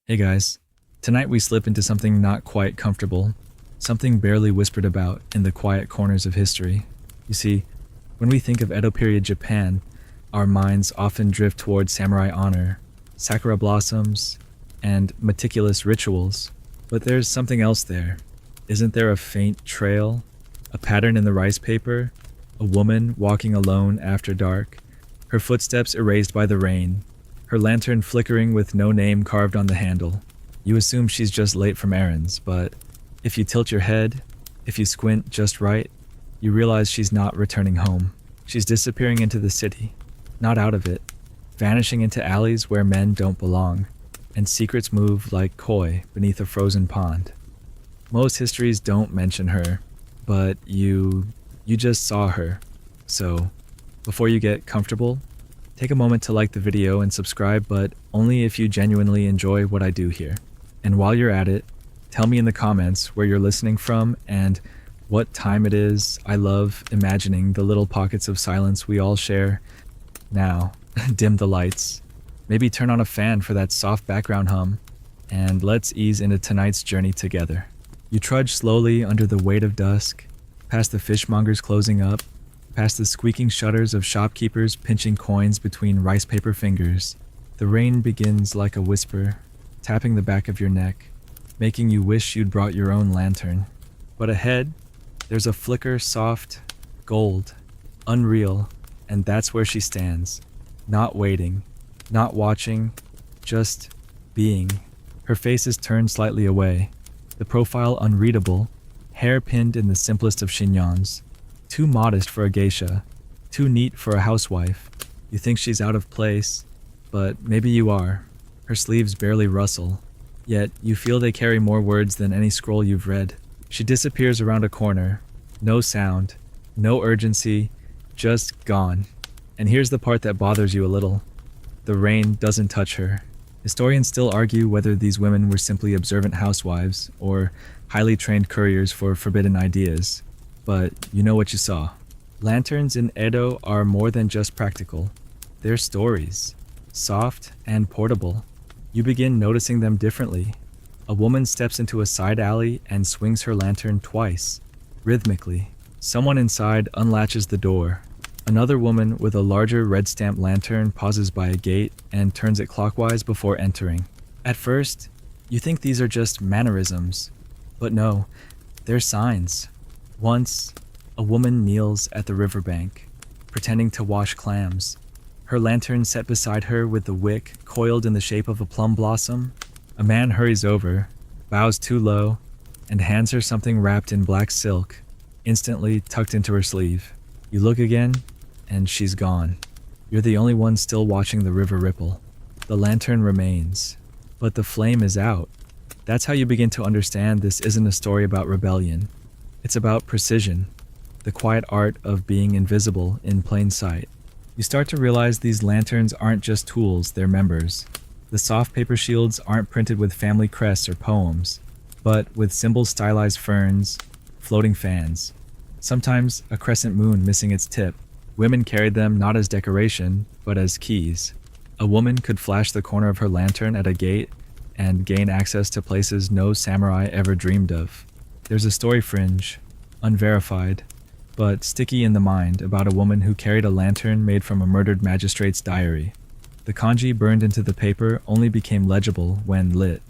Hey guys, tonight we slip into something not quite comfortable, something barely whispered about in the quiet corners of history. You see, when we think of Edo-period Japan, our minds often drift toward samurai honor, sakura blossoms, and meticulous rituals. But there's something else there. Isn't there a faint trail, a pattern in the rice paper, a woman walking alone after dark, her footsteps erased by the rain, her lantern flickering with no name carved on the handle? You assume she's just late from errands, but if you tilt your head, if you squint just right, you realize she's not returning home. She's disappearing into the city, not out of it, vanishing into alleys where men don't belong, and secrets move like koi beneath a frozen pond. Most histories don't mention her, but you just saw her. So, before you get comfortable, take a moment to like the video and subscribe, but only if you genuinely enjoy what I do here. And while you're at it, tell me in the comments where you're listening from and what time it is. I love imagining the little pockets of silence we all share. Now, dim the lights. Maybe turn on a fan for that soft background hum, and let's ease into tonight's journey together. You trudge slowly under the weight of dusk, past the fishmongers closing up, past the squeaking shutters of shopkeepers pinching coins between rice paper fingers. The rain begins like a whisper, tapping the back of your neck, making you wish you'd brought your own lantern. But ahead, there's a flicker soft, gold, unreal, and that's where she stands, not waiting, not watching, just being. Her face is turned slightly away, the profile unreadable, hair pinned in the simplest of chignons. Too modest for a geisha, too neat for a housewife. You think she's out of place, but maybe you are. Her sleeves barely rustle, yet you feel they carry more words than any scroll you've read. She disappears around a corner. No sound, no urgency, just gone. And here's the part that bothers you a little. The rain doesn't touch her. Historians still argue whether these women were simply observant housewives or highly trained couriers for forbidden ideas. But you know what you saw. Lanterns in Edo are more than just practical. They're stories, soft and portable. You begin noticing them differently. A woman steps into a side alley and swings her lantern twice, rhythmically. Someone inside unlatches the door. Another woman with a larger red stamp lantern pauses by a gate and turns it clockwise before entering. At first, you think these are just mannerisms, but no, they're signs. Once, a woman kneels at the riverbank, pretending to wash clams. Her lantern set beside her with the wick coiled in the shape of a plum blossom. A man hurries over, bows too low, and hands her something wrapped in black silk, instantly tucked into her sleeve. You look again, and she's gone. You're the only one still watching the river ripple. The lantern remains, but the flame is out. That's how you begin to understand this isn't a story about rebellion. It's about precision, the quiet art of being invisible in plain sight. You start to realize these lanterns aren't just tools, they're members. The soft paper shields aren't printed with family crests or poems, but with symbols stylized ferns, floating fans. Sometimes a crescent moon missing its tip. Women carried them not as decoration, but as keys. A woman could flash the corner of her lantern at a gate and gain access to places no samurai ever dreamed of. There's a story fringe, unverified, but sticky in the mind, about a woman who carried a lantern made from a murdered magistrate's diary. The kanji burned into the paper only became legible when lit.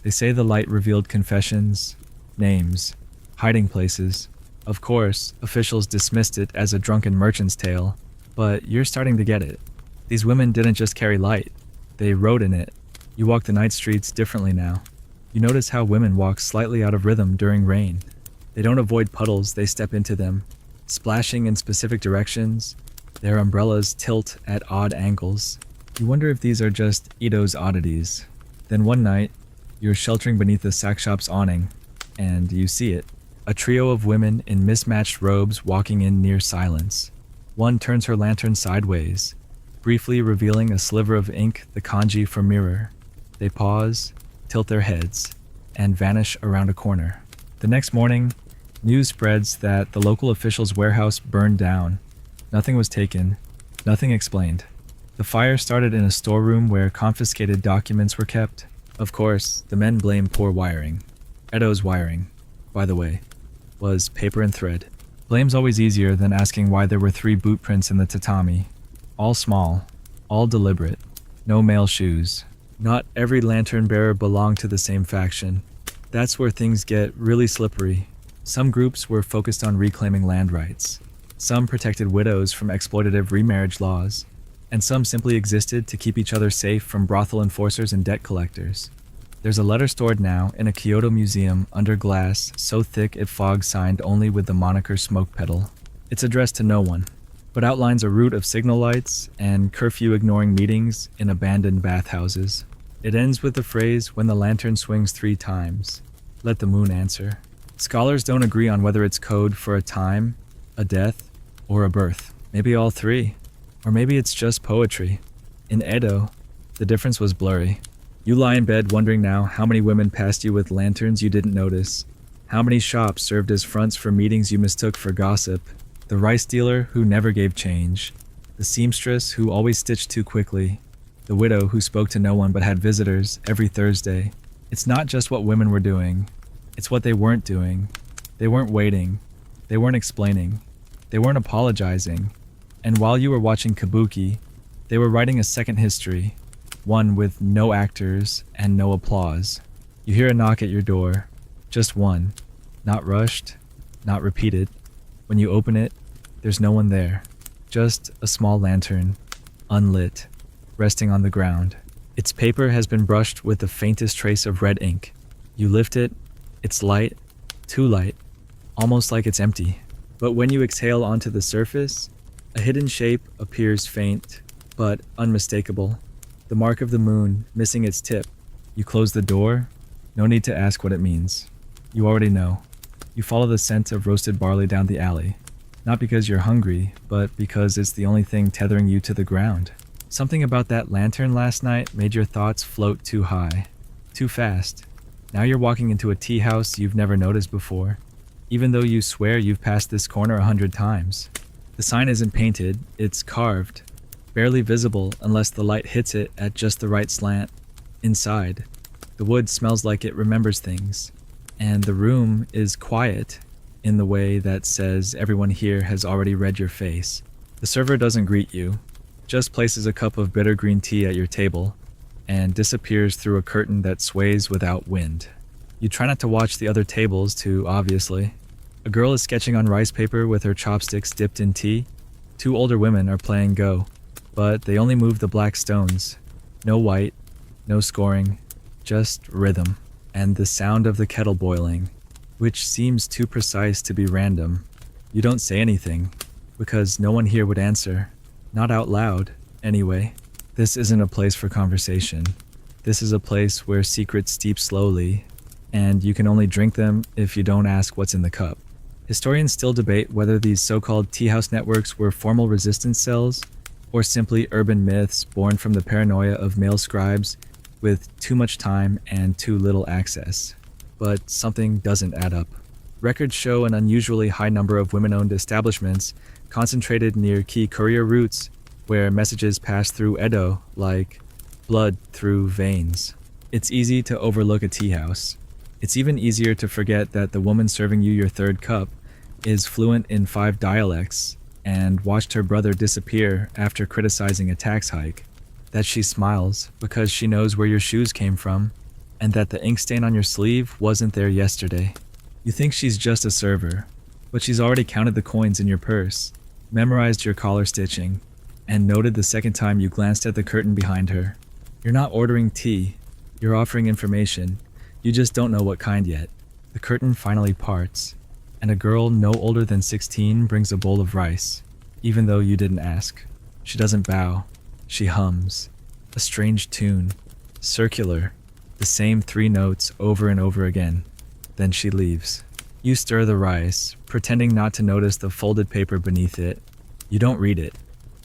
They say the light revealed confessions, names, hiding places. Of course, officials dismissed it as a drunken merchant's tale, but you're starting to get it. These women didn't just carry light, they wrote in it. You walk the night streets differently now. You notice how women walk slightly out of rhythm during rain. They don't avoid puddles, they step into them, splashing in specific directions. Their umbrellas tilt at odd angles. You wonder if these are just Edo's oddities. Then one night, you're sheltering beneath the sack shop's awning, and you see it. A trio of women in mismatched robes walking in near silence. One turns her lantern sideways, briefly revealing a sliver of ink, the kanji for mirror. They pause, tilt their heads, and vanish around a corner. The next morning, news spreads that the local official's warehouse burned down. Nothing was taken, nothing explained. The fire started in a storeroom where confiscated documents were kept. Of course, the men blame poor wiring. Edo's wiring, by the way, was paper and thread. Blame's always easier than asking why there were 3 boot prints in the tatami. All small, all deliberate, no male shoes. Not every lantern bearer belonged to the same faction. That's where things get really slippery. Some groups were focused on reclaiming land rights. Some protected widows from exploitative remarriage laws. And some simply existed to keep each other safe from brothel enforcers and debt collectors. There's a letter stored now in a Kyoto museum under glass so thick it fogs signed only with the moniker Smoke Pedal. It's addressed to no one, but outlines a route of signal lights and curfew-ignoring meetings in abandoned bathhouses. It ends with the phrase, "When the lantern swings 3 times, let the moon answer." Scholars don't agree on whether it's code for a time, a death, or a birth. Maybe all 3. Or maybe it's just poetry. In Edo, the difference was blurry. You lie in bed wondering now how many women passed you with lanterns you didn't notice, how many shops served as fronts for meetings you mistook for gossip, the rice dealer who never gave change, the seamstress who always stitched too quickly, the widow who spoke to no one but had visitors every Thursday. It's not just what women were doing, it's what they weren't doing. They weren't waiting, they weren't explaining, they weren't apologizing. And while you were watching Kabuki, they were writing a second history, one with no actors and no applause. You hear a knock at your door, just one, not rushed, not repeated. When you open it, there's no one there, just a small lantern, unlit, resting on the ground. Its paper has been brushed with the faintest trace of red ink. You lift it, it's light, too light, almost like it's empty. But when you exhale onto the surface, a hidden shape appears faint, but unmistakable. The mark of the moon, missing its tip. You close the door, no need to ask what it means. You already know. You follow the scent of roasted barley down the alley. Not because you're hungry, but because it's the only thing tethering you to the ground. Something about that lantern last night made your thoughts float too high, too fast. Now you're walking into a tea house you've never noticed before, even though you swear you've passed this corner 100 times. The sign isn't painted, it's carved, barely visible unless the light hits it at just the right slant. Inside, the wood smells like it remembers things, and the room is quiet in the way that says everyone here has already read your face. The server doesn't greet you, just places a cup of bitter green tea at your table, and disappears through a curtain that sways without wind. You try not to watch the other tables too obviously. A girl is sketching on rice paper with her chopsticks dipped in tea. 2 older women are playing Go, but they only move the black stones. No white, no scoring, just rhythm, and the sound of the kettle boiling, which seems too precise to be random. You don't say anything, because no one here would answer. Not out loud, anyway. This isn't a place for conversation. This is a place where secrets steep slowly, and you can only drink them if you don't ask what's in the cup. Historians still debate whether these so-called tea house networks were formal resistance cells, or simply urban myths born from the paranoia of male scribes with too much time and too little access. But something doesn't add up. Records show an unusually high number of women-owned establishments concentrated near key courier routes where messages pass through Edo like blood through veins. It's easy to overlook a tea house. It's even easier to forget that the woman serving you your 3rd cup is fluent in 5 dialects and watched her brother disappear after criticizing a tax hike, that she smiles because she knows where your shoes came from, and that the ink stain on your sleeve wasn't there yesterday. You think she's just a server, but she's already counted the coins in your purse, memorized your collar stitching, and noted the second time you glanced at the curtain behind her. You're not ordering tea, you're offering information. You just don't know what kind yet. The curtain finally parts, and a girl no older than 16 brings a bowl of rice, even though you didn't ask. She doesn't bow. She hums. A strange tune. Circular. The same 3 notes over and over again. Then she leaves. You stir the rice, pretending not to notice the folded paper beneath it. You don't read it.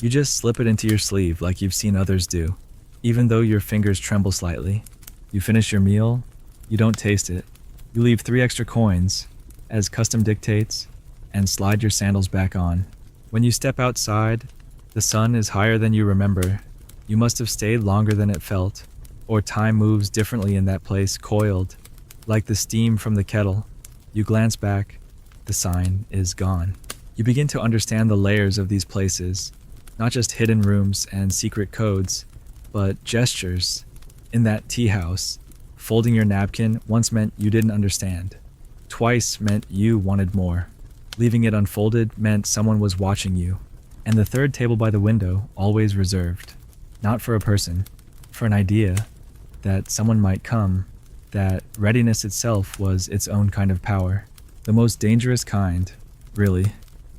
You just slip it into your sleeve like you've seen others do, even though your fingers tremble slightly. You finish your meal. You don't taste it. You leave 3 extra coins, as custom dictates, and slide your sandals back on. When you step outside, the sun is higher than you remember. You must have stayed longer than it felt. or time moves differently in that place, coiled, like the steam from the kettle. You glance back, the sign is gone. You begin to understand the layers of these places, not just hidden rooms and secret codes, but gestures. In that tea house, folding your napkin once meant you didn't understand. Twice meant you wanted more. Leaving it unfolded meant someone was watching you. And the third table by the window, always reserved. Not for a person, for an idea, that someone might come, that readiness itself was its own kind of power. The most dangerous kind, really,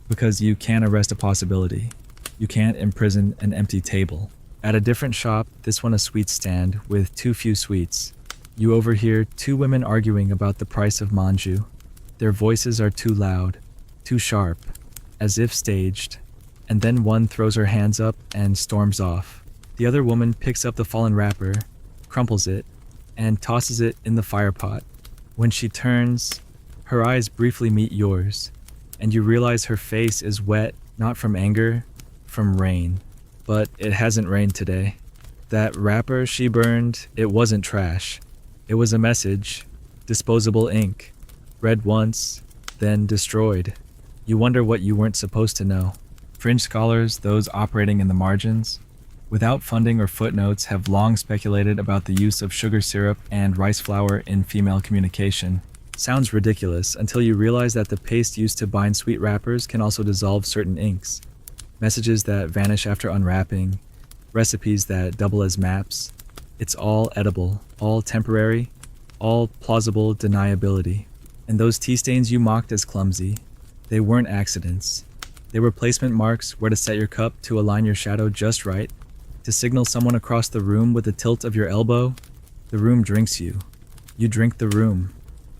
because you can't arrest a possibility. You can't imprison an empty table. At a different shop, this one a sweet stand with too few sweets. You overhear two women arguing about the price of manju. Their voices are too loud, too sharp, as if staged, and then one throws her hands up and storms off. The other woman picks up the fallen wrapper, crumples it, and tosses it in the fire pot. When she turns, her eyes briefly meet yours, and you realize her face is wet, not from anger, from rain. But it hasn't rained today. That wrapper she burned, it wasn't trash. It was a message, disposable ink, read once, then destroyed. You wonder what you weren't supposed to know. Fringe scholars, those operating in the margins, without funding or footnotes, have long speculated about the use of sugar syrup and rice flour in female communication. Sounds ridiculous until you realize that the paste used to bind sweet wrappers can also dissolve certain inks. Messages that vanish after unwrapping, recipes that double as maps. It's all edible, all temporary, all plausible deniability. And those tea stains you mocked as clumsy, they weren't accidents. They were placement marks where to set your cup to align your shadow just right, to signal someone across the room with a tilt of your elbow. The room drinks you. You drink the room,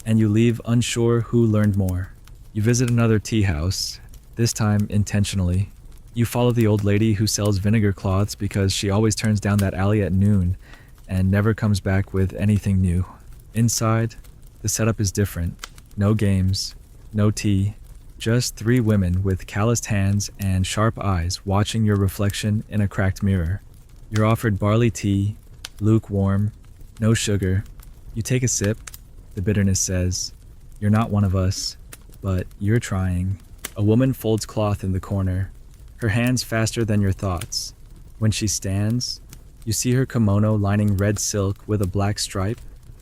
and you leave unsure who learned more. You visit another tea house, this time intentionally. You follow the old lady who sells vinegar cloths because she always turns down that alley at noon and never comes back with anything new. Inside, the setup is different. No games, no tea, just three women with calloused hands and sharp eyes watching your reflection in a cracked mirror. You're offered barley tea, lukewarm, no sugar. You take a sip. The bitterness says, "You're not one of us, but you're trying." A woman folds cloth in the corner, her hands faster than your thoughts. When she stands, you see her kimono lining red silk with a black stripe,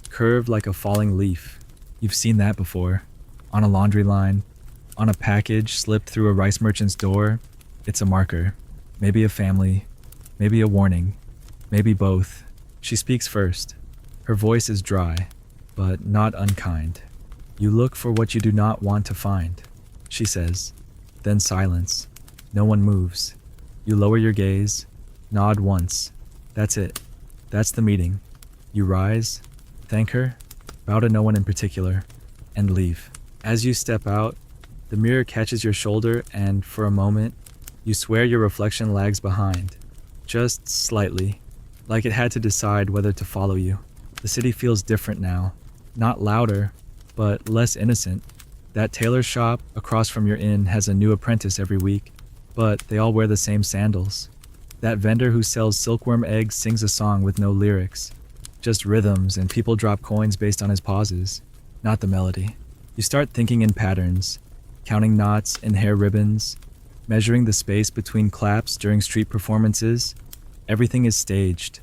curved like a falling leaf. You've seen that before. On a laundry line, on a package slipped through a rice merchant's door. It's a marker. Maybe a family, maybe a warning, maybe both. She speaks first. Her voice is dry, but not unkind. "You look for what you do not want to find," she says. Then silence. No one moves. You lower your gaze, nod once. That's it. That's the meeting. You rise, thank her, bow to no one in particular, and leave. As you step out, the mirror catches your shoulder and, for a moment, you swear your reflection lags behind. Just slightly, like it had to decide whether to follow you. The city feels different now. Not louder, but less innocent. That tailor shop across from your inn has a new apprentice every week, but they all wear the same sandals. That vendor who sells silkworm eggs sings a song with no lyrics, just rhythms, and people drop coins based on his pauses, not the melody. You start thinking in patterns, counting knots in hair ribbons, measuring the space between claps during street performances. Everything is staged.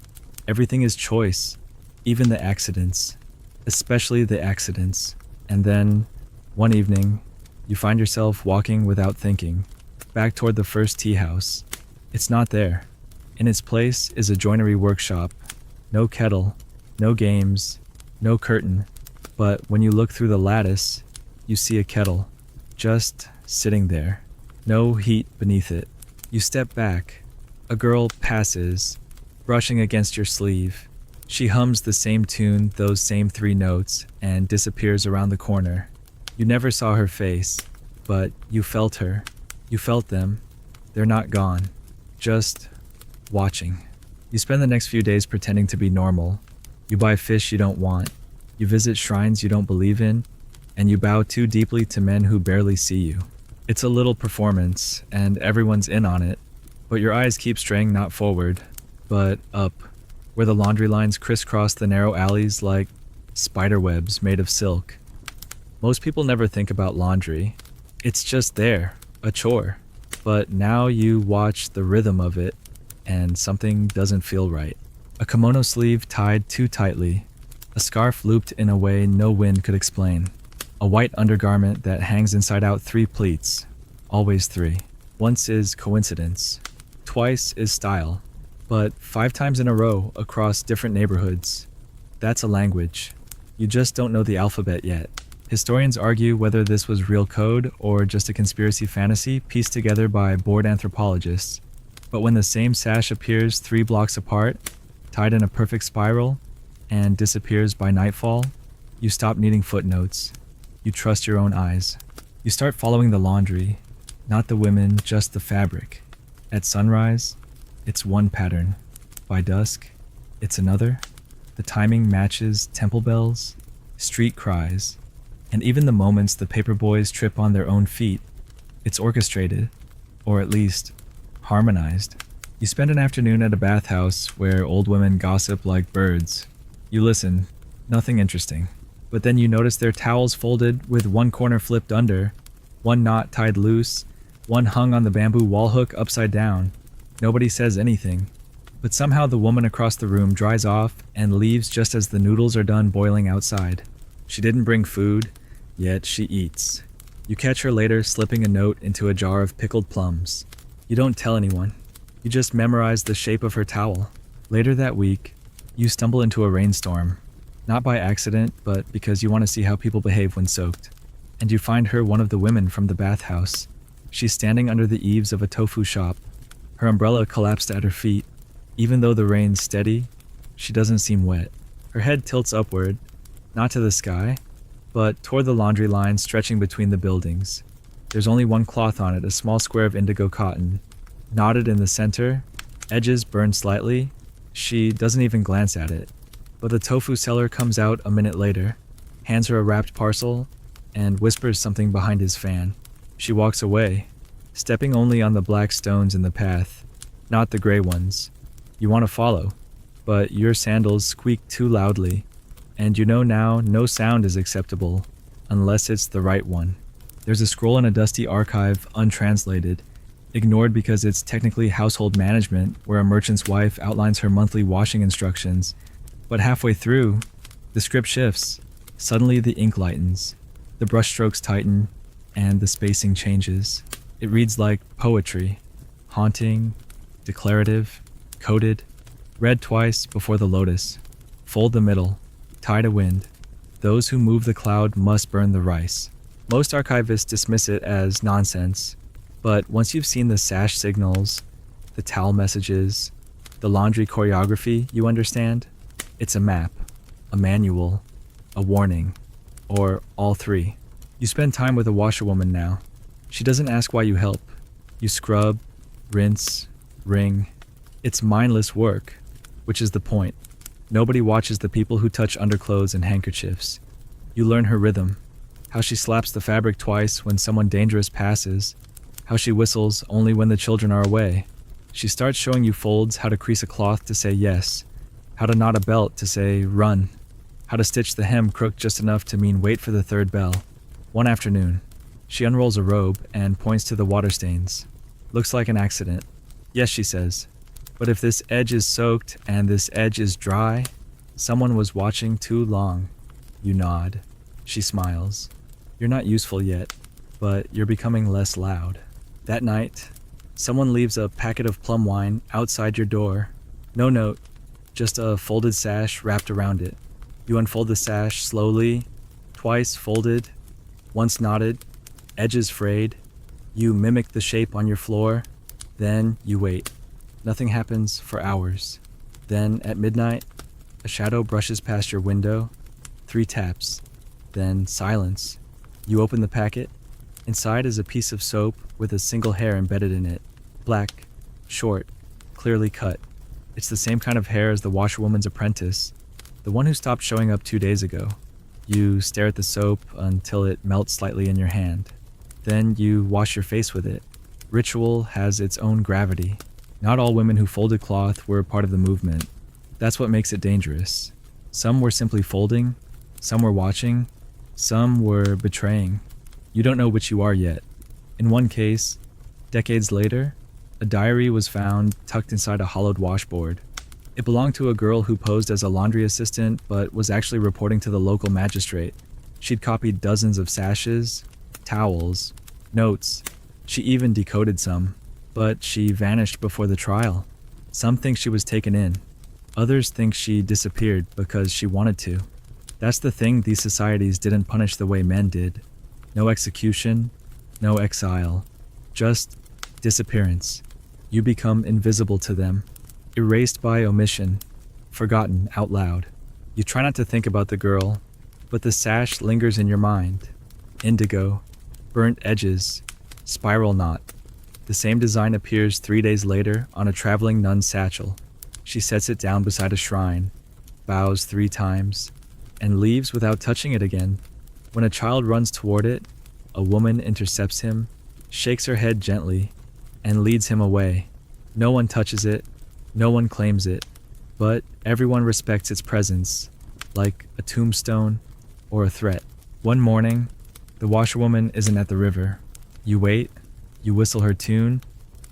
Everything is choice, even the accidents, especially the accidents. And then, one evening, you find yourself walking without thinking, back toward the first tea house. It's not there. In its place is a joinery workshop. No kettle, no games, no curtain. But when you look through the lattice, you see a kettle, just sitting there. No heat beneath it. You step back. A girl passes, brushing against your sleeve. She hums the same tune, those same three notes, and disappears around the corner. You never saw her face, but you felt her. You felt them. They're not gone. Just watching. You spend the next few days pretending to be normal. You buy fish you don't want. You visit shrines you don't believe in, and you bow too deeply to men who barely see you. It's a little performance, and everyone's in on it, but your eyes keep straying not forward, but up, where the laundry lines crisscross the narrow alleys like spider webs made of silk. Most people never think about laundry. It's just there, a chore. But now you watch the rhythm of it, and something doesn't feel right. A kimono sleeve tied too tightly, a scarf looped in a way no wind could explain, a white undergarment that hangs inside out 3 pleats, always 3. Once is coincidence, twice is style, but 5 times in a row across different neighborhoods, that's a language. You just don't know the alphabet yet. Historians argue whether this was real code or just a conspiracy fantasy pieced together by bored anthropologists. But when the same sash appears 3 blocks apart, tied in a perfect spiral, and disappears by nightfall, you stop needing footnotes. You trust your own eyes. You start following the laundry, not the women, just the fabric. At sunrise, it's one pattern. By dusk, it's another. The timing matches temple bells, street cries, and even the moments the paper boys trip on their own feet. It's orchestrated, or at least harmonized. You spend an afternoon at a bathhouse where old women gossip like birds. You listen, nothing interesting. But then you notice their towels folded with one corner flipped under, one knot tied loose, one hung on the bamboo wall hook upside down. Nobody says anything. But somehow the woman across the room dries off and leaves just as the noodles are done boiling outside. She didn't bring food, yet she eats. You catch her later slipping a note into a jar of pickled plums. You don't tell anyone. You just memorize the shape of her towel. Later that week, you stumble into a rainstorm. Not by accident, but because you want to see how people behave when soaked. And you find her one of the women from the bathhouse. She's standing under the eaves of a tofu shop. Her umbrella collapsed at her feet. Even though the rain's steady, she doesn't seem wet. Her head tilts upward, not to the sky, but toward the laundry line stretching between the buildings. There's only one cloth on it, a small square of indigo cotton. Knotted in the center, edges burned slightly. She doesn't even glance at it. But the tofu seller comes out a minute later, hands her a wrapped parcel, and whispers something behind his fan. She walks away, stepping only on the black stones in the path, not the gray ones. You want to follow, but your sandals squeak too loudly, and you know now no sound is acceptable unless it's the right one. There's a scroll in a dusty archive, untranslated, ignored because it's technically household management, where a merchant's wife outlines her monthly washing instructions. But halfway through, the script shifts. Suddenly the ink lightens, the brushstrokes tighten, and the spacing changes. It reads like poetry, haunting, declarative, coded, read twice before the lotus. Fold the middle, tie to wind. Those who move the cloud must burn the rice. Most archivists dismiss it as nonsense, but once you've seen the sash signals, the towel messages, the laundry choreography, you understand. It's a map, a manual, a warning, or all 3. You spend time with a washerwoman now. She doesn't ask why you help. You scrub, rinse, wring. It's mindless work, which is the point. Nobody watches the people who touch underclothes and handkerchiefs. You learn her rhythm, how she slaps the fabric twice when someone dangerous passes, how she whistles only when the children are away. She starts showing you folds, how to crease a cloth to say yes, how to knot a belt to say run, how to stitch the hem crooked just enough to mean wait for the 3rd bell. One afternoon, she unrolls a robe and points to the water stains. Looks like an accident. Yes, she says. But if this edge is soaked and this edge is dry, someone was watching too long. You nod. She smiles. You're not useful yet, but you're becoming less loud. That night, someone leaves a packet of plum wine outside your door. No note, just a folded sash wrapped around it. You unfold the sash slowly, twice folded, once knotted, edges frayed. You mimic the shape on your floor, then you wait. Nothing happens for hours. Then, at midnight, a shadow brushes past your window. 3 taps. Then silence. You open the packet. Inside is a piece of soap with a single hair embedded in it. Black, short, clearly cut. It's the same kind of hair as the washerwoman's apprentice, the one who stopped showing up 2 days ago. You stare at the soap until it melts slightly in your hand. Then you wash your face with it. Ritual has its own gravity. Not all women who folded cloth were part of the movement. That's what makes it dangerous. Some were simply folding, some were watching, some were betraying. You don't know which you are yet. In one case, decades later, a diary was found tucked inside a hollowed washboard. It belonged to a girl who posed as a laundry assistant but was actually reporting to the local magistrate. She'd copied dozens of sashes, towels, notes. She even decoded some, but she vanished before the trial. Some think she was taken in. Others think she disappeared because she wanted to. That's the thing these societies didn't punish the way men did. No execution, no exile, just disappearance. You become invisible to them, erased by omission, forgotten out loud. You try not to think about the girl, but the sash lingers in your mind. Indigo, burnt edges, spiral knot. The same design appears 3 days later on a traveling nun's satchel. She sets it down beside a shrine, bows 3 times, and leaves without touching it again. When a child runs toward it, a woman intercepts him, shakes her head gently, and leads him away. No one touches it, no one claims it, but everyone respects its presence, like a tombstone or a threat. One morning, the washerwoman isn't at the river. You wait, you whistle her tune,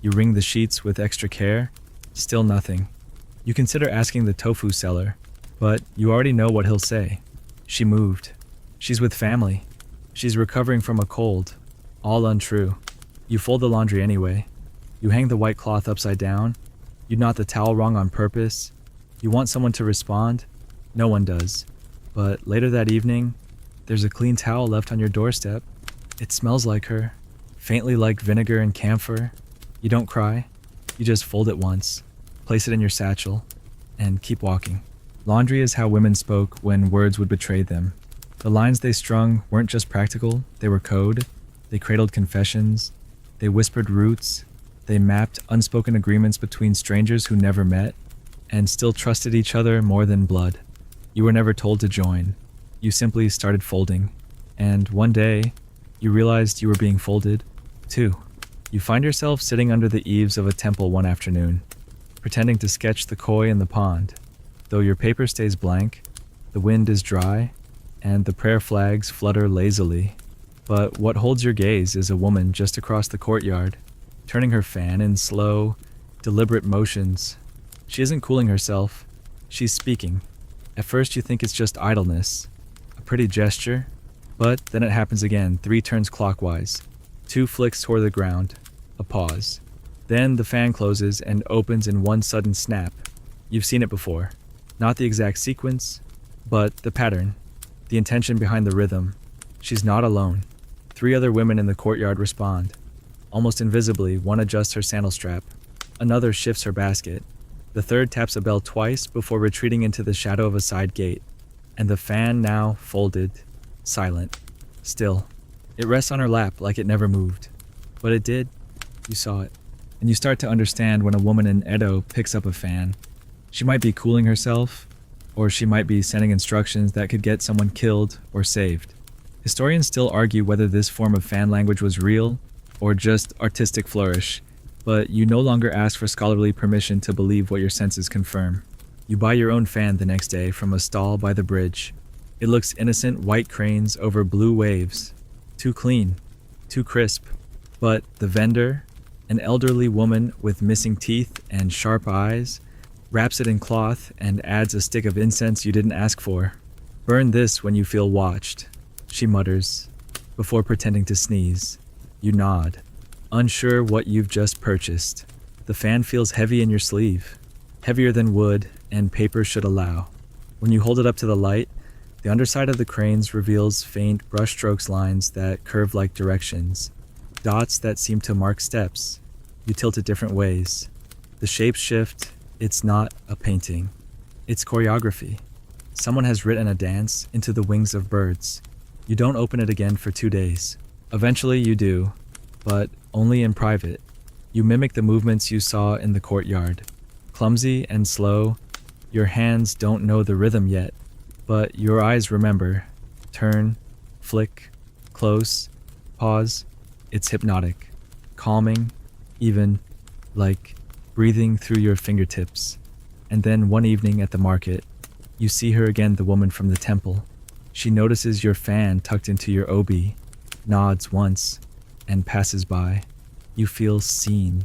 you wring the sheets with extra care, still nothing. You consider asking the tofu seller, but you already know what he'll say. She moved. She's with family. She's recovering from a cold. All untrue. You fold the laundry anyway. You hang the white cloth upside down. You knot the towel wrong on purpose. You want someone to respond. No one does. But later that evening, there's a clean towel left on your doorstep. It smells like her, faintly like vinegar and camphor. You don't cry. You just fold it once, place it in your satchel, and keep walking. Laundry is how women spoke when words would betray them. The lines they strung weren't just practical, they were code. They cradled confessions. They whispered roots. They mapped unspoken agreements between strangers who never met and still trusted each other more than blood. You were never told to join. You simply started folding. And one day, you realized you were being folded, too. You find yourself sitting under the eaves of a temple one afternoon, pretending to sketch the koi in the pond. Though your paper stays blank, the wind is dry, and the prayer flags flutter lazily. But what holds your gaze is a woman just across the courtyard, turning her fan in slow, deliberate motions. She isn't cooling herself, she's speaking. At first you think it's just idleness, a pretty gesture, but then it happens again, 3 turns clockwise, 2 flicks toward the ground, a pause. Then the fan closes and opens in one sudden snap. You've seen it before. Not the exact sequence, but the pattern, the intention behind the rhythm. She's not alone. 3 other women in the courtyard respond. Almost invisibly, one adjusts her sandal strap. Another shifts her basket. The third taps a bell twice before retreating into the shadow of a side gate. And the fan, now folded, silent, still. It rests on her lap like it never moved. But it did. You saw it. And you start to understand when a woman in Edo picks up a fan. She might be cooling herself, or she might be sending instructions that could get someone killed or saved. Historians still argue whether this form of fan language was real or just artistic flourish, but you no longer ask for scholarly permission to believe what your senses confirm. You buy your own fan the next day from a stall by the bridge. It looks innocent white cranes over blue waves. Too clean, too crisp. But the vendor, an elderly woman with missing teeth and sharp eyes, wraps it in cloth and adds a stick of incense you didn't ask for. Burn this when you feel watched, she mutters, before pretending to sneeze. You nod, unsure what you've just purchased. The fan feels heavy in your sleeve, heavier than wood and paper should allow. When you hold it up to the light, the underside of the cranes reveals faint brushstrokes lines that curve like directions, dots that seem to mark steps. You tilt it different ways. The shapes shift. It's not a painting. It's choreography. Someone has written a dance into the wings of birds. You don't open it again for 2 days. Eventually you do, but only in private. You mimic the movements you saw in the courtyard. Clumsy and slow, your hands don't know the rhythm yet, but your eyes remember. Turn, flick, close, pause. It's hypnotic, calming, even like breathing through your fingertips. And then one evening at the market, you see her again, the woman from the temple. She notices your fan tucked into your obi, nods once, and passes by. You feel seen,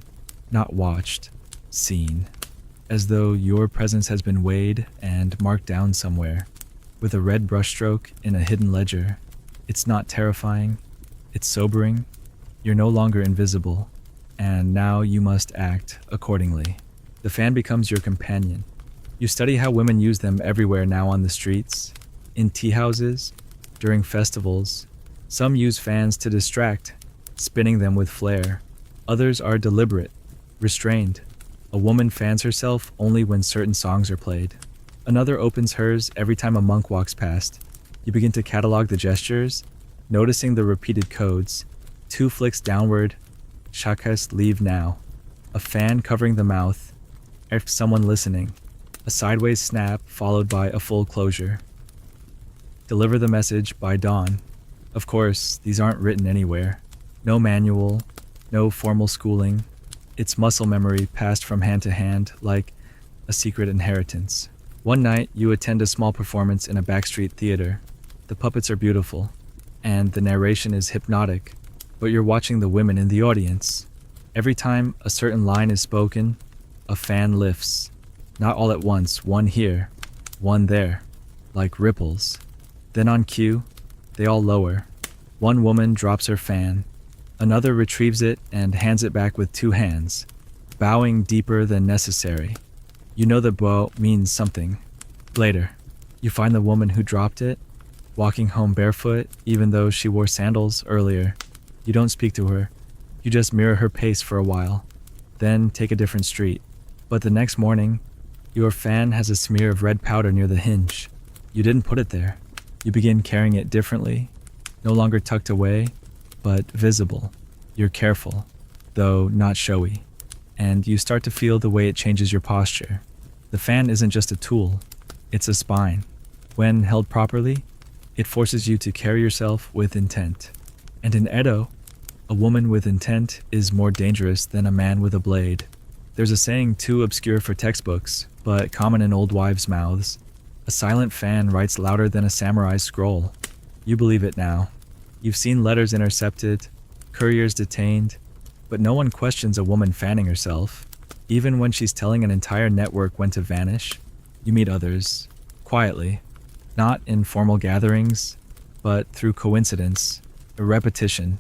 not watched, seen. As though your presence has been weighed and marked down somewhere, with a red brushstroke in a hidden ledger. It's not terrifying, it's sobering. You're no longer invisible, and now you must act accordingly. The fan becomes your companion. You study how women use them everywhere now, on the streets, in tea houses, during festivals. Some use fans to distract, spinning them with flair. Others are deliberate, restrained. A woman fans herself only when certain songs are played. Another opens hers every time a monk walks past. You begin to catalog the gestures, noticing the repeated codes. 2 flicks downward, quietest, leave now. A fan covering the mouth, if someone listening. A sideways snap followed by a full closure. Deliver the message by dawn. Of course, these aren't written anywhere. No manual, no formal schooling. It's muscle memory passed from hand to hand like a secret inheritance. One night, you attend a small performance in a backstreet theater. The puppets are beautiful, and the narration is hypnotic, but you're watching the women in the audience. Every time a certain line is spoken, a fan lifts. Not all at once, one here, one there, like ripples. Then on cue, they all lower. One woman drops her fan. Another retrieves it and hands it back with 2 hands, bowing deeper than necessary. You know the bow means something. Later, you find the woman who dropped it, walking home barefoot even though she wore sandals earlier. You don't speak to her. You just mirror her pace for a while, then take a different street. But the next morning, your fan has a smear of red powder near the hinge. You didn't put it there. You begin carrying it differently, no longer tucked away, but visible. You're careful, though not showy, and you start to feel the way it changes your posture. The fan isn't just a tool, it's a spine. When held properly, it forces you to carry yourself with intent. And in Edo, a woman with intent is more dangerous than a man with a blade. There's a saying too obscure for textbooks, but common in old wives' mouths. A silent fan writes louder than a samurai's scroll. You believe it now. You've seen letters intercepted, couriers detained, but no one questions a woman fanning herself. Even when she's telling an entire network when to vanish, you meet others, quietly, not in formal gatherings, but through coincidence, a repetition,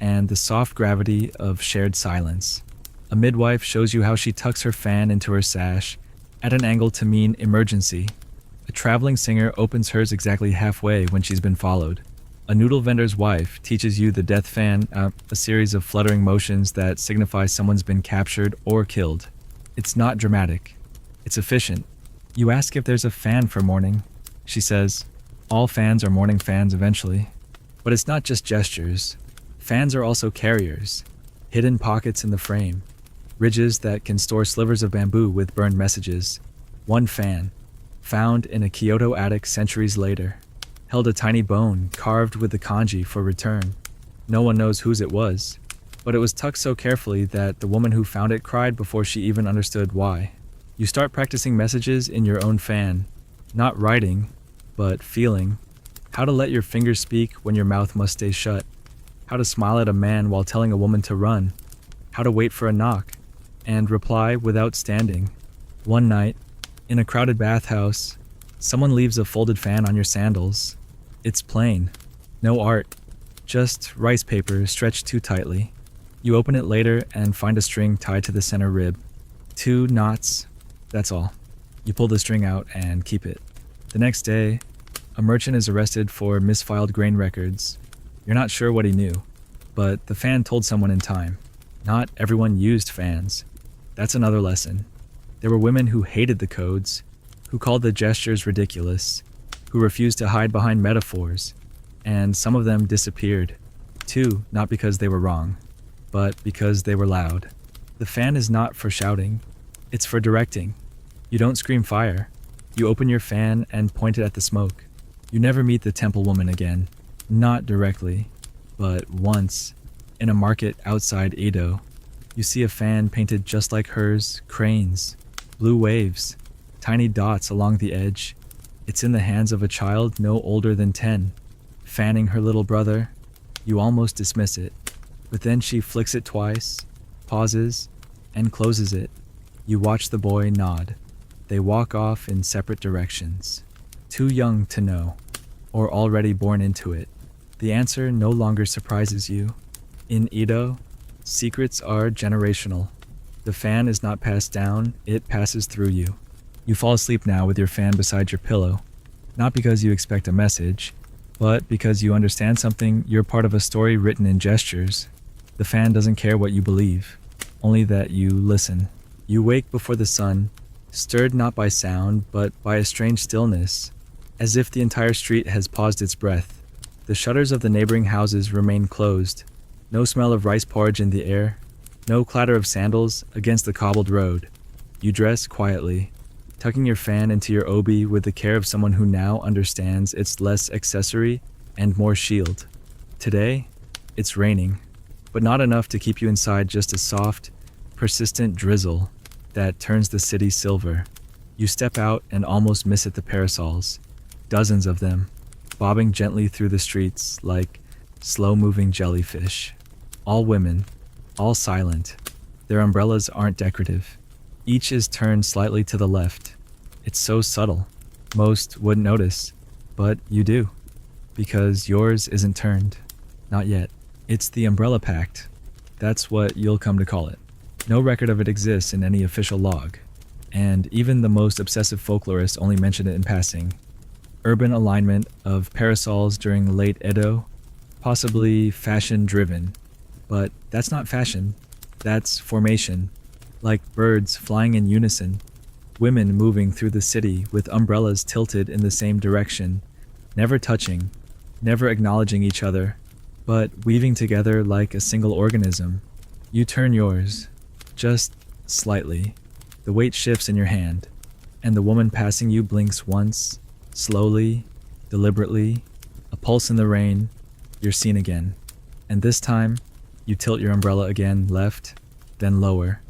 and the soft gravity of shared silence. A midwife shows you how she tucks her fan into her sash, at an angle to mean emergency. A traveling singer opens hers exactly halfway when she's been followed. A noodle vendor's wife teaches you the death fan, a series of fluttering motions that signify someone's been captured or killed. It's not dramatic. It's efficient. You ask if there's a fan for mourning. She says, all fans are mourning fans eventually. But it's not just gestures. Fans are also carriers, hidden pockets in the frame, ridges that can store slivers of bamboo with burned messages. One fan, found in a Kyoto attic centuries later, held a tiny bone carved with the kanji for return. No one knows whose it was, but it was tucked so carefully that the woman who found it cried before she even understood why. You start practicing messages in your own fan, not writing, but feeling. How to let your fingers speak when your mouth must stay shut. How to smile at a man while telling a woman to run. How to wait for a knock and reply without standing. One night, in a crowded bathhouse, someone leaves a folded fan on your sandals. It's plain. No art. Just rice paper stretched too tightly. You open it later and find a string tied to the center rib. 2 knots. That's all. You pull the string out and keep it. The next day, a merchant is arrested for misfiled grain records. You're not sure what he knew, but the fan told someone in time. Not everyone used fans. That's another lesson. There were women who hated the codes, who called the gestures ridiculous, who refused to hide behind metaphors, and some of them disappeared. 2, not because they were wrong, but because they were loud. The fan is not for shouting, it's for directing. You don't scream fire. You open your fan and point it at the smoke. You never meet the temple woman again. Not directly, but once, in a market outside Edo, you see a fan painted just like hers, cranes, blue waves, tiny dots along the edge. It's in the hands of a child no older than 10, fanning her little brother. You almost dismiss it, but then she flicks it twice, pauses, and closes it. You watch the boy nod. They walk off in separate directions. Too young to know, or already born into it. The answer no longer surprises you. In Edo, secrets are generational. The fan is not passed down, it passes through you. You fall asleep now with your fan beside your pillow, not because you expect a message, but because you understand something. You're part of a story written in gestures. The fan doesn't care what you believe, only that you listen. You wake before the sun, stirred not by sound, but by a strange stillness, as if the entire street has paused its breath. The shutters of the neighboring houses remain closed. No smell of rice porridge in the air, no clatter of sandals against the cobbled road. You dress quietly, tucking your fan into your obi with the care of someone who now understands it's less accessory and more shield. Today, it's raining, but not enough to keep you inside, just a soft, persistent drizzle that turns the city silver. You step out and almost miss it. The parasols, dozens of them, bobbing gently through the streets like slow-moving jellyfish. All women, all silent. Their umbrellas aren't decorative. Each is turned slightly to the left. It's so subtle. Most wouldn't notice, but you do, because yours isn't turned. Not yet. It's the umbrella pact. That's what you'll come to call it. No record of it exists in any official log, and even the most obsessive folklorists only mention it in passing. Urban alignment of parasols during the late Edo, possibly fashion-driven, but that's not fashion, that's formation. Like birds flying in unison, women moving through the city with umbrellas tilted in the same direction, never touching, never acknowledging each other, but weaving together like a single organism. You turn yours, just slightly. The weight shifts in your hand, and the woman passing you blinks once, slowly, deliberately, a pulse in the rain. You're seen again. And this time, you tilt your umbrella again, left, then lower.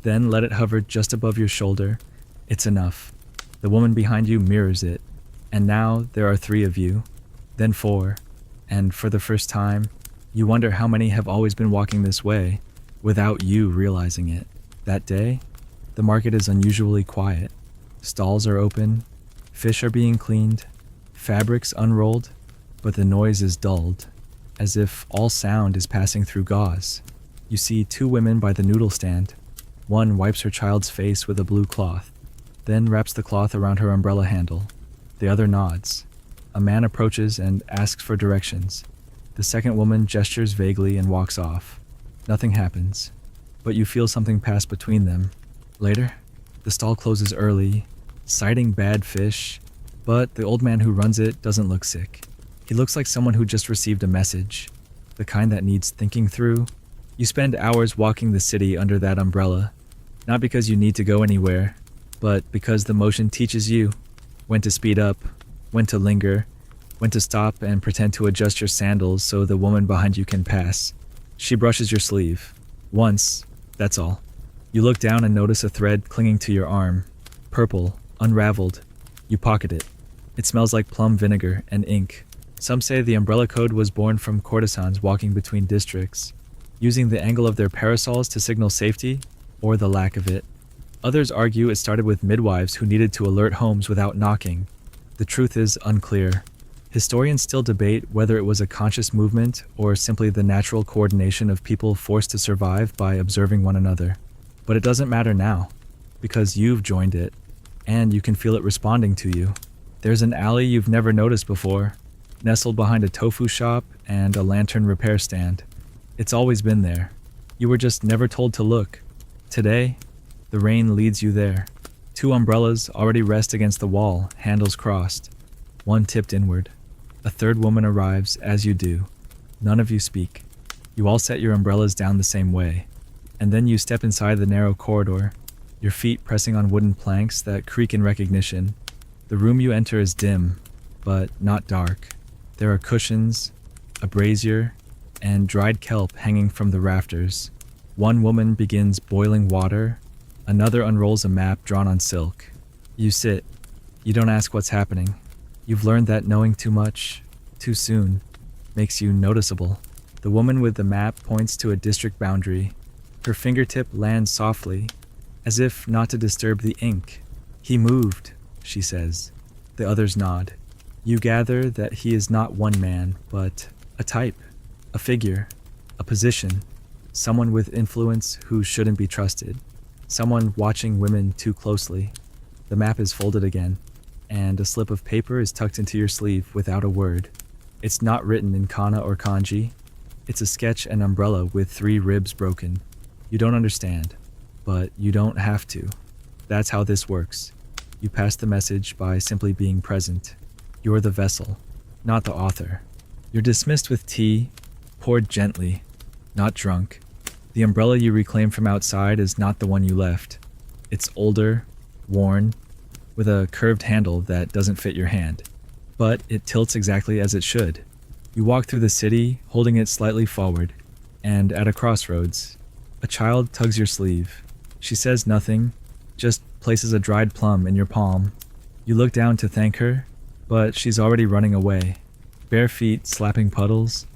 Then let it hover just above your shoulder. It's enough. The woman behind you mirrors it. And now there are 3 of you, then 4. And for the first time, you wonder how many have always been walking this way without you realizing it. That day, the market is unusually quiet. Stalls are open, fish are being cleaned, fabrics unrolled, but the noise is dulled, as if all sound is passing through gauze. You see 2 women by the noodle stand. One wipes her child's face with a blue cloth, then wraps the cloth around her umbrella handle. The other nods. A man approaches and asks for directions. The second woman gestures vaguely and walks off. Nothing happens, but you feel something pass between them. Later, the stall closes early, citing bad fish, but the old man who runs it doesn't look sick. He looks like someone who just received a message, the kind that needs thinking through. You spend hours walking the city under that umbrella, not because you need to go anywhere, but because the motion teaches you when to speed up, when to linger, when to stop and pretend to adjust your sandals so the woman behind you can pass. She brushes your sleeve. Once, that's all. You look down and notice a thread clinging to your arm. Purple, unraveled. You pocket it. It smells like plum vinegar and ink. Some say the umbrella code was born from courtesans walking between districts, using the angle of their parasols to signal safety, or the lack of it. Others argue it started with midwives who needed to alert homes without knocking. The truth is unclear. Historians still debate whether it was a conscious movement or simply the natural coordination of people forced to survive by observing one another. But it doesn't matter now, because you've joined it, and you can feel it responding to you. There's an alley you've never noticed before, nestled behind a tofu shop and a lantern repair stand. It's always been there. You were just never told to look. Today, the rain leads you there. 2 umbrellas already rest against the wall, handles crossed. One tipped inward. A third woman arrives as you do. None of you speak. You all set your umbrellas down the same way. And then you step inside the narrow corridor, your feet pressing on wooden planks that creak in recognition. The room you enter is dim, but not dark. There are cushions, a brazier, and dried kelp hanging from the rafters. One woman begins boiling water, another unrolls a map drawn on silk. You sit. You don't ask what's happening. You've learned that knowing too much, too soon, makes you noticeable. The woman with the map points to a district boundary. Her fingertip lands softly, as if not to disturb the ink. "He moved," she says. The others nod. You gather that he is not one man, but a type, a figure, a position, someone with influence who shouldn't be trusted, someone watching women too closely. The map is folded again, and a slip of paper is tucked into your sleeve without a word. It's not written in kana or kanji. It's a sketch and umbrella with 3 ribs broken. You don't understand, but you don't have to. That's how this works. You pass the message by simply being present. You're the vessel, not the author. You're dismissed with tea, poured gently, not drunk. The umbrella you reclaim from outside is not the one you left. It's older, worn, with a curved handle that doesn't fit your hand. But it tilts exactly as it should. You walk through the city, holding it slightly forward, and at a crossroads, a child tugs your sleeve. She says nothing, just places a dried plum in your palm. You look down to thank her, but she's already running away. Bare feet slapping puddles.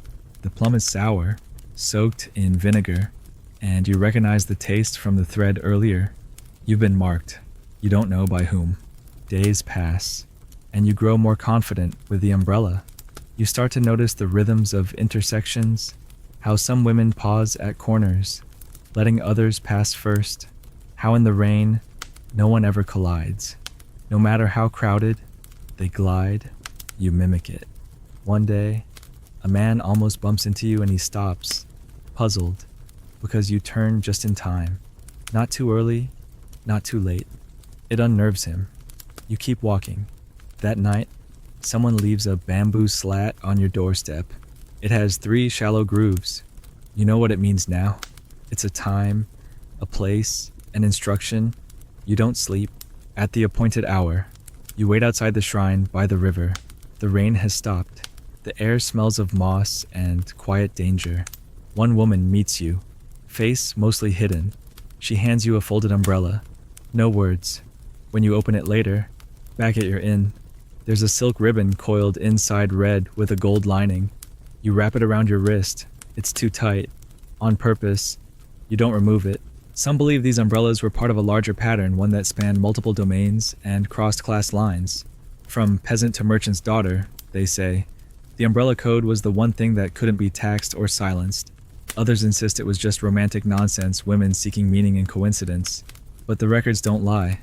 The plum is sour, soaked in vinegar, and you recognize the taste from the thread earlier. You've been marked. You don't know by whom. Days pass, and you grow more confident with the umbrella. You start to notice the rhythms of intersections, how some women pause at corners, letting others pass first, how in the rain, no one ever collides. No matter how crowded, they glide, you mimic it. One day, a man almost bumps into you and he stops, puzzled, because you turn just in time. Not too early, not too late. It unnerves him. You keep walking. That night, someone leaves a bamboo slat on your doorstep. It has 3 shallow grooves. You know what it means now. It's a time, a place, an instruction. You don't sleep. At the appointed hour, you wait outside the shrine by the river. The rain has stopped. The air smells of moss and quiet danger. One woman meets you, face mostly hidden. She hands you a folded umbrella. No words. When you open it later, back at your inn, there's a silk ribbon coiled inside red with a gold lining. You wrap it around your wrist. It's too tight. On purpose. You don't remove it. Some believe these umbrellas were part of a larger pattern, one that spanned multiple domains and crossed class lines. From peasant to merchant's daughter, they say, the umbrella code was the one thing that couldn't be taxed or silenced. Others insist it was just romantic nonsense, women seeking meaning in coincidence. But the records don't lie.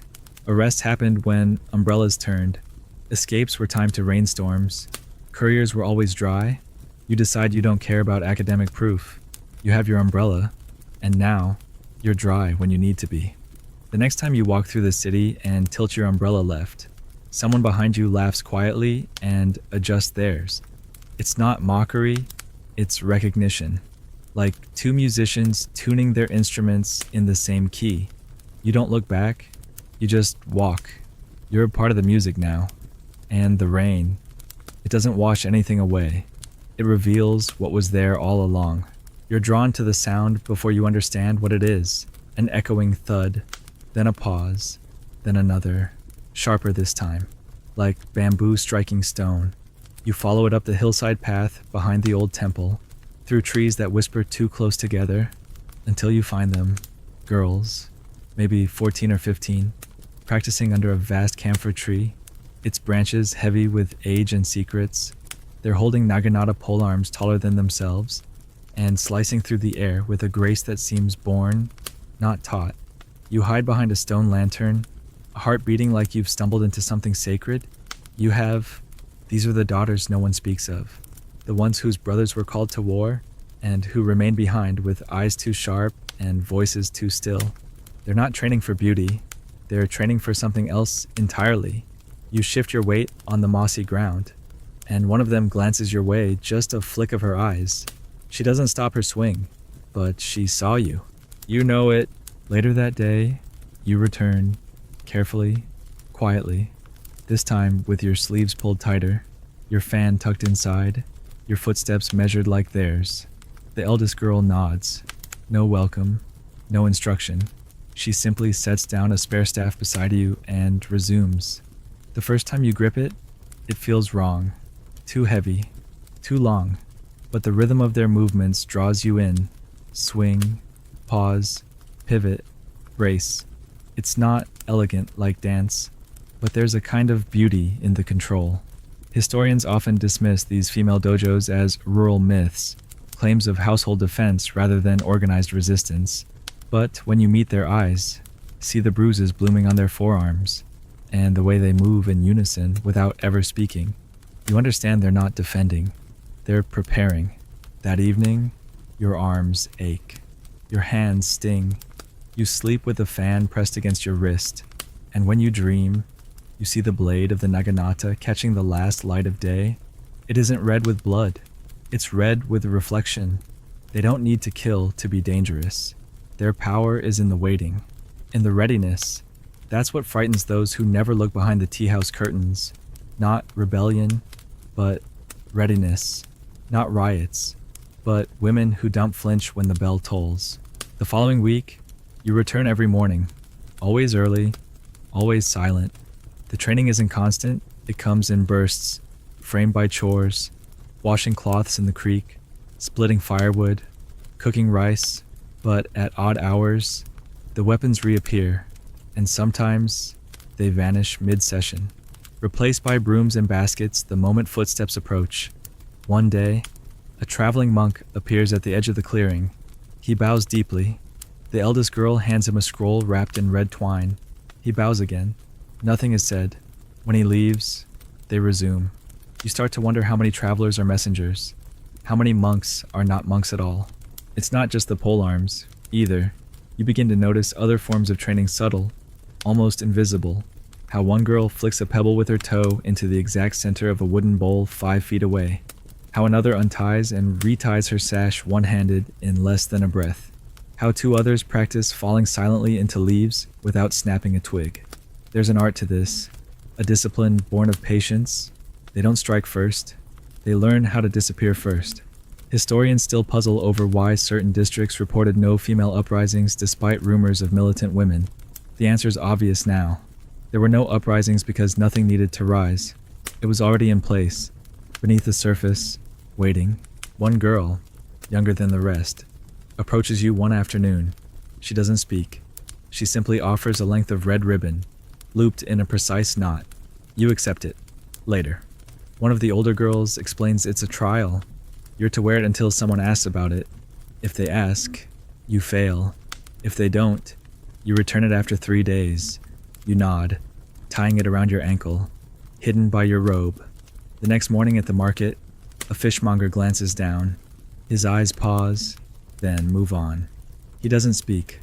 Arrests happened when umbrellas turned. Escapes were timed to rainstorms. Couriers were always dry. You decide you don't care about academic proof. You have your umbrella, and now, you're dry when you need to be. The next time you walk through the city and tilt your umbrella left, someone behind you laughs quietly and adjusts theirs. It's not mockery, it's recognition. Like 2 musicians tuning their instruments in the same key. You don't look back, you just walk. You're a part of the music now. And the rain, it doesn't wash anything away. It reveals what was there all along. You're drawn to the sound before you understand what it is. An echoing thud, then a pause, then another, sharper this time, like bamboo striking stone. You follow it up the hillside path behind the old temple, through trees that whisper too close together, until you find them, girls, maybe 14 or 15, practicing under a vast camphor tree, its branches heavy with age and secrets. They're holding naginata polearms taller than themselves, and slicing through the air with a grace that seems born, not taught. You hide behind a stone lantern, a heart beating like you've stumbled into something sacred. These are the daughters no one speaks of, the ones whose brothers were called to war, and who remain behind with eyes too sharp and voices too still. They're not training for beauty, they're training for something else entirely. You shift your weight on the mossy ground, and one of them glances your way, just a flick of her eyes. She doesn't stop her swing, but she saw you. You know it. Later that day, you return, carefully, quietly, this time with your sleeves pulled tighter, your fan tucked inside, your footsteps measured like theirs. The eldest girl nods. No welcome, no instruction. She simply sets down a spare staff beside you and resumes. The first time you grip it, it feels wrong, too heavy, too long, but the rhythm of their movements draws you in. Swing, pause, pivot, brace. It's not elegant like dance, but there's a kind of beauty in the control. Historians often dismiss these female dojos as rural myths, claims of household defense rather than organized resistance. But when you meet their eyes, see the bruises blooming on their forearms, and the way they move in unison without ever speaking, you understand they're not defending, they're preparing. That evening, your arms ache, your hands sting, you sleep with a fan pressed against your wrist, and when you dream, you see the blade of the naginata catching the last light of day. It isn't red with blood, it's red with reflection. They don't need to kill to be dangerous. Their power is in the waiting, in the readiness. That's what frightens those who never look behind the tea house curtains. Not rebellion, but readiness. Not riots, but women who don't flinch when the bell tolls. The following week, you return every morning, always early, always silent. The training isn't constant, it comes in bursts, framed by chores, washing cloths in the creek, splitting firewood, cooking rice, but at odd hours, the weapons reappear, and sometimes they vanish mid-session, replaced by brooms and baskets the moment footsteps approach. One day, a traveling monk appears at the edge of the clearing. He bows deeply. The eldest girl hands him a scroll wrapped in red twine. He bows again. Nothing is said. When he leaves, they resume. You start to wonder how many travelers are messengers, how many monks are not monks at all. It's not just the polearms, either. You begin to notice other forms of training subtle, almost invisible. How one girl flicks a pebble with her toe into the exact center of a wooden bowl 5 feet away. How another unties and reties her sash one-handed in less than a breath. How 2 others practice falling silently into leaves without snapping a twig. There's an art to this, a discipline born of patience. They don't strike first, they learn how to disappear first. Historians still puzzle over why certain districts reported no female uprisings despite rumors of militant women. The answer's obvious now. There were no uprisings because nothing needed to rise. It was already in place, beneath the surface, waiting. One girl, younger than the rest, approaches you one afternoon. She doesn't speak. She simply offers a length of red ribbon, looped in a precise knot. You accept it. Later. One of the older girls explains it's a trial. You're to wear it until someone asks about it. If they ask, you fail. If they don't, you return it after 3 days. You nod, tying it around your ankle, hidden by your robe. The next morning at the market, a fishmonger glances down. His eyes pause, then move on. He doesn't speak,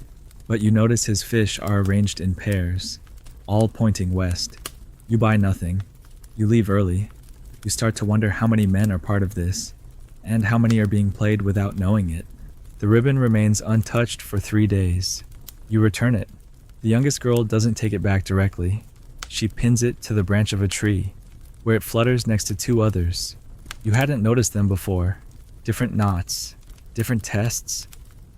but you notice his fish are arranged in pairs, all pointing west. You buy nothing. You leave early. You start to wonder how many men are part of this, and how many are being played without knowing it. The ribbon remains untouched for 3 days. You return it. The youngest girl doesn't take it back directly. She pins it to the branch of a tree, where it flutters next to 2 others. You hadn't noticed them before. Different knots, different tests.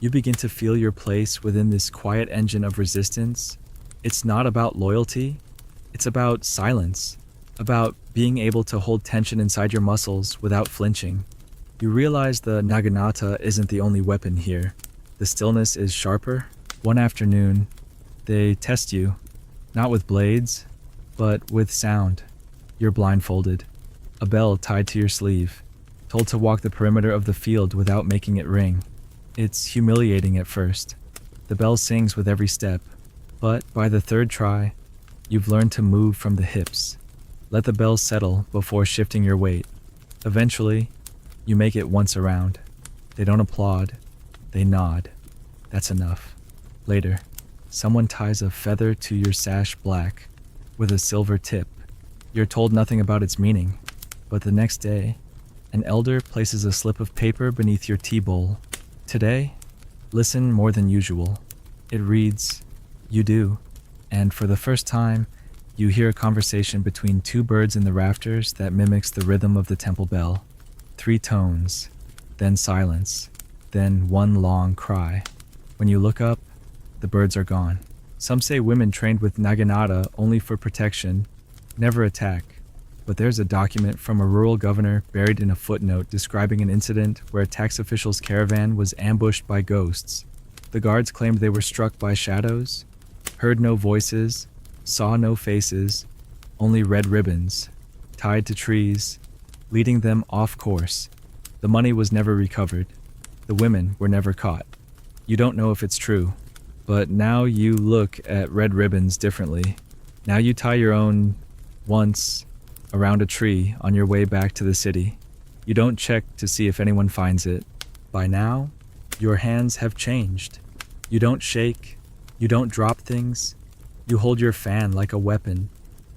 You begin to feel your place within this quiet engine of resistance. It's not about loyalty. It's about silence, about being able to hold tension inside your muscles without flinching. You realize the naginata isn't the only weapon here. The stillness is sharper. One afternoon, they test you, not with blades, but with sound. You're blindfolded, a bell tied to your sleeve, told to walk the perimeter of the field without making it ring. It's humiliating at first. The bell sings with every step, but by the 3rd try, you've learned to move from the hips. Let the bell settle before shifting your weight. Eventually, you make it once around. They don't applaud, they nod. That's enough. Later, someone ties a feather to your sash black with a silver tip. You're told nothing about its meaning, but the next day, an elder places a slip of paper beneath your tea bowl. Today, listen more than usual. It reads, "You do," and for the first time, you hear a conversation between 2 birds in the rafters that mimics the rhythm of the temple bell. 3 tones, then silence, then one long cry. When you look up, the the birds are gone. Some say women trained with naginata only for protection, never attack. But there's a document from a rural governor buried in a footnote describing an incident where a tax official's caravan was ambushed by ghosts. The guards claimed they were struck by shadows, heard no voices, saw no faces, only red ribbons, tied to trees, leading them off course. The money was never recovered. The women were never caught. You don't know if it's true, but now you look at red ribbons differently. Now you tie your own once around a tree on your way back to the city. You don't check to see if anyone finds it. By now, your hands have changed. You don't shake, you don't drop things. You hold your fan like a weapon,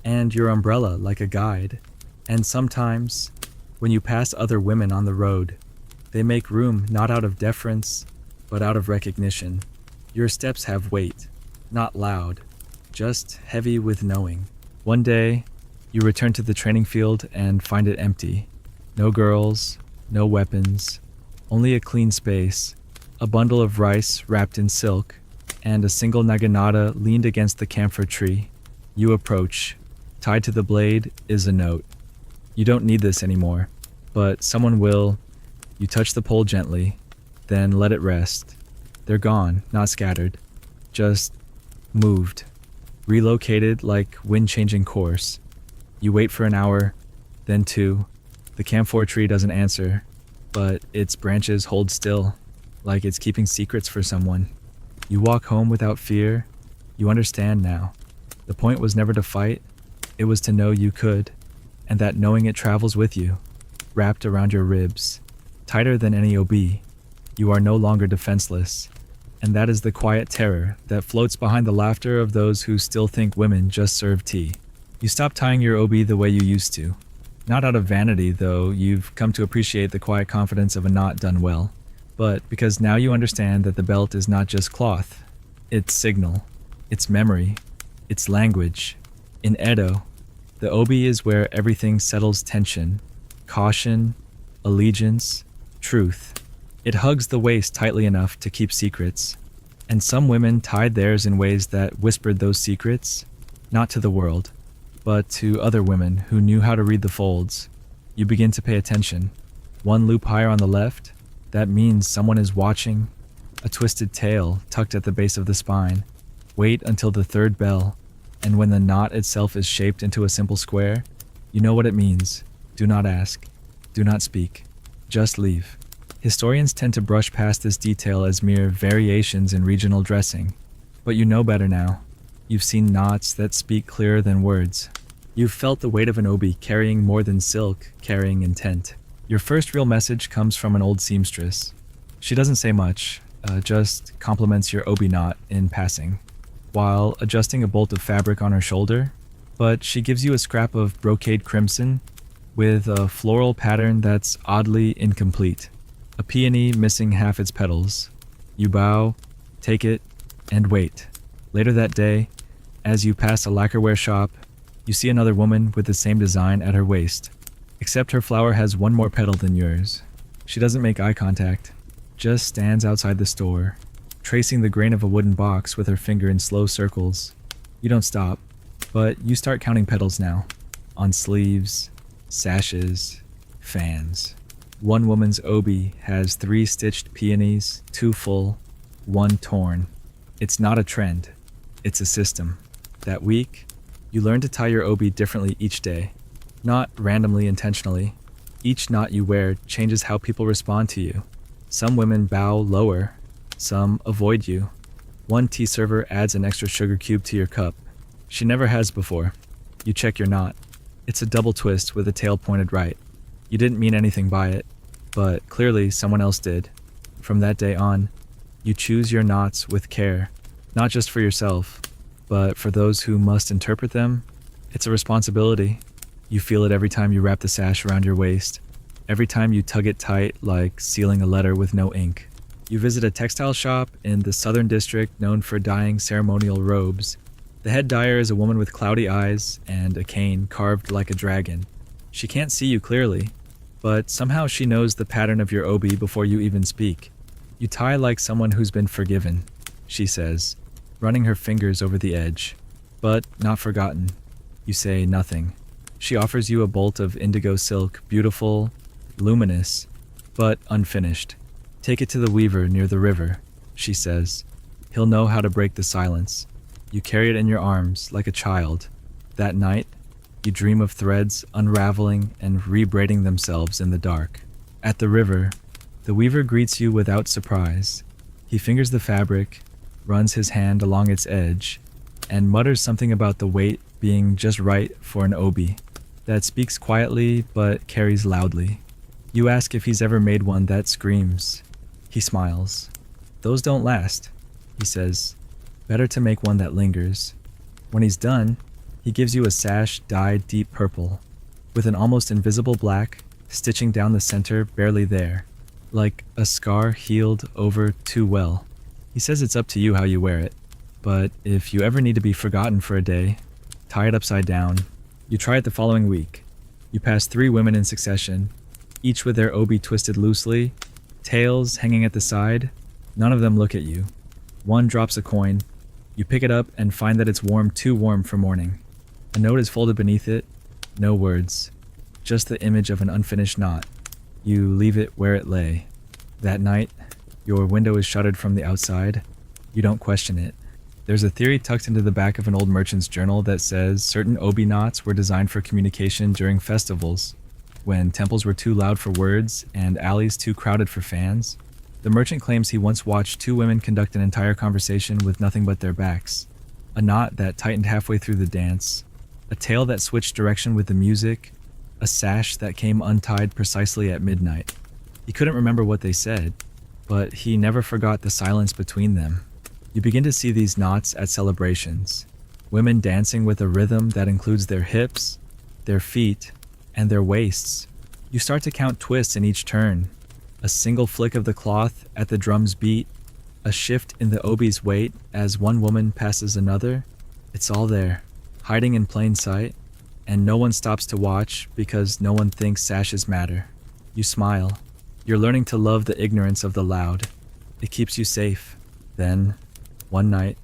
and your umbrella like a guide. And sometimes, when you pass other women on the road, they make room not out of deference, but out of recognition. Your steps have weight, not loud, just heavy with knowing. One day, you return to the training field and find it empty. No girls, no weapons, only a clean space, a bundle of rice wrapped in silk, and a single naginata leaned against the camphor tree. You approach. Tied to the blade is a note. You don't need this anymore, but someone will. You touch the pole gently, then let it rest. They're gone, not scattered, just moved, relocated like wind changing course. You wait for an hour, then two. The camphor tree doesn't answer, but its branches hold still, like it's keeping secrets for someone. You walk home without fear. You understand now. The point was never to fight, it was to know you could, and that knowing it travels with you, wrapped around your ribs, tighter than any OB. You are no longer defenseless, and that is the quiet terror that floats behind the laughter of those who still think women just serve tea. You stop tying your OB the way you used to. Not out of vanity, though you've come to appreciate the quiet confidence of a knot done well, but because now you understand that the belt is not just cloth. It's signal, it's memory, it's language. In Edo, the obi is where everything settles tension, caution, allegiance, truth. It hugs the waist tightly enough to keep secrets, and some women tied theirs in ways that whispered those secrets, not to the world, but to other women who knew how to read the folds. You begin to pay attention. One loop higher on the left, that means someone is watching. A twisted tail tucked at the base of the spine. Wait until the third bell, and when the knot itself is shaped into a simple square, you know what it means. Do not ask. Do not speak. Just leave. Historians tend to brush past this detail as mere variations in regional dressing, but you know better now. You've seen knots that speak clearer than words. You've felt the weight of an obi carrying more than silk, carrying intent. Your first real message comes from an old seamstress. She doesn't say much, just compliments your obi knot in passing, while adjusting a bolt of fabric on her shoulder, but she gives you a scrap of brocade crimson with a floral pattern that's oddly incomplete. A peony missing half its petals. You bow, take it, and wait. Later that day, as you pass a lacquerware shop, you see another woman with the same design at her waist, except her flower has one more petal than yours. She doesn't make eye contact, just stands outside the store, tracing the grain of a wooden box with her finger in slow circles. You don't stop, but you start counting petals now, on sleeves, sashes, fans. One woman's obi has 3 stitched peonies, 2 full, 1 torn. It's not a trend, it's a system. That week, you learn to tie your obi differently each day, not randomly intentionally. Each knot you wear changes how people respond to you. Some women bow lower, some avoid you. One tea server adds an extra sugar cube to your cup. She never has before. You check your knot. It's a double twist with a tail pointed right. You didn't mean anything by it, but clearly someone else did. From that day on, you choose your knots with care, not just for yourself, but for those who must interpret them. It's a responsibility. You feel it every time you wrap the sash around your waist, every time you tug it tight like sealing a letter with no ink. You visit a textile shop in the southern district known for dyeing ceremonial robes. The head dyer is a woman with cloudy eyes and a cane carved like a dragon. She can't see you clearly, but somehow she knows the pattern of your obi before you even speak. You tie like someone who's been forgiven, she says. running her fingers over the edge. But not forgotten. You say nothing. She offers you a bolt of indigo silk, beautiful, luminous, but unfinished. Take it to the weaver near the river, she says. He'll know how to break the silence. You carry it in your arms like a child. That night, you dream of threads unraveling and rebraiding themselves in the dark. At the river, the weaver greets you without surprise. He fingers the fabric, runs his hand along its edge, and mutters something about the weight being just right for an obi that speaks quietly but carries loudly. You ask if he's ever made one that screams. He smiles. Those don't last, he says. Better to make one that lingers. When he's done, he gives you a sash dyed deep purple, with an almost invisible black stitching down the center barely there, like a scar healed over too well. He says it's up to you how you wear it, but if you ever need to be forgotten for a day, tie it upside down. You try it the following week. You pass 3 women in succession, each with their obi twisted loosely, tails hanging at the side. None of them look at you. One drops a coin. You pick it up and find that it's too warm for morning. A note is folded beneath it. No words. Just the image of an unfinished knot. You leave it where it lay. That night, your window is shuttered from the outside. You don't question it. There's a theory tucked into the back of an old merchant's journal that says certain obi knots were designed for communication during festivals, when temples were too loud for words and alleys too crowded for fans. The merchant claims he once watched 2 women conduct an entire conversation with nothing but their backs. A knot that tightened halfway through the dance, a tail that switched direction with the music, a sash that came untied precisely at midnight. He couldn't remember what they said, but he never forgot the silence between them. You begin to see these knots at celebrations. Women dancing with a rhythm that includes their hips, their feet, and their waists. You start to count twists in each turn. A single flick of the cloth at the drum's beat, a shift in the obi's weight as one woman passes another. It's all there, hiding in plain sight, and no one stops to watch because no one thinks sashes matter. You smile. You're learning to love the ignorance of the loud. It keeps you safe. Then, one night,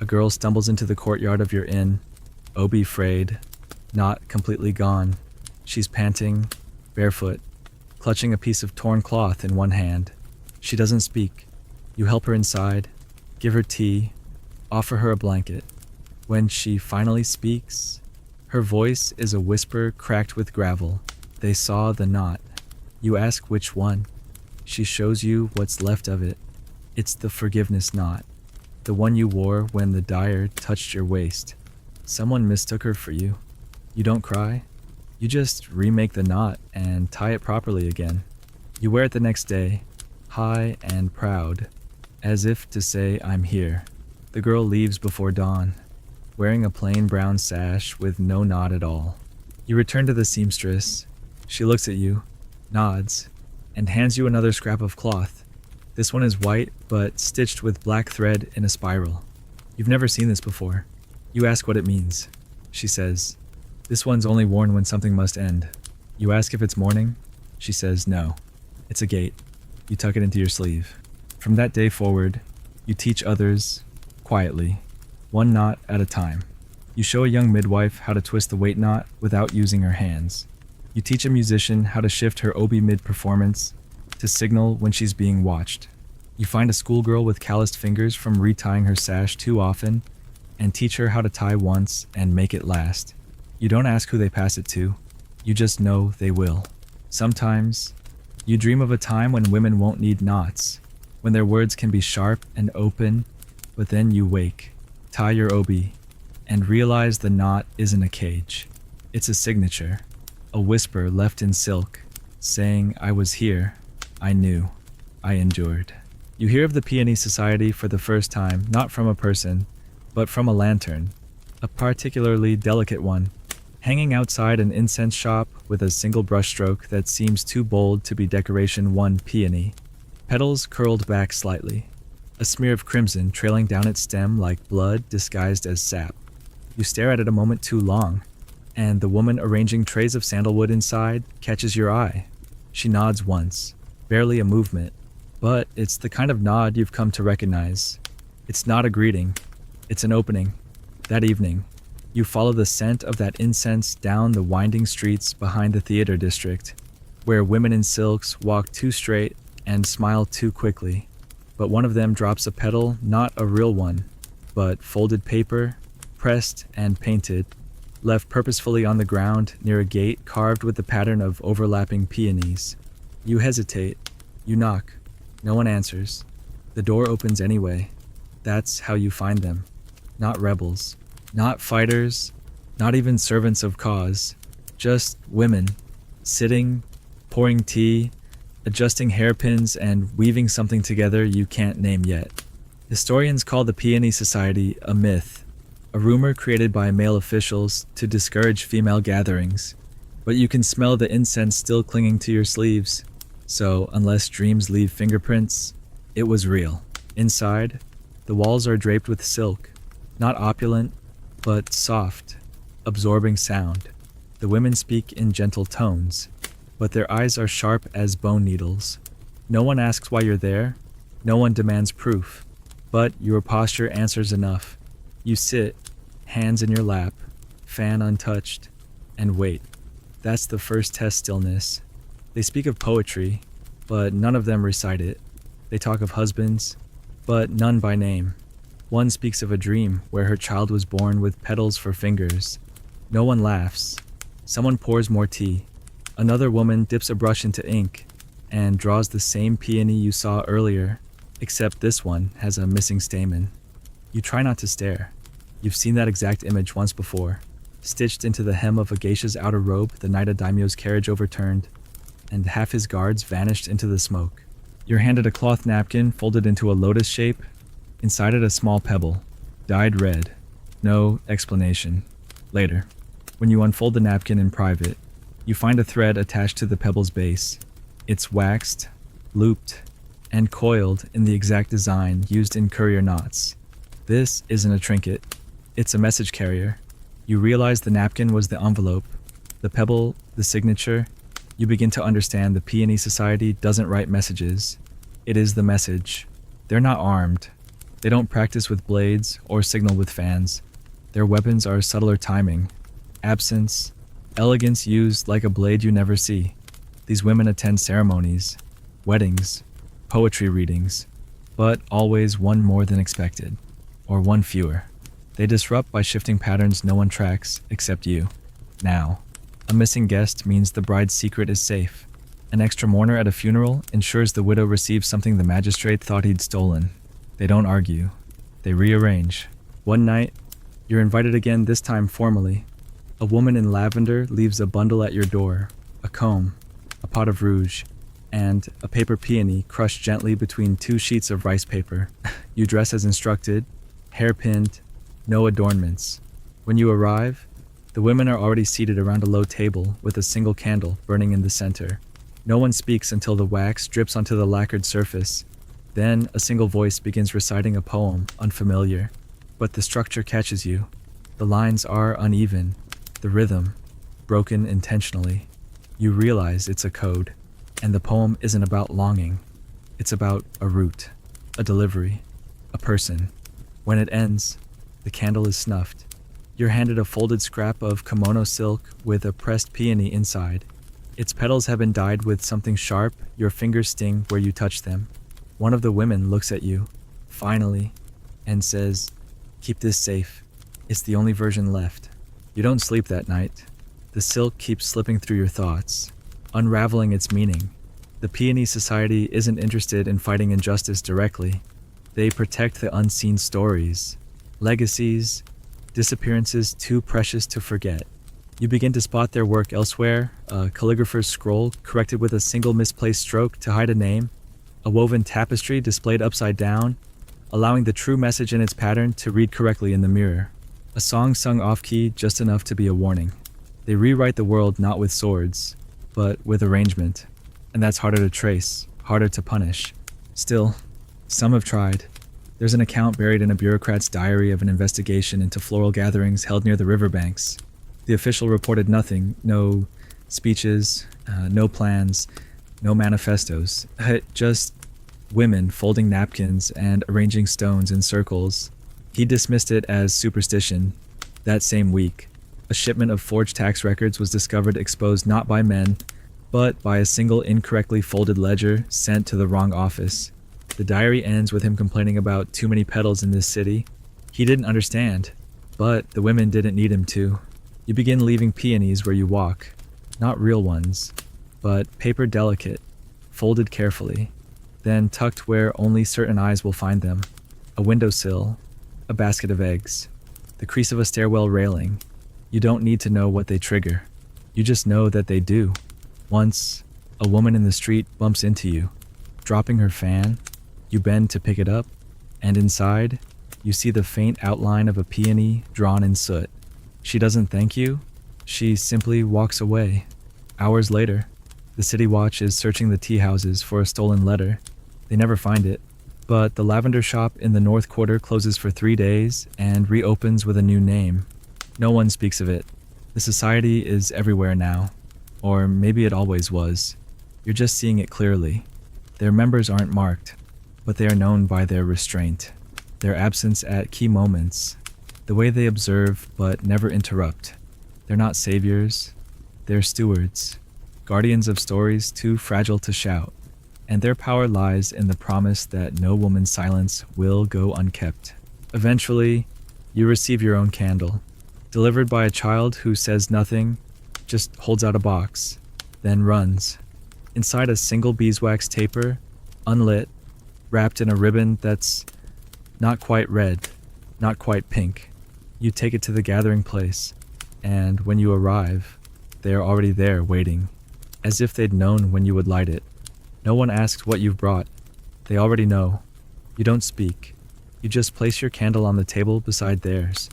a girl stumbles into the courtyard of your inn, obi frayed, knot completely gone. She's panting, barefoot, clutching a piece of torn cloth in one hand. She doesn't speak. You help her inside, give her tea, offer her a blanket. When she finally speaks, her voice is a whisper cracked with gravel. They saw the knot. You ask which one. She shows you what's left of it. It's the forgiveness knot, the one you wore when the dyer touched your waist. Someone mistook her for you. You don't cry. You just remake the knot and tie it properly again. You wear it the next day, high and proud, as if to say, I'm here. The girl leaves before dawn, wearing a plain brown sash with no knot at all. You return to the seamstress. She looks at you, nods, and hands you another scrap of cloth. This one is white, but stitched with black thread in a spiral. You've never seen this before. You ask what it means. She says, this one's only worn when something must end. You ask if it's morning. She says, no. It's a gate. You tuck it into your sleeve. From that day forward, you teach others, quietly, one knot at a time. You show a young midwife how to twist the weight knot without using her hands. You teach a musician how to shift her obi mid-performance to signal when she's being watched. You find a schoolgirl with calloused fingers from retying her sash too often and teach her how to tie once and make it last. You don't ask who they pass it to. You just know they will. Sometimes, you dream of a time when women won't need knots, when their words can be sharp and open, but then you wake, tie your obi, and realize the knot isn't a cage. It's a signature, a whisper left in silk, saying, I was here, I knew, I endured. You hear of the Peony Society for the first time, not from a person, but from a lantern, a particularly delicate one, hanging outside an incense shop with a single brushstroke that seems too bold to be decoration 1 peony. Petals curled back slightly, a smear of crimson trailing down its stem like blood disguised as sap. You stare at it a moment too long, and the woman arranging trays of sandalwood inside catches your eye. She nods once, barely a movement, but it's the kind of nod you've come to recognize. It's not a greeting. It's an opening. That evening, you follow the scent of that incense down the winding streets behind the theater district, where women in silks walk too straight and smile too quickly. But one of them drops a petal, not a real one, but folded paper, pressed and painted, left purposefully on the ground near a gate carved with the pattern of overlapping peonies. You hesitate. You knock. No one answers. The door opens anyway. That's how you find them. Not rebels. Not fighters. Not even servants of cause. Just women. Sitting, pouring tea, adjusting hairpins, and weaving something together you can't name yet. Historians call the Peony Society a myth, a rumor created by male officials to discourage female gatherings. But you can smell the incense still clinging to your sleeves. So, unless dreams leave fingerprints, it was real. Inside, the walls are draped with silk, not opulent, but soft, absorbing sound. The women speak in gentle tones, but their eyes are sharp as bone needles. No one asks why you're there, no one demands proof, but your posture answers enough. You sit, hands in your lap, fan untouched, and wait. That's the first test stillness. They speak of poetry, but none of them recite it. They talk of husbands, but none by name. One speaks of a dream where her child was born with petals for fingers. No one laughs. Someone pours more tea. Another woman dips a brush into ink and draws the same peony you saw earlier, except this one has a missing stamen. You try not to stare. You've seen that exact image once before, stitched into the hem of a geisha's outer robe the night a daimyo's carriage overturned, and half his guards vanished into the smoke. You're handed a cloth napkin folded into a lotus shape, inside it a small pebble, dyed red. No explanation. Later, when you unfold the napkin in private, you find a thread attached to the pebble's base. It's waxed, looped, and coiled in the exact design used in courier knots. This isn't a trinket. It's a message carrier. You realize the napkin was the envelope, the pebble, the signature. You begin to understand the Peony Society doesn't write messages. It is the message. They're not armed. They don't practice with blades or signal with fans. Their weapons are subtler timing, absence, elegance used like a blade you never see. These women attend ceremonies, weddings, poetry readings, but always one more than expected, or one fewer. They disrupt by shifting patterns no one tracks except you. Now, a missing guest means the bride's secret is safe. An extra mourner at a funeral ensures the widow receives something the magistrate thought he'd stolen. They don't argue. They rearrange. One night, you're invited again, this time formally. A woman in lavender leaves a bundle at your door, a comb, a pot of rouge, and a paper peony crushed gently between 2 sheets of rice paper. You dress as instructed, hair pinned, no adornments. When you arrive, the women are already seated around a low table with a single candle burning in the center. No one speaks until the wax drips onto the lacquered surface. Then a single voice begins reciting a poem, unfamiliar. But the structure catches you. The lines are uneven, the rhythm, broken intentionally. You realize it's a code, and the poem isn't about longing. It's about a route, a delivery, a person. When it ends, the candle is snuffed. You're handed a folded scrap of kimono silk with a pressed peony inside. Its petals have been dyed with something sharp. Your fingers sting where you touch them. One of the women looks at you, finally, and says, "Keep this safe. It's the only version left." You don't sleep that night. The silk keeps slipping through your thoughts, unraveling its meaning. The Peony Society isn't interested in fighting injustice directly. They protect the unseen stories, legacies, disappearances too precious to forget. You begin to spot their work elsewhere, a calligrapher's scroll corrected with a single misplaced stroke to hide a name, a woven tapestry displayed upside down, allowing the true message in its pattern to read correctly in the mirror, a song sung off-key just enough to be a warning. They rewrite the world not with swords, but with arrangement, and that's harder to trace, harder to punish. Still, some have tried. There's an account buried in a bureaucrat's diary of an investigation into floral gatherings held near the riverbanks. The official reported nothing, no speeches, no plans, no manifestos, just women folding napkins and arranging stones in circles. He dismissed it as superstition. That same week, a shipment of forged tax records was discovered exposed not by men, but by a single incorrectly folded ledger sent to the wrong office. The diary ends with him complaining about too many petals in this city. He didn't understand, but the women didn't need him to. You begin leaving peonies where you walk, not real ones, but paper delicate, folded carefully, then tucked where only certain eyes will find them. A windowsill, a basket of eggs, the crease of a stairwell railing. You don't need to know what they trigger. You just know that they do. Once, a woman in the street bumps into you. Dropping her fan, you bend to pick it up, and inside, you see the faint outline of a peony drawn in soot. She doesn't thank you, she simply walks away. Hours later, the city watch is searching the tea houses for a stolen letter. They never find it, but the lavender shop in the North Quarter closes for 3 days and reopens with a new name. No one speaks of it. The society is everywhere now. Or maybe it always was. You're just seeing it clearly. Their members aren't marked, but they are known by their restraint, their absence at key moments, the way they observe but never interrupt. They're not saviors, they're stewards, guardians of stories too fragile to shout, and their power lies in the promise that no woman's silence will go unkept. Eventually, you receive your own candle, delivered by a child who says nothing, just holds out a box, then runs. Inside a single beeswax taper, unlit, wrapped in a ribbon that's not quite red, not quite pink. You take it to the gathering place, and when you arrive, they are already there waiting, as if they'd known when you would light it. No one asks what you've brought. They already know. You don't speak. You just place your candle on the table beside theirs.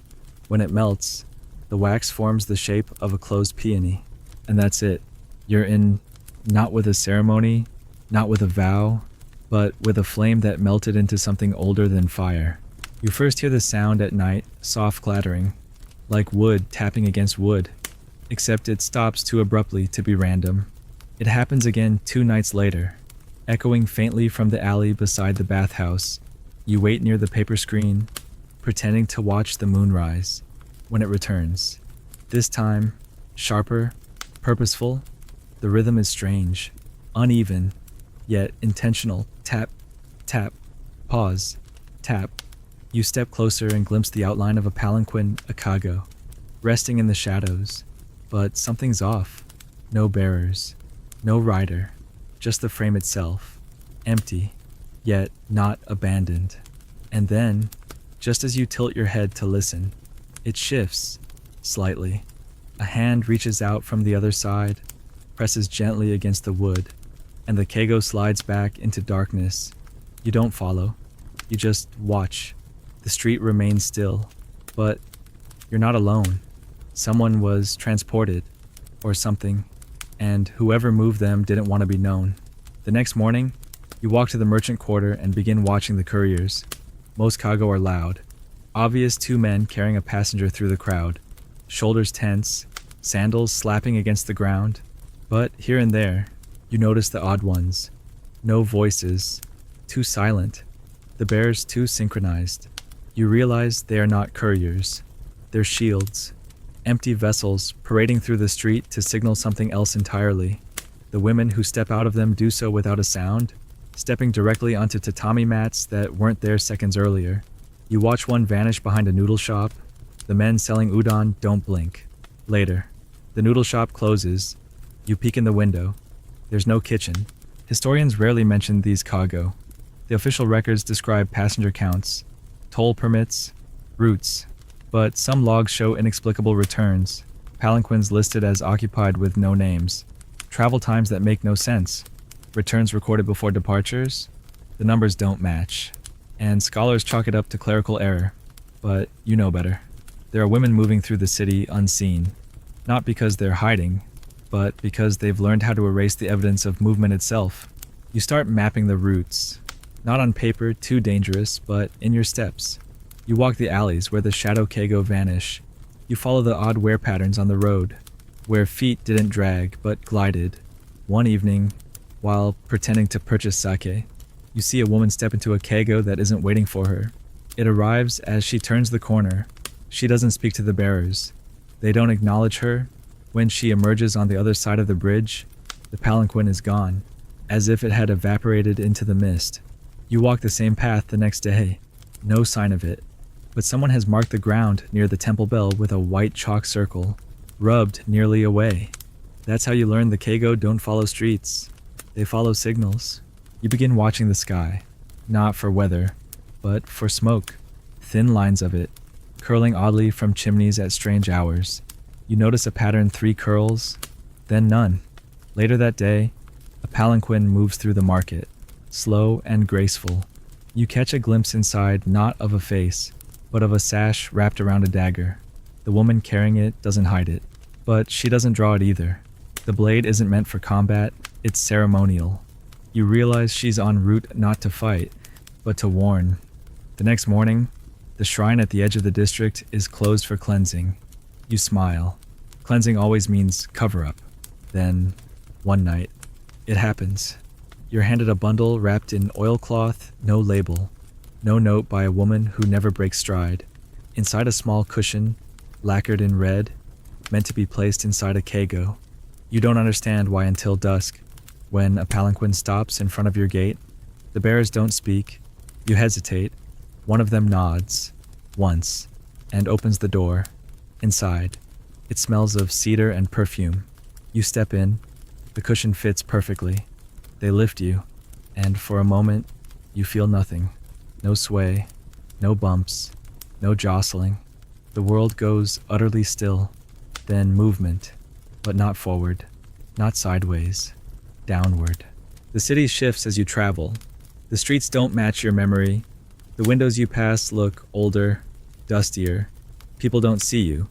When it melts, the wax forms the shape of a closed peony, and that's it. You're in, not with a ceremony, not with a vow, but with a flame that melted into something older than fire. You first hear the sound at night, soft clattering, like wood tapping against wood, except it stops too abruptly to be random. It happens again 2 nights later, echoing faintly from the alley beside the bathhouse. You wait near the paper screen, pretending to watch the moon rise. When it returns, this time, sharper, purposeful, the rhythm is strange, uneven, yet intentional. Tap, tap, pause, tap. You step closer and glimpse the outline of a palanquin, a kago, resting in the shadows. But something's off. No bearers, no rider, just the frame itself, empty, yet not abandoned. And then, just as you tilt your head to listen, it shifts, slightly. A hand reaches out from the other side, presses gently against the wood, and the kago slides back into darkness. You don't follow. You just watch. The street remains still, but you're not alone. Someone was transported, or something, and whoever moved them didn't want to be known. The next morning, you walk to the merchant quarter and begin watching the couriers. Most kago are loud. Obvious 2 men carrying a passenger through the crowd, shoulders tense, sandals slapping against the ground. But here and there, you notice the odd ones. No voices, too silent, the bearers too synchronized. You realize they are not couriers. They're shields, empty vessels parading through the street to signal something else entirely. The women who step out of them do so without a sound, stepping directly onto tatami mats that weren't there seconds earlier. You watch one vanish behind a noodle shop. The men selling udon don't blink. Later, the noodle shop closes. You peek in the window. There's no kitchen. Historians rarely mention these kago. The official records describe passenger counts, toll permits, routes, but some logs show inexplicable returns, palanquins listed as occupied with no names, travel times that make no sense, returns recorded before departures. The numbers don't match, and scholars chalk it up to clerical error, but you know better. There are women moving through the city unseen, not because they're hiding, but because they've learned how to erase the evidence of movement itself. You start mapping the routes, not on paper, too dangerous, but in your steps. You walk the alleys where the shadow kago vanish. You follow the odd wear patterns on the road, where feet didn't drag but glided. One evening, while pretending to purchase sake, you see a woman step into a kago that isn't waiting for her. It arrives as she turns the corner. She doesn't speak to the bearers. They don't acknowledge her. When she emerges on the other side of the bridge, the palanquin is gone, as if it had evaporated into the mist. You walk the same path the next day. No sign of it. But someone has marked the ground near the temple bell with a white chalk circle, rubbed nearly away. That's how you learn the Keigo don't follow streets. They follow signals. You begin watching the sky, not for weather, but for smoke. Thin lines of it, curling oddly from chimneys at strange hours. You notice a pattern 3 curls, then none. Later that day, a palanquin moves through the market, slow and graceful. You catch a glimpse inside not of a face, but of a sash wrapped around a dagger. The woman carrying it doesn't hide it, but she doesn't draw it either. The blade isn't meant for combat, it's ceremonial. You realize she's en route not to fight, but to warn. The next morning, the shrine at the edge of the district is closed for cleansing. You smile. Cleansing always means cover-up. Then, one night, it happens. You're handed a bundle wrapped in oilcloth, no label. No note by a woman who never breaks stride. Inside a small cushion, lacquered in red, meant to be placed inside a keigo. You don't understand why until dusk, when a palanquin stops in front of your gate. The bearers don't speak. You hesitate. One of them nods, once, and opens the door. Inside, it smells of cedar and perfume. You step in. The cushion fits perfectly. They lift you, and for a moment, you feel nothing. No sway, no bumps, no jostling. The world goes utterly still. Then movement, but not forward, not sideways, downward. The city shifts as you travel. The streets don't match your memory. The windows you pass look older, dustier. People don't see you,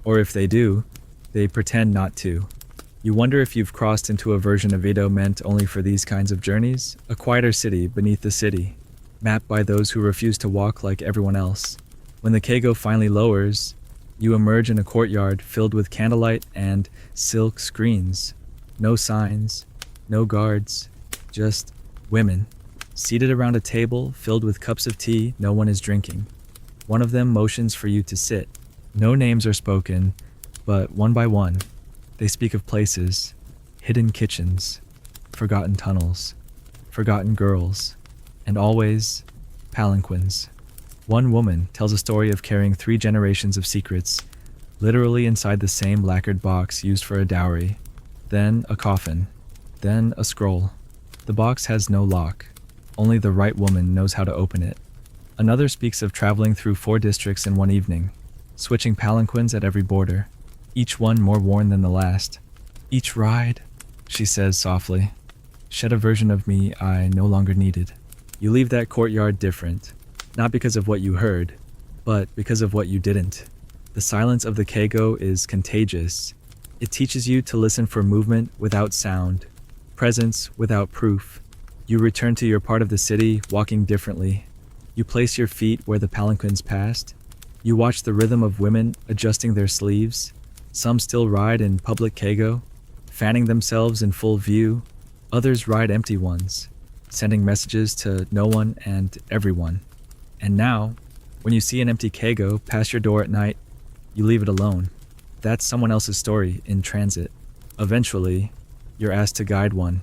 or if they do, they pretend not to. You wonder if you've crossed into a version of Edo meant only for these kinds of journeys, a quieter city beneath the city, mapped by those who refuse to walk like everyone else. When the keigo finally lowers, you emerge in a courtyard filled with candlelight and silk screens. No signs, no guards, just women, seated around a table filled with cups of tea no one is drinking. One of them motions for you to sit. No names are spoken, but one by one, they speak of places, hidden kitchens, forgotten tunnels, forgotten girls, and always palanquins. One woman tells a story of carrying 3 generations of secrets, literally inside the same lacquered box used for a dowry, then a coffin, then a scroll. The box has no lock. Only the right woman knows how to open it. Another speaks of traveling through 4 districts in one evening, switching palanquins at every border, each one more worn than the last. Each ride, she says softly, shed a version of me I no longer needed. You leave that courtyard different, not because of what you heard, but because of what you didn't. The silence of the keigo is contagious. It teaches you to listen for movement without sound, presence without proof. You return to your part of the city, walking differently. You place your feet where the palanquins passed. You watch the rhythm of women adjusting their sleeves. Some still ride in public keigo, fanning themselves in full view. Others ride empty ones, sending messages to no one and everyone. And now, when you see an empty keigo pass your door at night, you leave it alone. That's someone else's story in transit. Eventually, you're asked to guide one,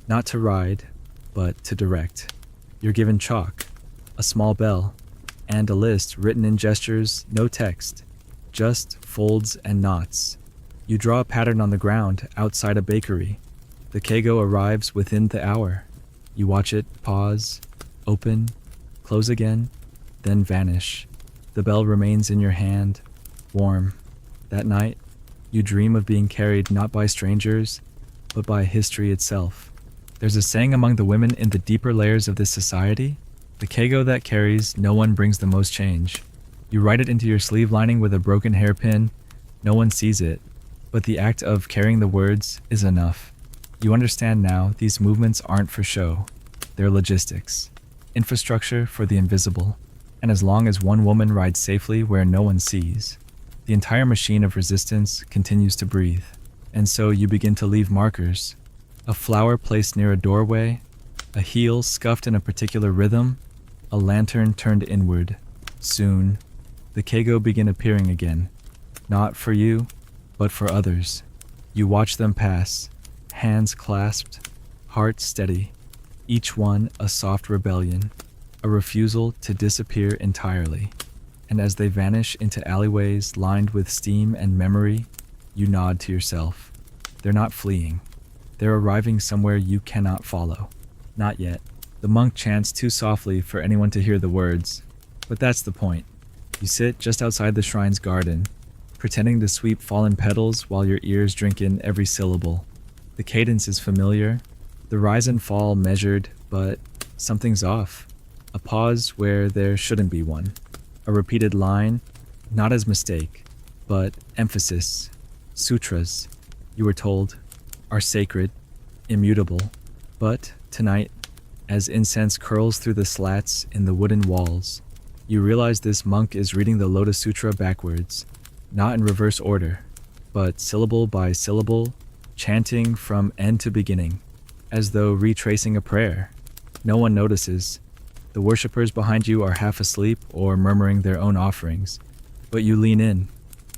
not to ride, but to direct. You're given chalk, a small bell, and a list written in gestures, no text, just folds and knots. You draw a pattern on the ground outside a bakery. The keigo arrives within the hour. You watch it pause, open, close again, then vanish. The bell remains in your hand, warm. That night, you dream of being carried not by strangers, but by history itself. There's a saying among the women in the deeper layers of this society: the keigo that carries, no one brings the most change. You write it into your sleeve lining with a broken hairpin. No one sees it, but the act of carrying the words is enough. You understand now these movements aren't for show. They're logistics, infrastructure for the invisible. And as long as one woman rides safely where no one sees, the entire machine of resistance continues to breathe. And so you begin to leave markers. A flower placed near a doorway, a heel scuffed in a particular rhythm, a lantern turned inward. Soon, the keigo begin appearing again, not for you, but for others. You watch them pass, hands clasped, hearts steady, each one a soft rebellion, a refusal to disappear entirely. And as they vanish into alleyways lined with steam and memory, you nod to yourself. They're not fleeing. They're arriving somewhere you cannot follow. Not yet. The monk chants too softly for anyone to hear the words. But that's the point. You sit just outside the shrine's garden, pretending to sweep fallen petals while your ears drink in every syllable. The cadence is familiar, the rise and fall measured, but something's off. A pause where there shouldn't be one. A repeated line, not as mistake, but emphasis. Sutras, you were told, are sacred, immutable. But tonight, as incense curls through the slats in the wooden walls, you realize this monk is reading the Lotus Sutra backwards, not in reverse order, but syllable by syllable, chanting from end to beginning, as though retracing a prayer. No one notices. The worshippers behind you are half asleep or murmuring their own offerings, but you lean in,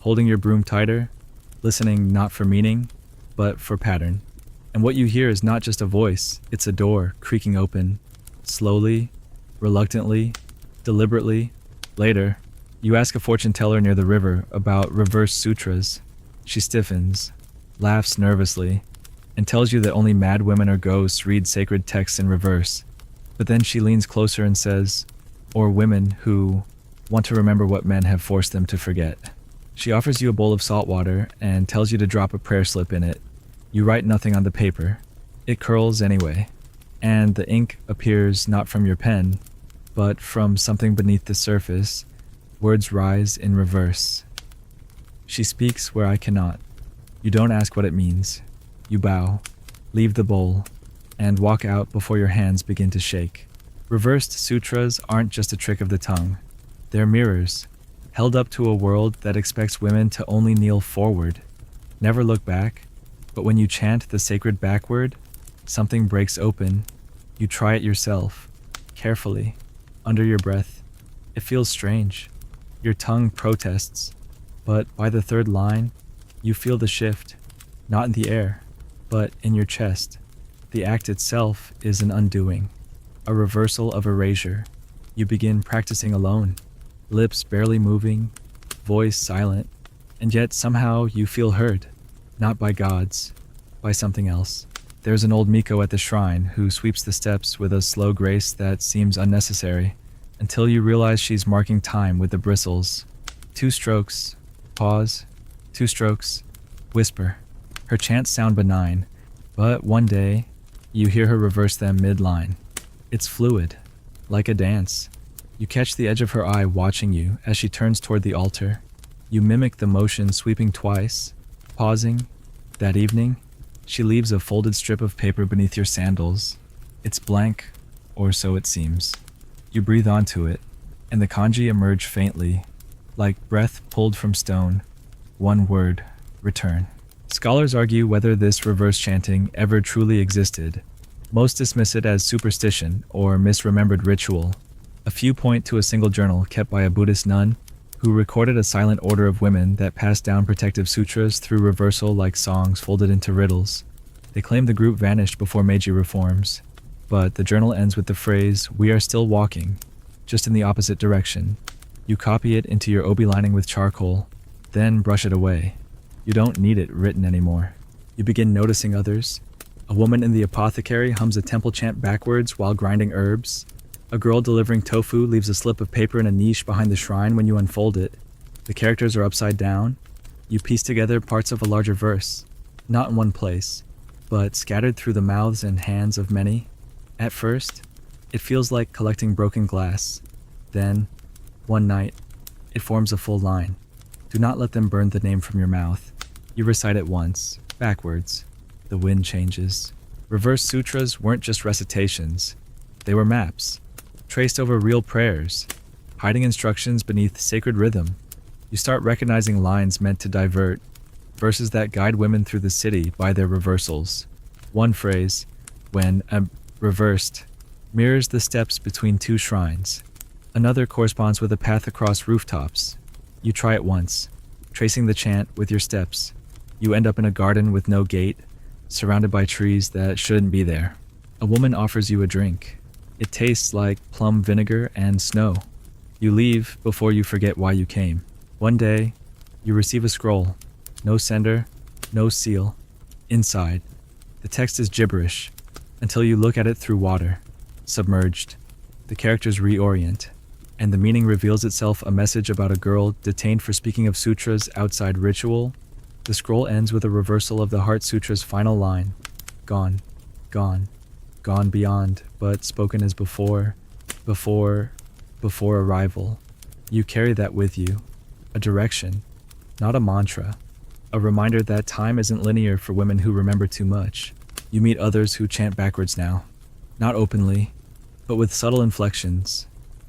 holding your broom tighter, listening not for meaning, but for pattern. And what you hear is not just a voice, it's a door creaking open, slowly, reluctantly, deliberately. Later, you ask a fortune teller near the river about reverse sutras. She stiffens, laughs nervously, and tells you that only mad women or ghosts read sacred texts in reverse. But then she leans closer and says, or women who want to remember what men have forced them to forget. She offers you a bowl of salt water and tells you to drop a prayer slip in it. You write nothing on the paper. It curls anyway, and the ink appears not from your pen, but from something beneath the surface. Words rise in reverse. She speaks where I cannot. You don't ask what it means. You bow, leave the bowl, and walk out before your hands begin to shake. Reversed sutras aren't just a trick of the tongue. They're mirrors, held up to a world that expects women to only kneel forward, never look back. But when you chant the sacred backward, something breaks open. You try it yourself, carefully, under your breath. It feels strange. Your tongue protests, but by the third line, you feel the shift, not in the air, but in your chest. The act itself is an undoing, a reversal of erasure. You begin practicing alone, lips barely moving, voice silent, and yet somehow you feel heard, not by gods, by something else. There's an old Miko at the shrine who sweeps the steps with a slow grace that seems unnecessary, until you realize she's marking time with the bristles. 2 strokes, pause, 2 strokes, whisper. Her chants sound benign, but one day, you hear her reverse them mid-line. It's fluid, like a dance. You catch the edge of her eye watching you as she turns toward the altar. You mimic the motion sweeping twice, pausing. That evening, she leaves a folded strip of paper beneath your sandals. It's blank, or so it seems. You breathe onto it, and the kanji emerge faintly, like breath pulled from stone. One word, return. Scholars argue whether this reverse chanting ever truly existed. Most dismiss it as superstition or misremembered ritual. A few point to a single journal kept by a Buddhist nun who recorded a silent order of women that passed down protective sutras through reversal like songs folded into riddles. They claim the group vanished before Meiji reforms, but the journal ends with the phrase, "We are still walking," just in the opposite direction. You copy it into your obi lining with charcoal, then brush it away. You don't need it written anymore. You begin noticing others. A woman in the apothecary hums a temple chant backwards while grinding herbs. A girl delivering tofu leaves a slip of paper in a niche behind the shrine when you unfold it. The characters are upside down. You piece together parts of a larger verse, not in one place, but scattered through the mouths and hands of many. At first, it feels like collecting broken glass. Then, one night, it forms a full line. Do not let them burn the name from your mouth. You recite it once, backwards. The wind changes. Reverse sutras weren't just recitations. They were maps, traced over real prayers, hiding instructions beneath sacred rhythm. You start recognizing lines meant to divert, verses that guide women through the city by their reversals. One phrase, when reversed, mirrors the steps between 2 shrines. Another corresponds with a path across rooftops. You try it once, tracing the chant with your steps. You end up in a garden with no gate, surrounded by trees that shouldn't be there. A woman offers you a drink. It tastes like plum vinegar and snow. You leave before you forget why you came. One day, you receive a scroll. No sender, no seal. Inside, the text is gibberish until you look at it through water. Submerged, the characters reorient, and the meaning reveals itself, a message about a girl detained for speaking of sutras outside ritual. The scroll ends with a reversal of the Heart Sutra's final line. Gone, gone, gone beyond, but spoken as before arrival. You carry that with you, a direction, not a mantra, a reminder that time isn't linear for women who remember too much. You meet others who chant backwards now, not openly, but with subtle inflections,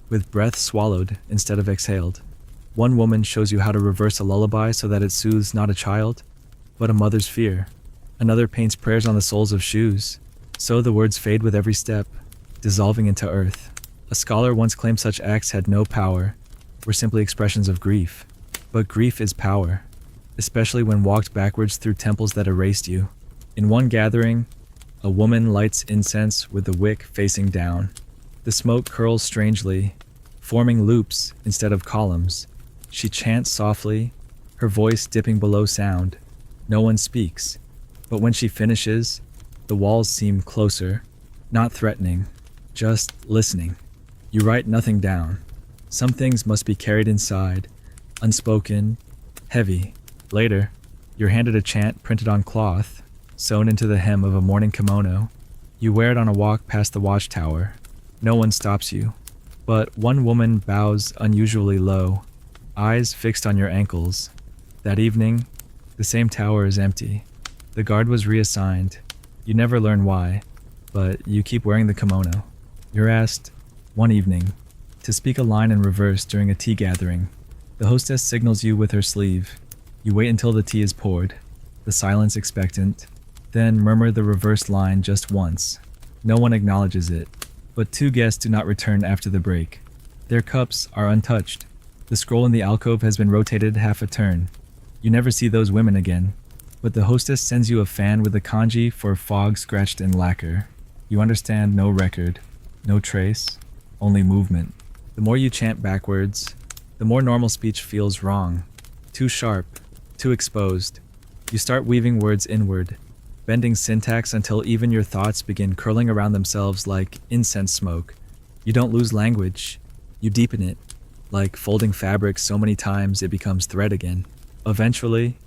with breath swallowed instead of exhaled. One woman shows you how to reverse a lullaby so that it soothes not a child, but a mother's fear. Another paints prayers on the soles of shoes, so the words fade with every step, dissolving into earth. A scholar once claimed such acts had no power, were simply expressions of grief. But grief is power, especially when walked backwards through temples that erased you. In one gathering, a woman lights incense with the wick facing down. The smoke curls strangely, forming loops instead of columns. She chants softly, her voice dipping below sound. No one speaks, but when she finishes, the walls seem closer, not threatening, just listening. You write nothing down. Some things must be carried inside, unspoken, heavy. Later, you're handed a chant printed on cloth, sewn into the hem of a morning kimono. You wear it on a walk past the watchtower. No one stops you, but one woman bows unusually low, eyes fixed on your ankles. That evening, the same tower is empty. The guard was reassigned. You never learn why, but you keep wearing the kimono. You're asked, one evening, to speak a line in reverse during a tea gathering. The hostess signals you with her sleeve. You wait until the tea is poured, the silence expectant, then murmur the reversed line just once. No one acknowledges it, but two guests do not return after the break. Their cups are untouched. The scroll in the alcove has been rotated half a turn. You never see those women again, but the hostess sends you a fan with the kanji for fog scratched in lacquer. You understand no record, no trace, only movement. The more you chant backwards, the more normal speech feels wrong, too sharp, too exposed. You start weaving words inward, bending syntax until even your thoughts begin curling around themselves like incense smoke. You don't lose language, you deepen it, like folding fabric so many times it becomes thread again. Eventually,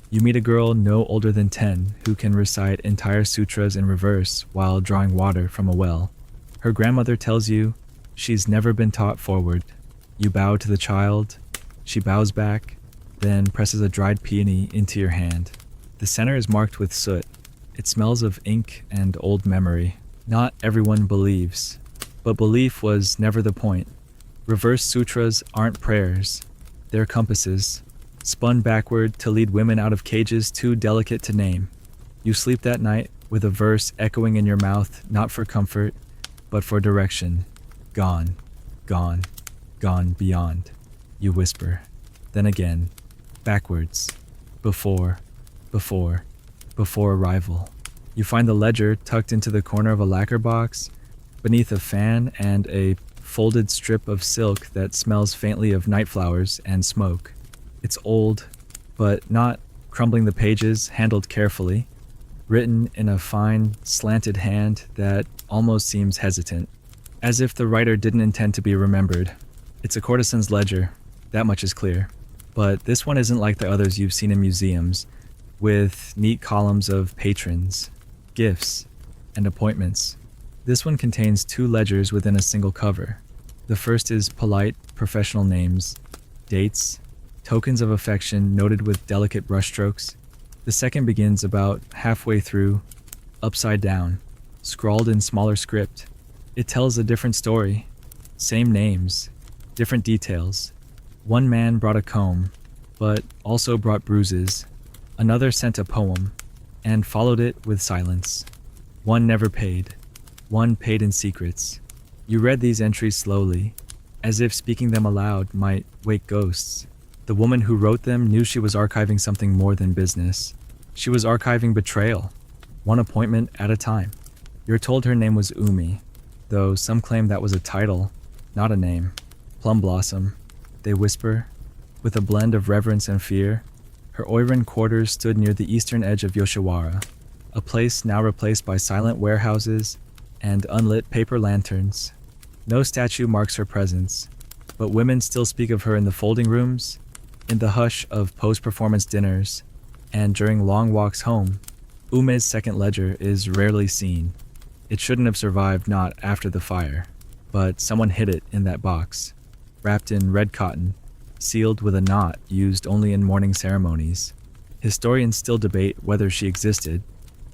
you meet a girl no older than 10 who can recite entire sutras in reverse while drawing water from a well. Her grandmother tells you she's never been taught forward. You bow to the child, she bows back, then presses a dried peony into your hand. The center is marked with soot. It smells of ink and old memory. Not everyone believes, but belief was never the point. Reverse sutras aren't prayers, they're compasses, spun backward to lead women out of cages too delicate to name. You sleep that night with a verse echoing in your mouth, not for comfort, but for direction. Gone, gone, gone beyond, you whisper. Then again, backwards, before arrival. You find the ledger tucked into the corner of a lacquer box, beneath a fan and a folded strip of silk that smells faintly of night flowers and smoke. It's old, but not crumbling the pages, handled carefully, written in a fine, slanted hand that almost seems hesitant, as if the writer didn't intend to be remembered. It's a courtesan's ledger, that much is clear. But this one isn't like the others you've seen in museums, with neat columns of patrons, gifts, and appointments. This one contains two ledgers within a single cover. The first is polite, professional names, dates, tokens of affection noted with delicate brushstrokes. The second begins about halfway through, upside down, scrawled in smaller script. It tells a different story, same names, different details. One man brought a comb, but also brought bruises. Another sent a poem, and followed it with silence. One never paid. One paid in secrets. You read these entries slowly, as if speaking them aloud might wake ghosts. The woman who wrote them knew she was archiving something more than business. She was archiving betrayal, one appointment at a time. You're told her name was Umi, though some claim that was a title, not a name. Plum Blossom, they whisper, with a blend of reverence and fear. Her Oiran quarters stood near the eastern edge of Yoshiwara, a place now replaced by silent warehouses and unlit paper lanterns. No statue marks her presence, but women still speak of her in the folding rooms, in the hush of post-performance dinners, and during long walks home. Ume's second ledger is rarely seen. It shouldn't have survived not after the fire, but someone hid it in that box, wrapped in red cotton, sealed with a knot used only in mourning ceremonies. Historians still debate whether she existed,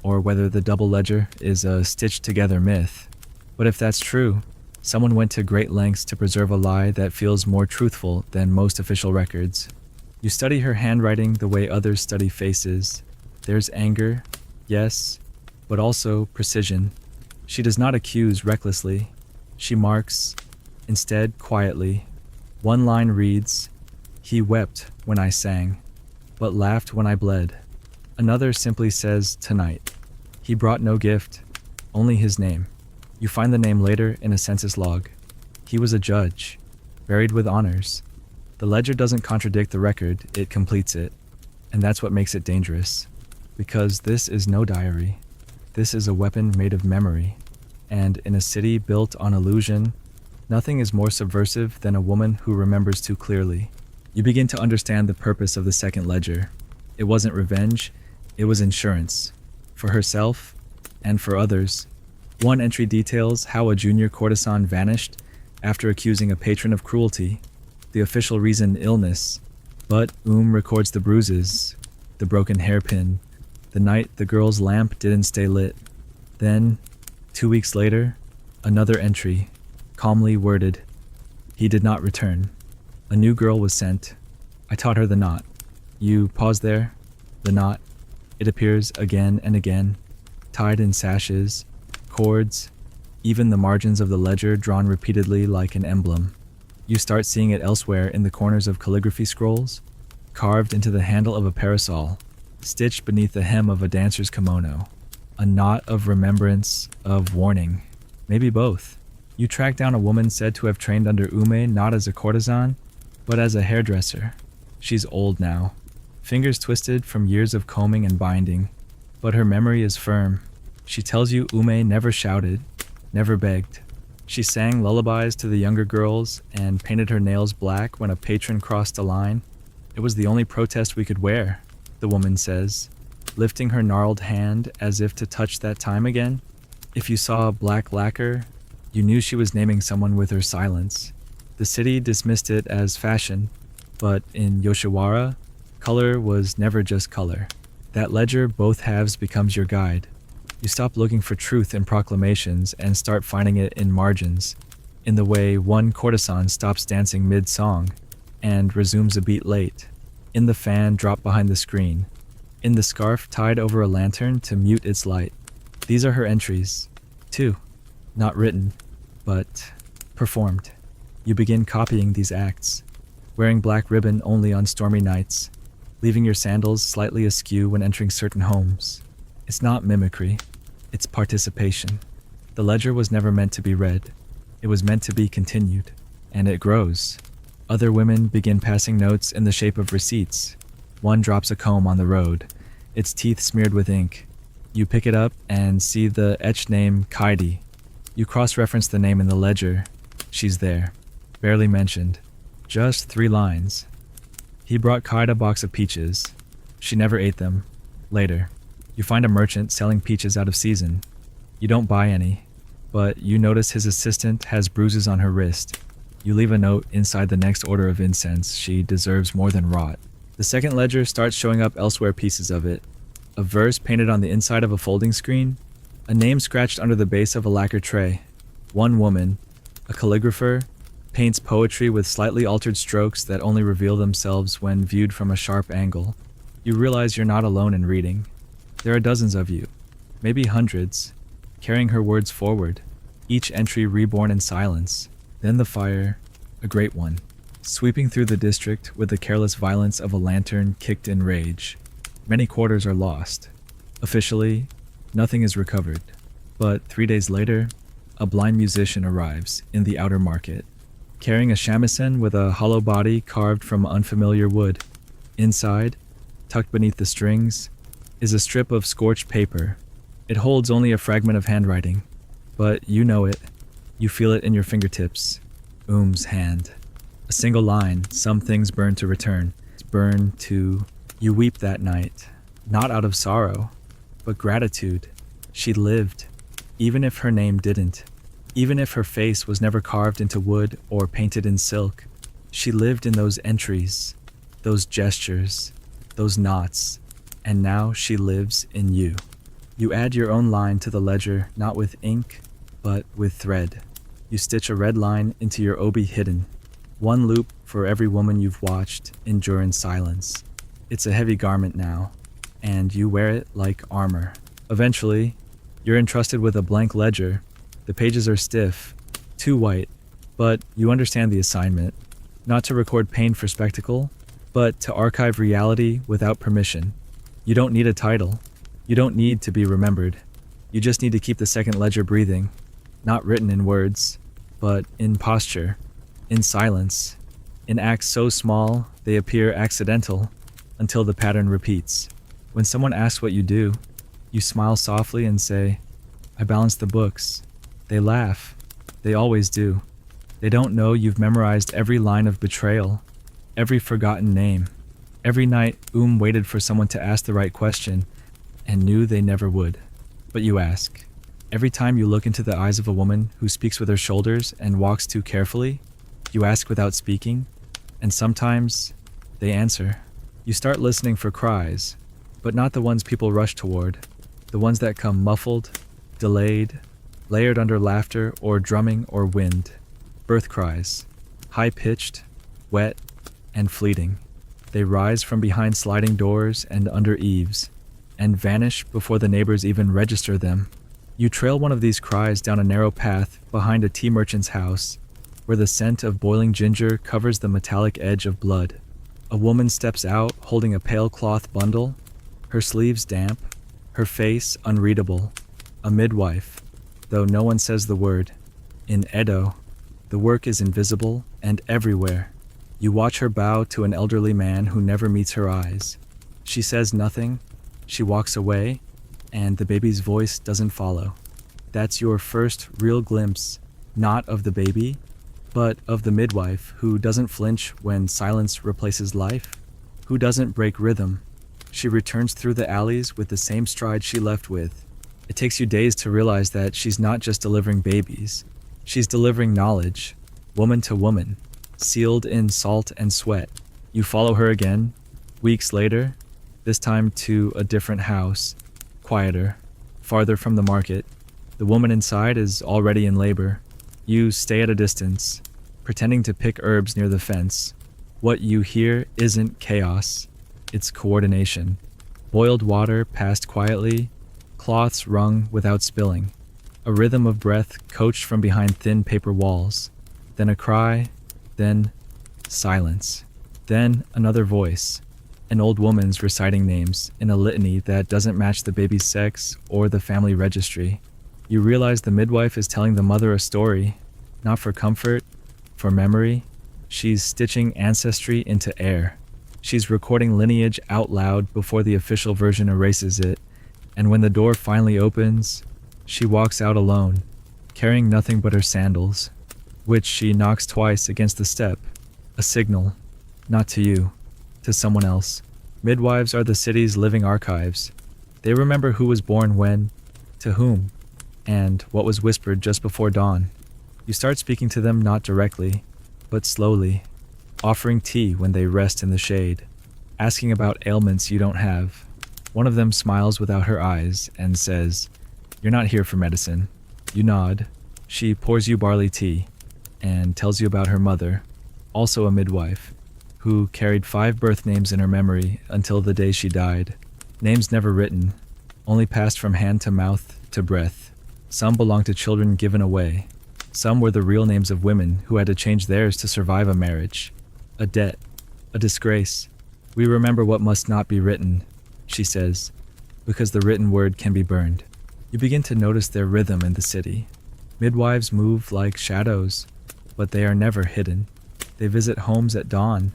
or whether the double ledger is a stitched-together myth. But if that's true, someone went to great lengths to preserve a lie that feels more truthful than most official records. You study her handwriting the way others study faces. There's anger, yes, but also precision. She does not accuse recklessly. She marks, instead quietly. One line reads, "He wept when I sang, but laughed when I bled." Another simply says, "Tonight." He brought no gift, only his name. You find the name later in a census log. He was a judge, buried with honors. The ledger doesn't contradict the record, it completes it. And that's what makes it dangerous. Because this is no diary. This is a weapon made of memory. And in a city built on illusion, nothing is more subversive than a woman who remembers too clearly. You begin to understand the purpose of the second ledger. It wasn't revenge, it was insurance. For herself, and for others. One entry details how a junior courtesan vanished after accusing a patron of cruelty. The official reason, illness. But records the bruises, the broken hairpin, the night the girl's lamp didn't stay lit. Then, 2 weeks later, another entry, calmly worded. He did not return. A new girl was sent. I taught her the knot. You pause there. The knot. It appears again and again, tied in sashes, cords, even the margins of the ledger drawn repeatedly like an emblem. You start seeing it elsewhere in the corners of calligraphy scrolls, carved into the handle of a parasol, stitched beneath the hem of a dancer's kimono. A knot of remembrance, of warning, maybe both. You track down a woman said to have trained under Ume not as a courtesan, but as a hairdresser. She's old now, fingers twisted from years of combing and binding, but her memory is firm. She tells you Ume never shouted, never begged. She sang lullabies to the younger girls and painted her nails black when a patron crossed a line. It was the only protest we could wear, the woman says, lifting her gnarled hand as if to touch that time again. If you saw black lacquer, you knew she was naming someone with her silence. The city dismissed it as fashion, but in Yoshiwara, color was never just color. That ledger, both halves, becomes your guide. You stop looking for truth in proclamations and start finding it in margins, in the way one courtesan stops dancing mid-song and resumes a beat late, in the fan dropped behind the screen, in the scarf tied over a lantern to mute its light. These are her entries, too. Not written, but performed. You begin copying these acts, wearing black ribbon only on stormy nights, leaving your sandals slightly askew when entering certain homes. It's not mimicry, it's participation. The ledger was never meant to be read. It was meant to be continued, and it grows. Other women begin passing notes in the shape of receipts. One drops a comb on the road, its teeth smeared with ink. You pick it up and see the etched name Kaidi. You cross-reference the name in the ledger. She's there, barely mentioned. Just 3 lines. He brought Kaida a box of peaches. She never ate them. Later, you find a merchant selling peaches out of season. You don't buy any, but you notice his assistant has bruises on her wrist. You leave a note inside the next order of incense. She deserves more than rot. The second ledger starts showing up elsewhere pieces of it. A verse painted on the inside of a folding screen. A name scratched under the base of a lacquer tray. One woman, a calligrapher, paints poetry with slightly altered strokes that only reveal themselves when viewed from a sharp angle. You realize you're not alone in reading. There are dozens of you, maybe hundreds, carrying her words forward, each entry reborn in silence. Then the fire, a great one, sweeping through the district with the careless violence of a lantern kicked in rage. Many quarters are lost. Officially, nothing is recovered. But 3 days later, a blind musician arrives in the outer market, carrying a shamisen with a hollow body carved from unfamiliar wood. Inside, tucked beneath the strings, is a strip of scorched paper. It holds only a fragment of handwriting, but you know it. You feel it in your fingertips. Hand. A single line, some things burn to return. Burn to... You weep that night, not out of sorrow, but gratitude. She lived, even if her name didn't. Even if her face was never carved into wood or painted in silk. She lived in those entries, those gestures, those knots, and now she lives in you. You add your own line to the ledger, not with ink, but with thread. You stitch a red line into your obi hidden. One loop for every woman you've watched endure in silence. It's a heavy garment now, and you wear it like armor. Eventually, you're entrusted with a blank ledger. The pages are stiff, too white, but you understand the assignment. Not to record pain for spectacle, but to archive reality without permission. You don't need a title. You don't need to be remembered. You just need to keep the second ledger breathing, not written in words, but in posture, in silence, in acts so small they appear accidental until the pattern repeats. When someone asks what you do, you smile softly and say, "I balance the books." They laugh. They always do. They don't know you've memorized every line of betrayal, every forgotten name. Every night, waited for someone to ask the right question and knew they never would. But you ask. Every time you look into the eyes of a woman who speaks with her shoulders and walks too carefully, you ask without speaking, and sometimes they answer. You start listening for cries, but not the ones people rush toward, the ones that come muffled, delayed, layered under laughter or drumming or wind. Birth cries, high-pitched, wet, and fleeting. They rise from behind sliding doors and under eaves, and vanish before the neighbors even register them. You trail one of these cries down a narrow path behind a tea merchant's house, where the scent of boiling ginger covers the metallic edge of blood. A woman steps out holding a pale cloth bundle, her sleeves damp, her face unreadable. A midwife, though no one says the word. In Edo, the work is invisible and everywhere. You watch her bow to an elderly man who never meets her eyes. She says nothing, she walks away, and the baby's voice doesn't follow. That's your first real glimpse, not of the baby, but of the midwife who doesn't flinch when silence replaces life, who doesn't break rhythm. She returns through the alleys with the same stride she left with. It takes you days to realize that she's not just delivering babies. She's delivering knowledge, woman to woman, sealed in salt and sweat. You follow her again, weeks later, this time to a different house, quieter, farther from the market. The woman inside is already in labor. You stay at a distance, pretending to pick herbs near the fence. What you hear isn't chaos, it's coordination. Boiled water passed quietly, cloths wrung without spilling. A rhythm of breath coached from behind thin paper walls. Then a cry, then silence. Then another voice, an old woman's reciting names in a litany that doesn't match the baby's sex or the family registry. You realize the midwife is telling the mother a story, not for comfort, for memory. She's stitching ancestry into air. She's recording lineage out loud before the official version erases it. And when the door finally opens, she walks out alone, carrying nothing but her sandals, which she knocks twice against the step, a signal, not to you, to someone else. Midwives are the city's living archives. They remember who was born when, to whom, and what was whispered just before dawn. You start speaking to them not directly, but slowly, offering tea when they rest in the shade, asking about ailments you don't have. One of them smiles without her eyes and says, "You're not here for medicine." You nod. She pours you barley tea and tells you about her mother, also a midwife, who carried 5 birth names in her memory until the day she died. Names never written, only passed from hand to mouth to breath. Some belong to children given away, Some were the real names of women who had to change theirs to survive a marriage, a debt, a disgrace. We remember what must not be written, she says, because the written word can be burned. You begin to notice their rhythm in the city. Midwives move like shadows, but they are never hidden. They visit homes at dawn,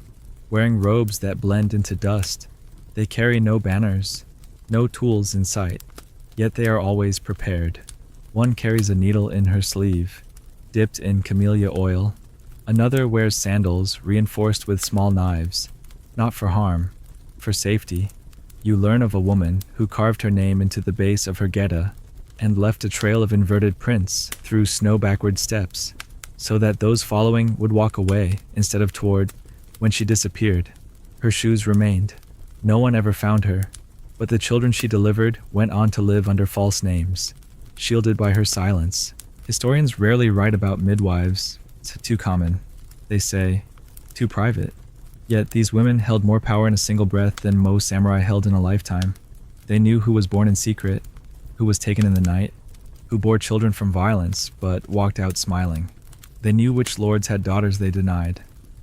wearing robes that blend into dust. They carry no banners, no tools in sight, yet they are always prepared. One carries a needle in her sleeve, dipped in camellia oil. Another wears sandals reinforced with small knives, not for harm, for safety. You learn of a woman who carved her name into the base of her geta and left a trail of inverted prints through snow-backward steps, so that those following would walk away instead of toward. When she disappeared, her shoes remained. No one ever found her, but the children she delivered went on to live under false names, shielded by her silence. Historians rarely write about midwives. It's too common. They say, too private. Yet these women held more power in a single breath than most samurai held in a lifetime. They knew who was born in secret, who was taken in the night, who bore children from violence but walked out smiling. They knew which lords had daughters they denied,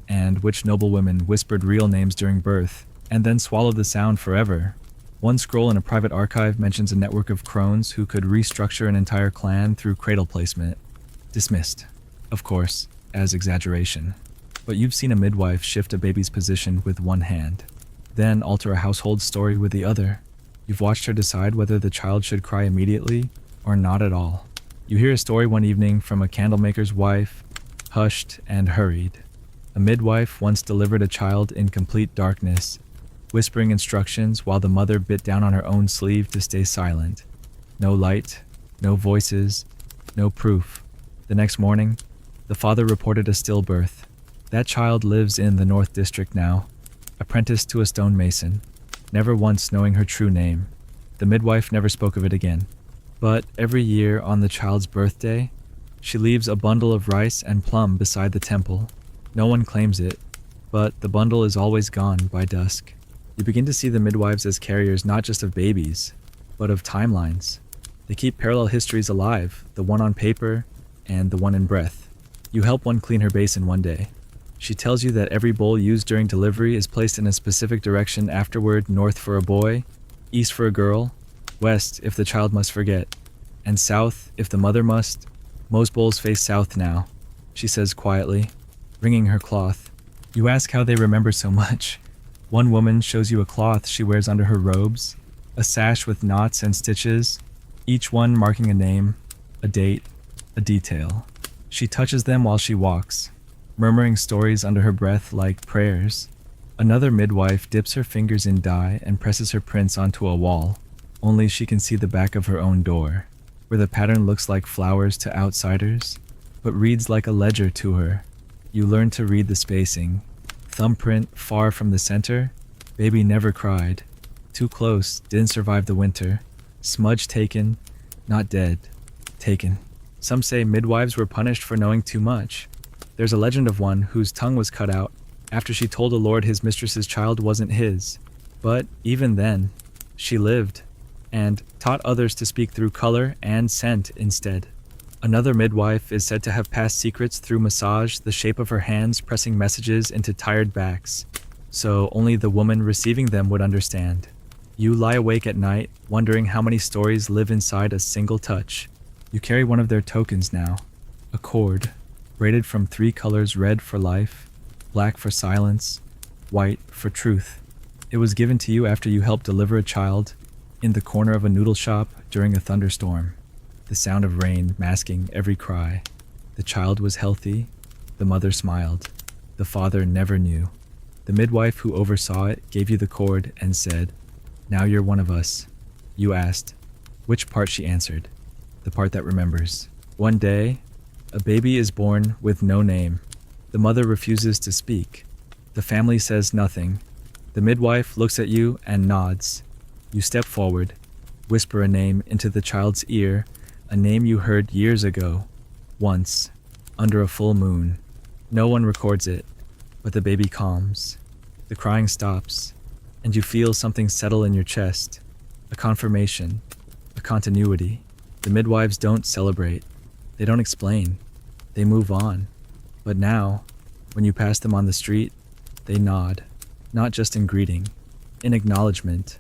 and which noblewomen whispered real names during birth, and then swallowed the sound forever. One scroll in a private archive mentions a network of crones who could restructure an entire clan through cradle placement. Dismissed, of course, as exaggeration. But you've seen a midwife shift a baby's position with one hand, then alter a household story with the other. You've watched her decide whether the child should cry immediately or not at all. You hear a story one evening from a candlemaker's wife, hushed and hurried. A midwife once delivered a child in complete darkness, whispering instructions while the mother bit down on her own sleeve to stay silent. No light, no voices, no proof. The next morning, the father reported a stillbirth. That child lives in the North District now, apprenticed to a stonemason, never once knowing her true name. The midwife never spoke of it again. But every year on the child's birthday, she leaves a bundle of rice and plum beside the temple. No one claims it, but the bundle is always gone by dusk. You begin to see the midwives as carriers not just of babies, but of timelines. They keep parallel histories alive, the one on paper and the one in breath. You help one clean her basin one day. She tells you that every bowl used during delivery is placed in a specific direction afterward, north for a boy, east for a girl, west if the child must forget, and south if the mother must. Most bowls face south now, she says quietly, wringing her cloth. You ask how they remember so much. One woman shows you a cloth she wears under her robes, a sash with knots and stitches, each one marking a name, a date, a detail. She touches them while she walks, murmuring stories under her breath like prayers. Another midwife dips her fingers in dye and presses her prints onto a wall. Only she can see the back of her own door, where the pattern looks like flowers to outsiders, but reads like a ledger to her. You learn to read the spacing. Thumbprint far from the center. Baby never cried. Too close, didn't survive the winter. Smudge taken, not dead. Taken. Some say midwives were punished for knowing too much. There's a legend of one whose tongue was cut out after she told a lord his mistress's child wasn't his. But even then, she lived, and taught others to speak through color and scent instead. Another midwife is said to have passed secrets through massage, the shape of her hands pressing messages into tired backs, so only the woman receiving them would understand. You lie awake at night, wondering how many stories live inside a single touch. You carry one of their tokens now, a cord, braided from 3 colors: red for life, black for silence, white for truth. It was given to you after you helped deliver a child in the corner of a noodle shop during a thunderstorm. The sound of rain masking every cry. The child was healthy. The mother smiled. The father never knew. The midwife who oversaw it gave you the cord and said, "Now you're one of us." You asked, which part? She answered, "The part that remembers." One day, a baby is born with no name. The mother refuses to speak. The family says nothing. The midwife looks at you and nods. You step forward, whisper a name into the child's ear, a name you heard years ago, once, under a full moon. No one records it, but the baby calms. The crying stops, and you feel something settle in your chest, a confirmation, a continuity. The midwives don't celebrate. They don't explain. They move on. But now, when you pass them on the street, they nod, not just in greeting, in acknowledgement.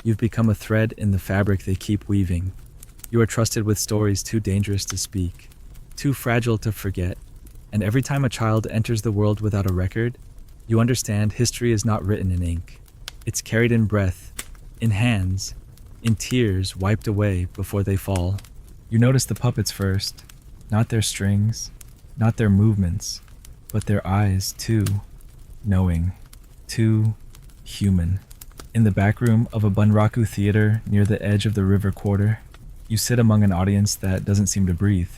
You've become a thread in the fabric they keep weaving. You are trusted with stories too dangerous to speak, too fragile to forget, and every time a child enters the world without a record, you understand history is not written in ink. It's carried in breath, in hands, in tears wiped away before they fall. You notice the puppets first, not their strings, not their movements, but their eyes too, knowing, too human. In the back room of a bunraku theater near the edge of the river quarter, you sit among an audience that doesn't seem to breathe.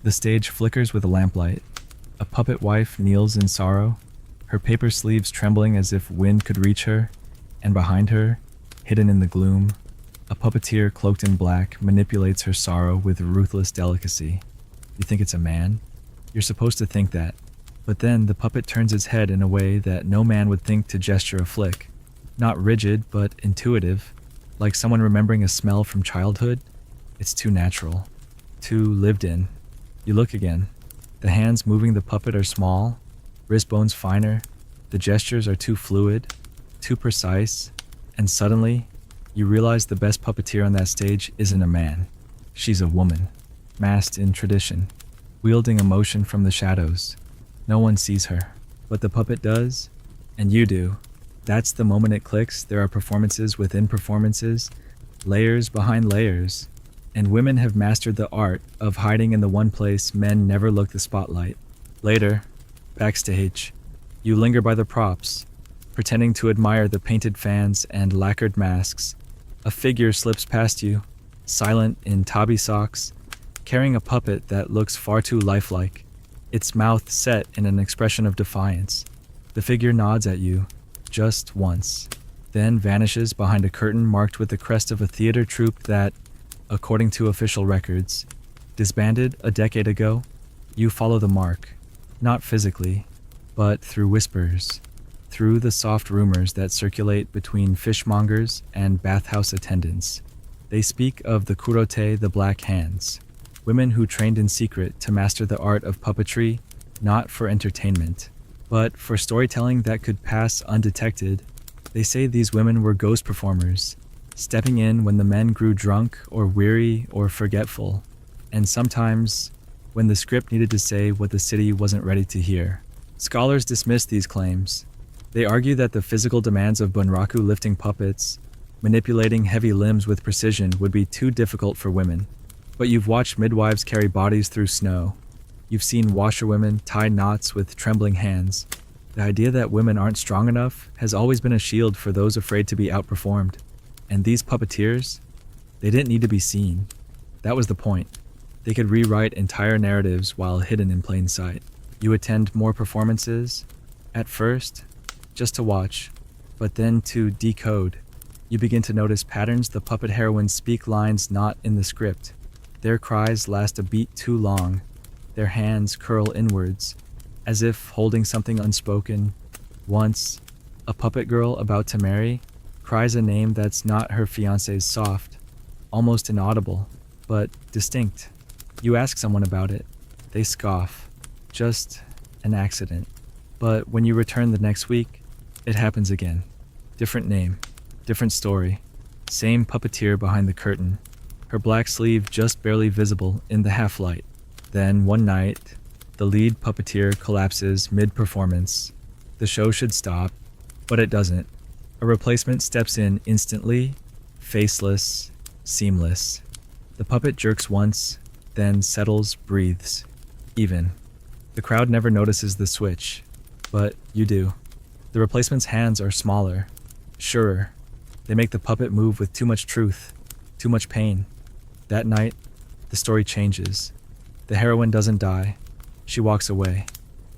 The stage flickers with a lamplight. A puppet wife kneels in sorrow, her paper sleeves trembling as if wind could reach her, and behind her, hidden in the gloom, a puppeteer cloaked in black manipulates her sorrow with ruthless delicacy. You think it's a man? You're supposed to think that. But then the puppet turns its head in a way that no man would think to gesture a flick. Not rigid, but intuitive, like someone remembering a smell from childhood. It's too natural, too lived in. You look again. The hands moving the puppet are small, wrist bones finer, the gestures are too fluid, too precise, and suddenly, you realize the best puppeteer on that stage isn't a man. She's a woman, masked in tradition, wielding emotion from the shadows. No one sees her, but the puppet does, and you do. That's the moment it clicks. There are performances within performances, layers behind layers, and women have mastered the art of hiding in the one place men never look the spotlight. Later, backstage, you linger by the props, pretending to admire the painted fans and lacquered masks. A figure slips past you, silent in tabi socks, carrying a puppet that looks far too lifelike, its mouth set in an expression of defiance. The figure nods at you, just once, then vanishes behind a curtain marked with the crest of a theater troupe that, according to official records, disbanded a decade ago. You follow the mark, not physically, but through whispers, through the soft rumors that circulate between fishmongers and bathhouse attendants. They speak of the kurote, the black hands, women who trained in secret to master the art of puppetry, not for entertainment, but for storytelling that could pass undetected. They say these women were ghost performers, stepping in when the men grew drunk or weary or forgetful, and sometimes when the script needed to say what the city wasn't ready to hear. Scholars dismiss these claims. They argue that the physical demands of bunraku lifting puppets, manipulating heavy limbs with precision would be too difficult for women. But you've watched midwives carry bodies through snow. You've seen washerwomen tie knots with trembling hands. The idea that women aren't strong enough has always been a shield for those afraid to be outperformed. And these puppeteers, they didn't need to be seen. That was the point. They could rewrite entire narratives while hidden in plain sight. You attend more performances, at first, just to watch, but then to decode. You begin to notice patterns. The puppet heroines speak lines not in the script. Their cries last a beat too long. Their hands curl inwards, as if holding something unspoken. Once, a puppet girl about to marry cries a name that's not her fiancé's, soft, almost inaudible, but distinct. You ask someone about it. They scoff. Just an accident. But when you return the next week, it happens again. Different name, different story. Same puppeteer behind the curtain, her black sleeve just barely visible in the half-light. Then, one night, the lead puppeteer collapses mid-performance. The show should stop, but it doesn't. A replacement steps in instantly, faceless, seamless. The puppet jerks once, then settles, breathes. Even. The crowd never notices the switch, but you do. The replacement's hands are smaller, surer. They make the puppet move with too much truth, too much pain. That night, the story changes. The heroine doesn't die. She walks away.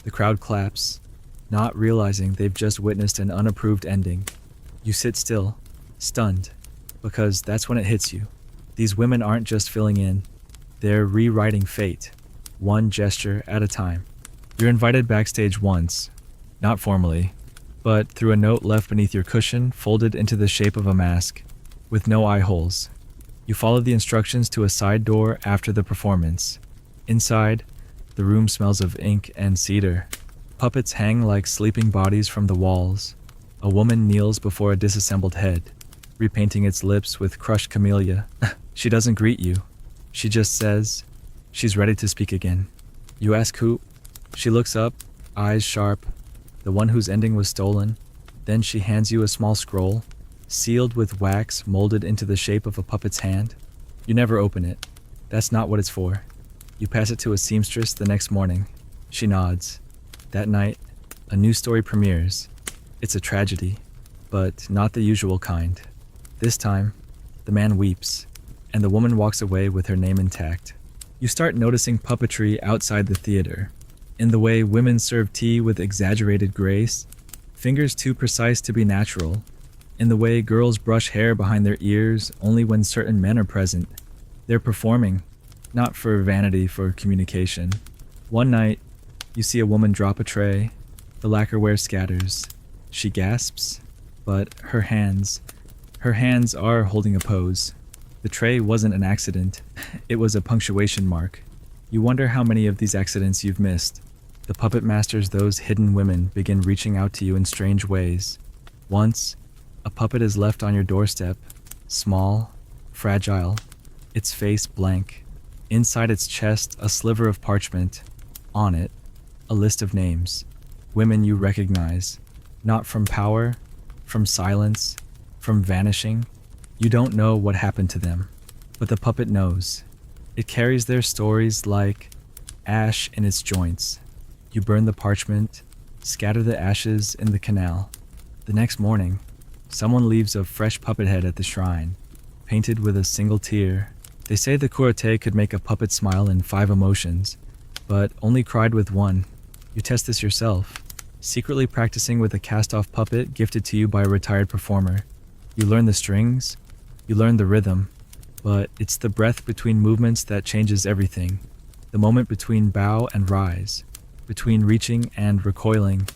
The crowd claps, not realizing they've just witnessed an unapproved ending. You sit still, stunned, because that's when it hits you. These women aren't just filling in. They're rewriting fate, one gesture at a time. You're invited backstage once, not formally, but through a note left beneath your cushion, folded into the shape of a mask, with no eye holes. You follow the instructions to a side door after the performance. Inside, The room smells of ink and cedar. Puppets hang like sleeping bodies from the walls. A woman kneels before a disassembled head, repainting its lips with crushed camellia. She doesn't greet you. She just says she's ready to speak again. You ask who? She looks up, eyes sharp. The one whose ending was stolen. Then she hands you a small scroll, sealed with wax molded into the shape of a puppet's hand. You never open it. That's not what it's for. You pass it to a seamstress the next morning. She nods. That night, a new story premieres. It's a tragedy, but not the usual kind. This time, the man weeps, and the woman walks away with her name intact. You start noticing puppetry outside the theater, in the way women serve tea with exaggerated grace, fingers too precise to be natural, in the way girls brush hair behind their ears only when certain men are present. They're performing, not for vanity, for communication. One night, you see a woman drop a tray. The lacquerware scatters. She gasps, but her hands are holding a pose. The tray wasn't an accident. It was a punctuation mark. You wonder how many of these accidents you've missed. The puppet masters, those hidden women, begin reaching out to you in strange ways. Once, a puppet is left on your doorstep, small, fragile, its face blank. Inside its chest, a sliver of parchment. On it, a list of names. Women you recognize. Not from power, from silence, from vanishing. You don't know what happened to them, but the puppet knows. It carries their stories like ash in its joints. You burn the parchment, scatter the ashes in the canal. The next morning, someone leaves a fresh puppet head at the shrine, painted with a single tear. They say the kurote could make a puppet smile in 5 emotions, but only cried with 1. You test this yourself, secretly practicing with a cast-off puppet gifted to you by a retired performer. You learn the strings, you learn the rhythm, but it's the breath between movements that changes everything. The moment between bow and rise, between reaching and recoiling.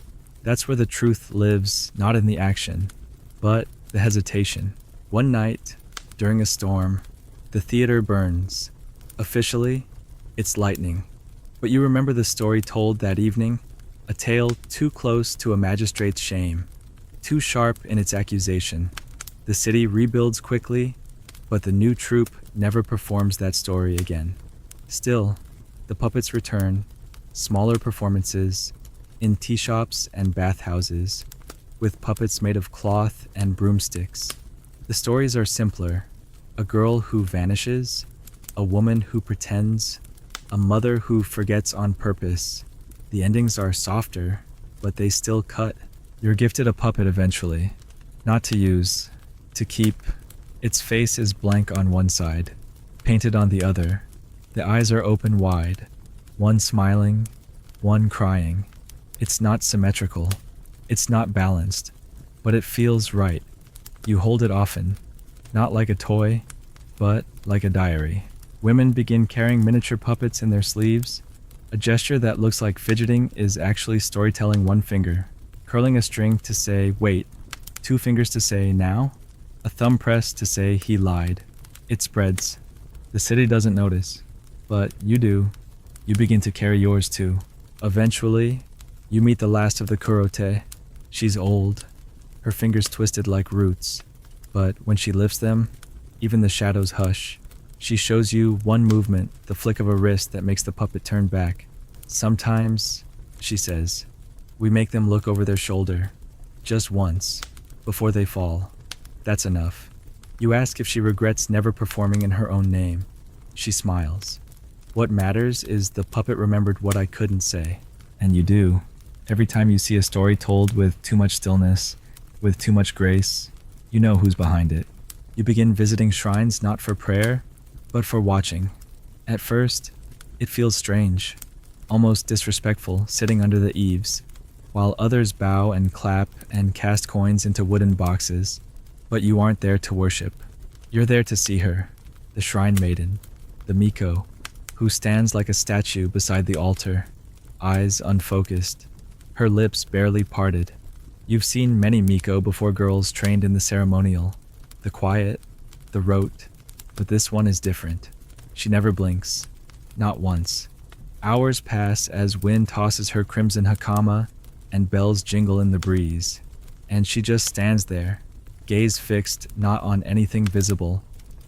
That's where the truth lives, not in the action, but the hesitation. One night, during a storm, the theater burns. Officially, it's lightning. But you remember the story told that evening? A tale too close to a magistrate's shame, too sharp in its accusation. The city rebuilds quickly, but the new troupe never performs that story again. Still, the puppets return, smaller performances, in tea shops and bathhouses, with puppets made of cloth and broomsticks. The stories are simpler. A girl who vanishes, a woman who pretends, a mother who forgets on purpose. The endings are softer, but they still cut. You're gifted a puppet eventually, not to use, to keep. Its face is blank on one side, painted on the other. The eyes are open wide, one smiling, one crying. It's not symmetrical, it's not balanced, but it feels right. You hold it often, not like a toy, but like a diary. Women begin carrying miniature puppets in their sleeves. A gesture that looks like fidgeting is actually storytelling. 1 finger, curling a string to say wait, 2 fingers to say now, a thumb press to say he lied. It spreads. The city doesn't notice, but you do. You begin to carry yours too. Eventually, you meet the last of the kurote. She's old, her fingers twisted like roots, but when she lifts them, even the shadows hush. She shows you one movement, the flick of a wrist that makes the puppet turn back. Sometimes, she says, we make them look over their shoulder, just once, before they fall. That's enough. You ask if she regrets never performing in her own name. She smiles. What matters is the puppet remembered what I couldn't say. And you do. Every time you see a story told with too much stillness, with too much grace, you know who's behind it. You begin visiting shrines not for prayer, but for watching. At first, it feels strange, almost disrespectful, sitting under the eaves, while others bow and clap and cast coins into wooden boxes. But you aren't there to worship. You're there to see her, the shrine maiden, the Miko, who stands like a statue beside the altar, eyes unfocused, her lips barely parted. You've seen many Miko before, girls trained in the ceremonial, the quiet, the rote, but this one is different. She never blinks, not once. Hours pass as wind tosses her crimson hakama and bells jingle in the breeze, and she just stands there, gaze fixed not on anything visible,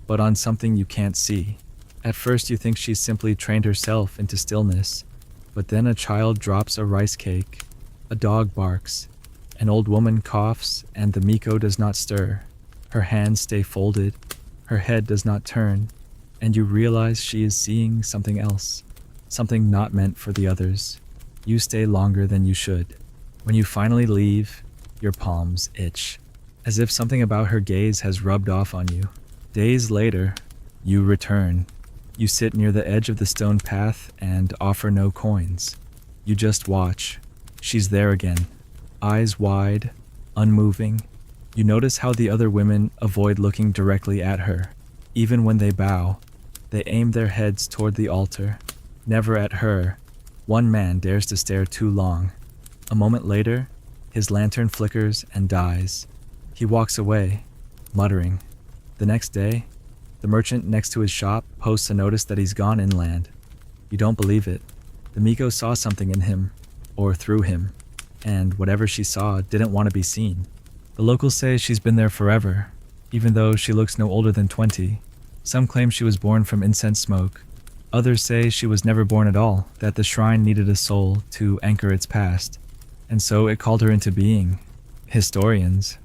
but on something you can't see. At first you think she's simply trained herself into stillness, but then a child drops a rice cake, a dog barks, an old woman coughs, and the Miko does not stir. Her hands stay folded, her head does not turn, and you realize she is seeing something else, something not meant for the others. You stay longer than you should. When you finally leave, your palms itch, as if something about her gaze has rubbed off on you. Days later, you return. You sit near the edge of the stone path and offer no coins. You just watch. She's there again, eyes wide, unmoving. You notice how the other women avoid looking directly at her. Even when they bow, they aim their heads toward the altar, never at her. One man dares to stare too long. A moment later, his lantern flickers and dies. He walks away, muttering. The next day, the merchant next to his shop posts a notice that he's gone inland. You don't believe it. The Miko saw something in him, or through him, and whatever she saw didn't want to be seen. The locals say she's been there forever, even though she looks no older than 20. Some claim she was born from incense smoke. Others say she was never born at all, that the shrine needed a soul to anchor its past, and so it called her into being. Historians,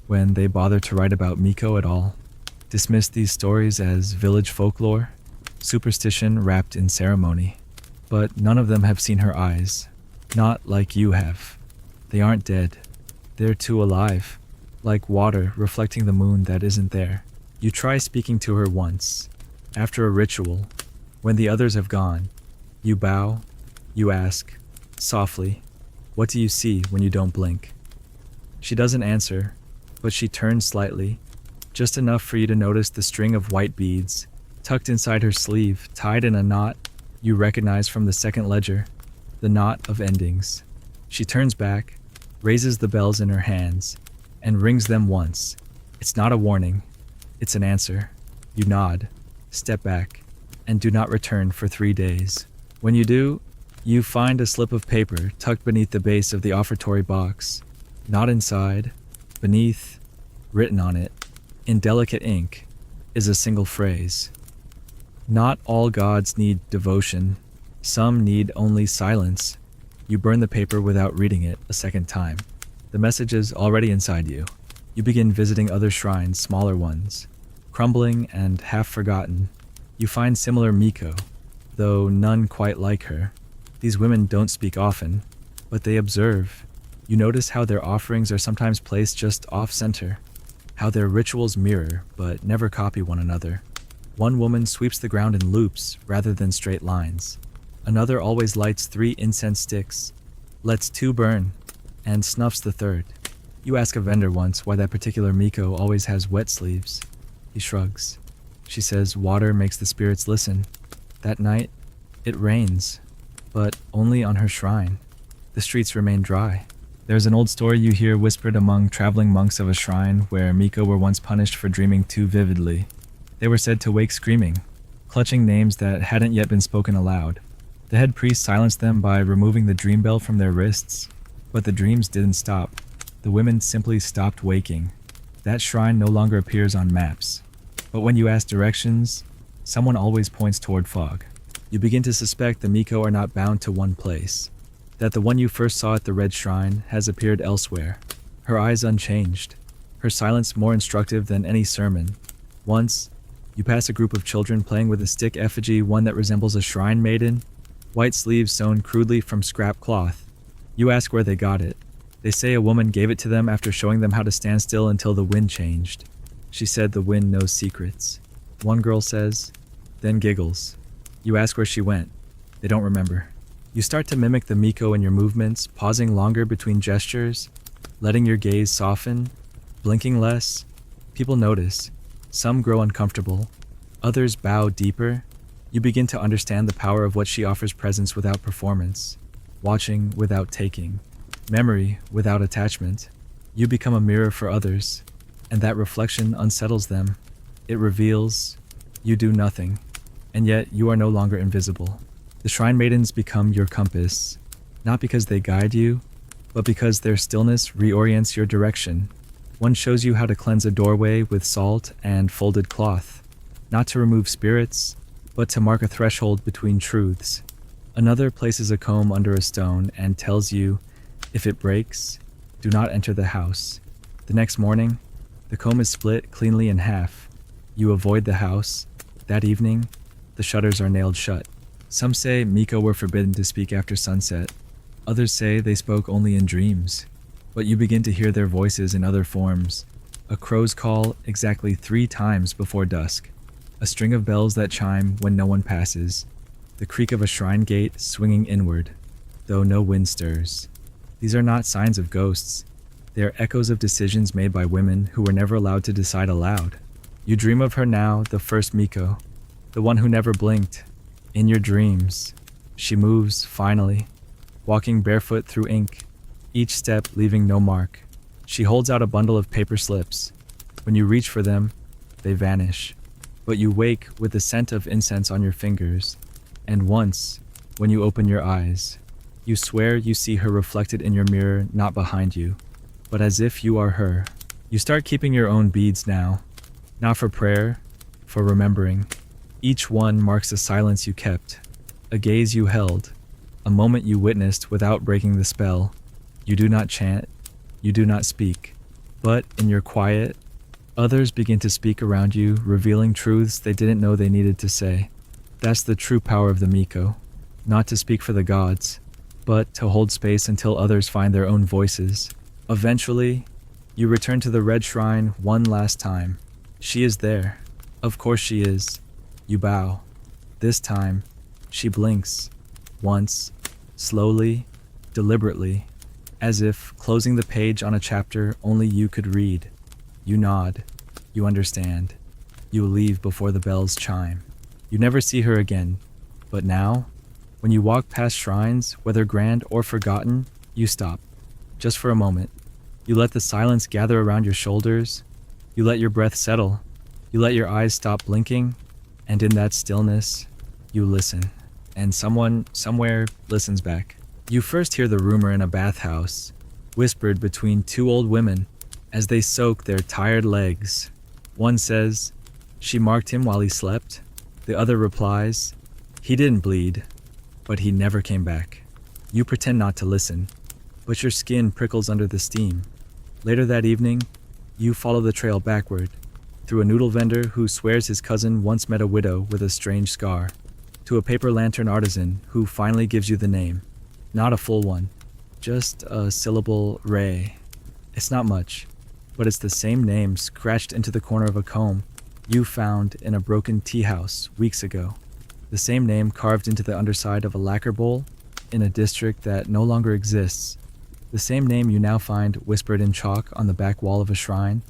when they bother to write about Miko at all, dismiss these stories as village folklore, superstition wrapped in ceremony. But none of them have seen her eyes, not like you have. They aren't dead. They're too alive, like water reflecting the moon that isn't there. You try speaking to her once, after a ritual. When the others have gone, you bow, you ask, softly, "What do you see when you don't blink?" She doesn't answer, but she turns slightly, just enough for you to notice the string of white beads, tucked inside her sleeve, tied in a knot you recognize from the second ledger, the knot of endings. She turns back, raises the bells in her hands, and rings them once. It's not a warning, it's an answer. You nod, step back, and do not return for 3 days. When you do, you find a slip of paper tucked beneath the base of the offertory box. Not inside, beneath, written on it, in delicate ink, is a single phrase. Not all gods need devotion. Some need only silence. You burn the paper without reading it a second time. The message is already inside you. You begin visiting other shrines, smaller ones. Crumbling and half forgotten, you find similar Miko, though none quite like her. These women don't speak often, but they observe. You notice how their offerings are sometimes placed just off-center, how their rituals mirror but never copy one another. One woman sweeps the ground in loops rather than straight lines. Another always lights 3 incense sticks, lets 2 burn, and snuffs the third. You ask a vendor once why that particular Miko always has wet sleeves. He shrugs. She says water makes the spirits listen. That night, it rains, but only on her shrine. The streets remain dry. There's an old story you hear whispered among traveling monks of a shrine where Miko were once punished for dreaming too vividly. They were said to wake screaming, clutching names that hadn't yet been spoken aloud. The head priest silenced them by removing the dream bell from their wrists, but the dreams didn't stop. The women simply stopped waking. That shrine no longer appears on maps. But when you ask directions, someone always points toward fog. You begin to suspect the Miko are not bound to one place, that the one you first saw at the Red Shrine has appeared elsewhere. Her eyes unchanged, her silence more instructive than any sermon. Once, you pass a group of children playing with a stick effigy, one that resembles a shrine maiden, white sleeves sewn crudely from scrap cloth. You ask where they got it. They say a woman gave it to them after showing them how to stand still until the wind changed. She said the wind knows secrets. One girl says, then giggles. You ask where she went. They don't remember. You start to mimic the Miko in your movements, pausing longer between gestures, letting your gaze soften, blinking less. People notice. Some grow uncomfortable. Others bow deeper. You begin to understand the power of what she offers: presence without performance, watching without taking, memory without attachment. You become a mirror for others, and that reflection unsettles them. It reveals you do nothing, and yet you are no longer invisible. The shrine maidens become your compass, not because they guide you, but because their stillness reorients your direction. One shows you how to cleanse a doorway with salt and folded cloth, not to remove spirits, but to mark a threshold between truths. Another places a comb under a stone and tells you, if it breaks, do not enter the house. The next morning, the comb is split cleanly in half. You avoid the house. That evening, the shutters are nailed shut. Some say Miko were forbidden to speak after sunset. Others say they spoke only in dreams. But you begin to hear their voices in other forms. A crow's call exactly 3 times before dusk. A string of bells that chime when no one passes. The creak of a shrine gate swinging inward, though no wind stirs. These are not signs of ghosts. They are echoes of decisions made by women who were never allowed to decide aloud. You dream of her now, the first Miko, the one who never blinked. In your dreams, she moves, finally, walking barefoot through ink, each step leaving no mark. She holds out a bundle of paper slips. When you reach for them, they vanish. But you wake with the scent of incense on your fingers. And once, when you open your eyes, you swear you see her reflected in your mirror, not behind you, but as if you are her. You start keeping your own beads now, not for prayer, for remembering. Each one marks a silence you kept, a gaze you held, a moment you witnessed without breaking the spell. You do not chant, you do not speak, but in your quiet, others begin to speak around you, revealing truths they didn't know they needed to say. That's the true power of the Miko, not to speak for the gods, but to hold space until others find their own voices. Eventually, you return to the red shrine one last time. She is there. Of course she is. You bow. This time, she blinks. Once, slowly, deliberately, as if closing the page on a chapter only you could read. You nod. You understand. You leave before the bells chime. You never see her again. But now, when you walk past shrines, whether grand or forgotten, you stop. Just for a moment. You let the silence gather around your shoulders. You let your breath settle. You let your eyes stop blinking. And in that stillness, you listen. And someone, somewhere, listens back. You first hear the rumor in a bathhouse, whispered between 2 old women as they soak their tired legs. One says, "She marked him while he slept." The other replies, "He didn't bleed, but he never came back." You pretend not to listen, but your skin prickles under the steam. Later that evening, you follow the trail backward, through a noodle vendor who swears his cousin once met a widow with a strange scar, to a paper lantern artisan who finally gives you the name. Not a full one, just a syllable Ray. It's not much, but it's the same name scratched into the corner of a comb you found in a broken tea house weeks ago. The same name carved into the underside of a lacquer bowl in a district that no longer exists. The same name you now find whispered in chalk on the back wall of a shrine.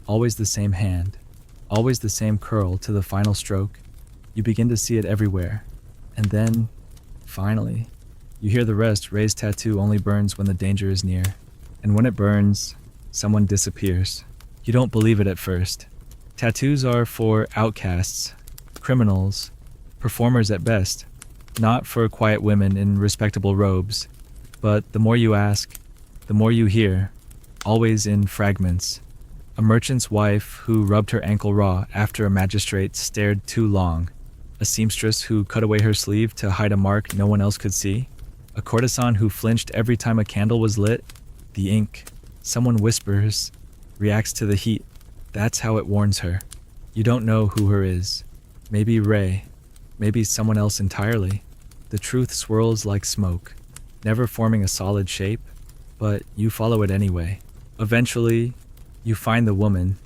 Always the same hand. Always the same curl to the final stroke. You begin to see it everywhere. And then, finally, you hear the rest. Ray's tattoo only burns when the danger is near. And when it burns, someone disappears. You don't believe it at first. Tattoos are for outcasts, criminals, performers at best, not for quiet women in respectable robes. But the more you ask, the more you hear, always in fragments. A merchant's wife who rubbed her ankle raw after a magistrate stared too long. A seamstress who cut away her sleeve to hide a mark no one else could see. A courtesan who flinched every time a candle was lit. The ink, someone whispers, reacts to the heat. That's how it warns her. You don't know who her is. Maybe Ray. Maybe someone else entirely. The truth swirls like smoke, never forming a solid shape, but you follow it anyway. Eventually, you find the woman.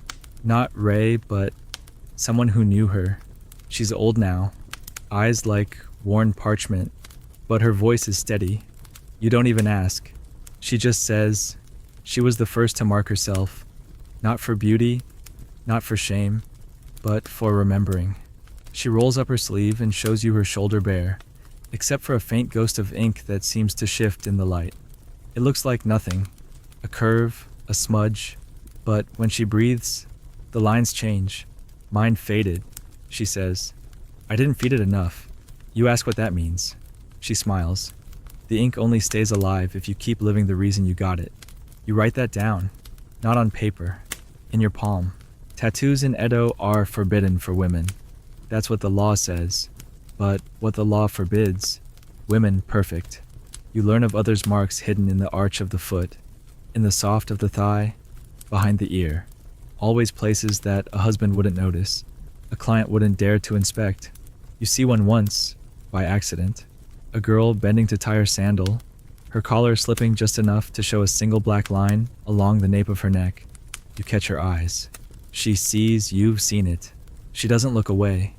Not Ray, but someone who knew her. She's old now, eyes like worn parchment, but her voice is steady. You don't even ask. She just says, she was the first to mark herself, not for beauty, not for shame, but for remembering. She rolls up her sleeve and shows you her shoulder bare, except for a faint ghost of ink that seems to shift in the light. It looks like nothing, a curve, a smudge, but when she breathes, the lines change. Mine faded, she says. I didn't feed it enough. You ask what that means. She smiles. The ink only stays alive if you keep living the reason you got it. You write that down, not on paper, in your palm. Tattoos in Edo are forbidden for women. That's what the law says. But what the law forbids, women perfect. You learn of others' marks hidden in the arch of the foot, in the soft of the thigh, behind the ear. Always places that a husband wouldn't notice, a client wouldn't dare to inspect. You see one once, by accident. A girl bending to tie her sandal, her collar slipping just enough to show a single black line along the nape of her neck. You catch her eyes. She sees you've seen it. She doesn't look away.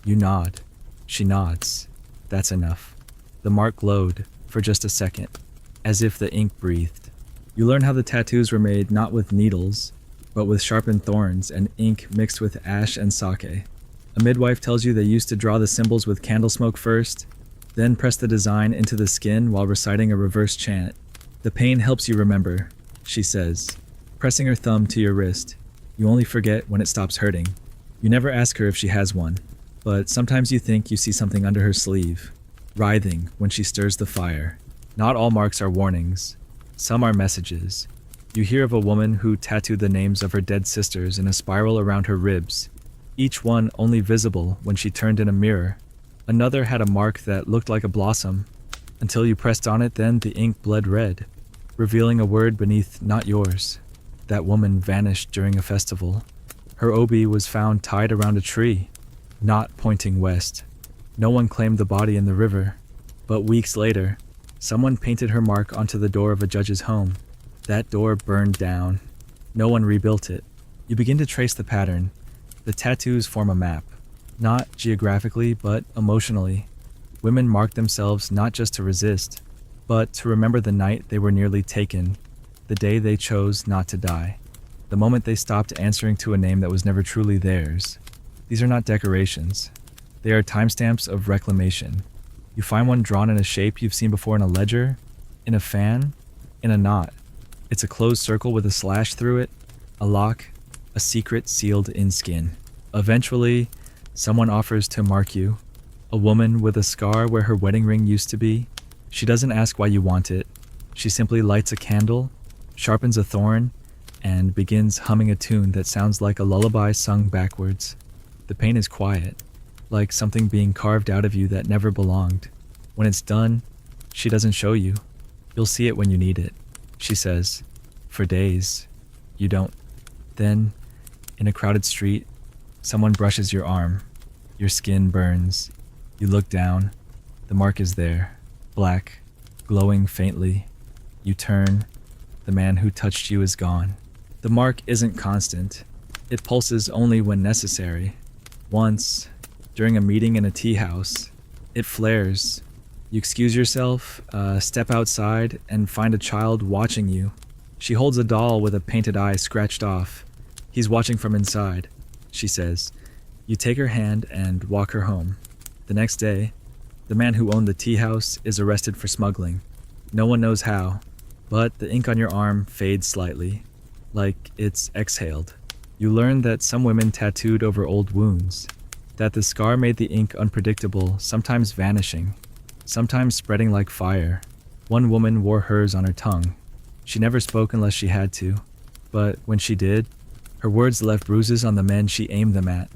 You nod. She nods. That's enough. The mark glowed for just a second, as if the ink breathed. You learn how the tattoos were made not with needles, but with sharpened thorns and ink mixed with ash and sake. A midwife tells you they used to draw the symbols with candle smoke first, then press the design into the skin while reciting a reverse chant. The pain helps you remember, she says, pressing her thumb to your wrist. You only forget when it stops hurting. You never ask her if she has one, but sometimes you think you see something under her sleeve, writhing when she stirs the fire. Not all marks are warnings. Some are messages. You hear of a woman who tattooed the names of her dead sisters in a spiral around her ribs, each one only visible when she turned in a mirror. Another had a mark that looked like a blossom. Until you pressed on it, then the ink bled red, revealing a word beneath not yours. That woman vanished during a festival. Her obi was found tied around a tree, not pointing west. No one claimed the body in the river, but weeks later, someone painted her mark onto the door of a judge's home. That door burned down. No one rebuilt it. You begin to trace the pattern. The tattoos form a map. Not geographically, but emotionally. Women mark themselves not just to resist, but to remember the night they were nearly taken, the day they chose not to die, the moment they stopped answering to a name that was never truly theirs. These are not decorations. They are timestamps of reclamation. You find one drawn in a shape you've seen before in a ledger, in a fan, in a knot. It's a closed circle with a slash through it, a lock, a secret sealed in skin. Eventually, someone offers to mark you. A woman with a scar where her wedding ring used to be. She doesn't ask why you want it. She simply lights a candle, sharpens a thorn, and begins humming a tune that sounds like a lullaby sung backwards. The pain is quiet, like something being carved out of you that never belonged. When it's done, she doesn't show you. You'll see it when you need it, she says. For days, you don't. Then, in a crowded street, someone brushes your arm. Your skin burns. You look down. The mark is there, black, glowing faintly. You turn. The man who touched you is gone. The mark isn't constant. It pulses only when necessary. Once, during a meeting in a tea house, it flares. You excuse yourself, step outside, and find a child watching you. She holds a doll with a painted eye scratched off. He's watching from inside, she says. You take her hand and walk her home. The next day, the man who owned the tea house is arrested for smuggling. No one knows how, but the ink on your arm fades slightly, like it's exhaled. You learn that some women tattooed over old wounds, that the scar made the ink unpredictable, sometimes vanishing, sometimes spreading like fire. One woman wore hers on her tongue. She never spoke unless she had to, but when she did, her words left bruises on the men she aimed them at.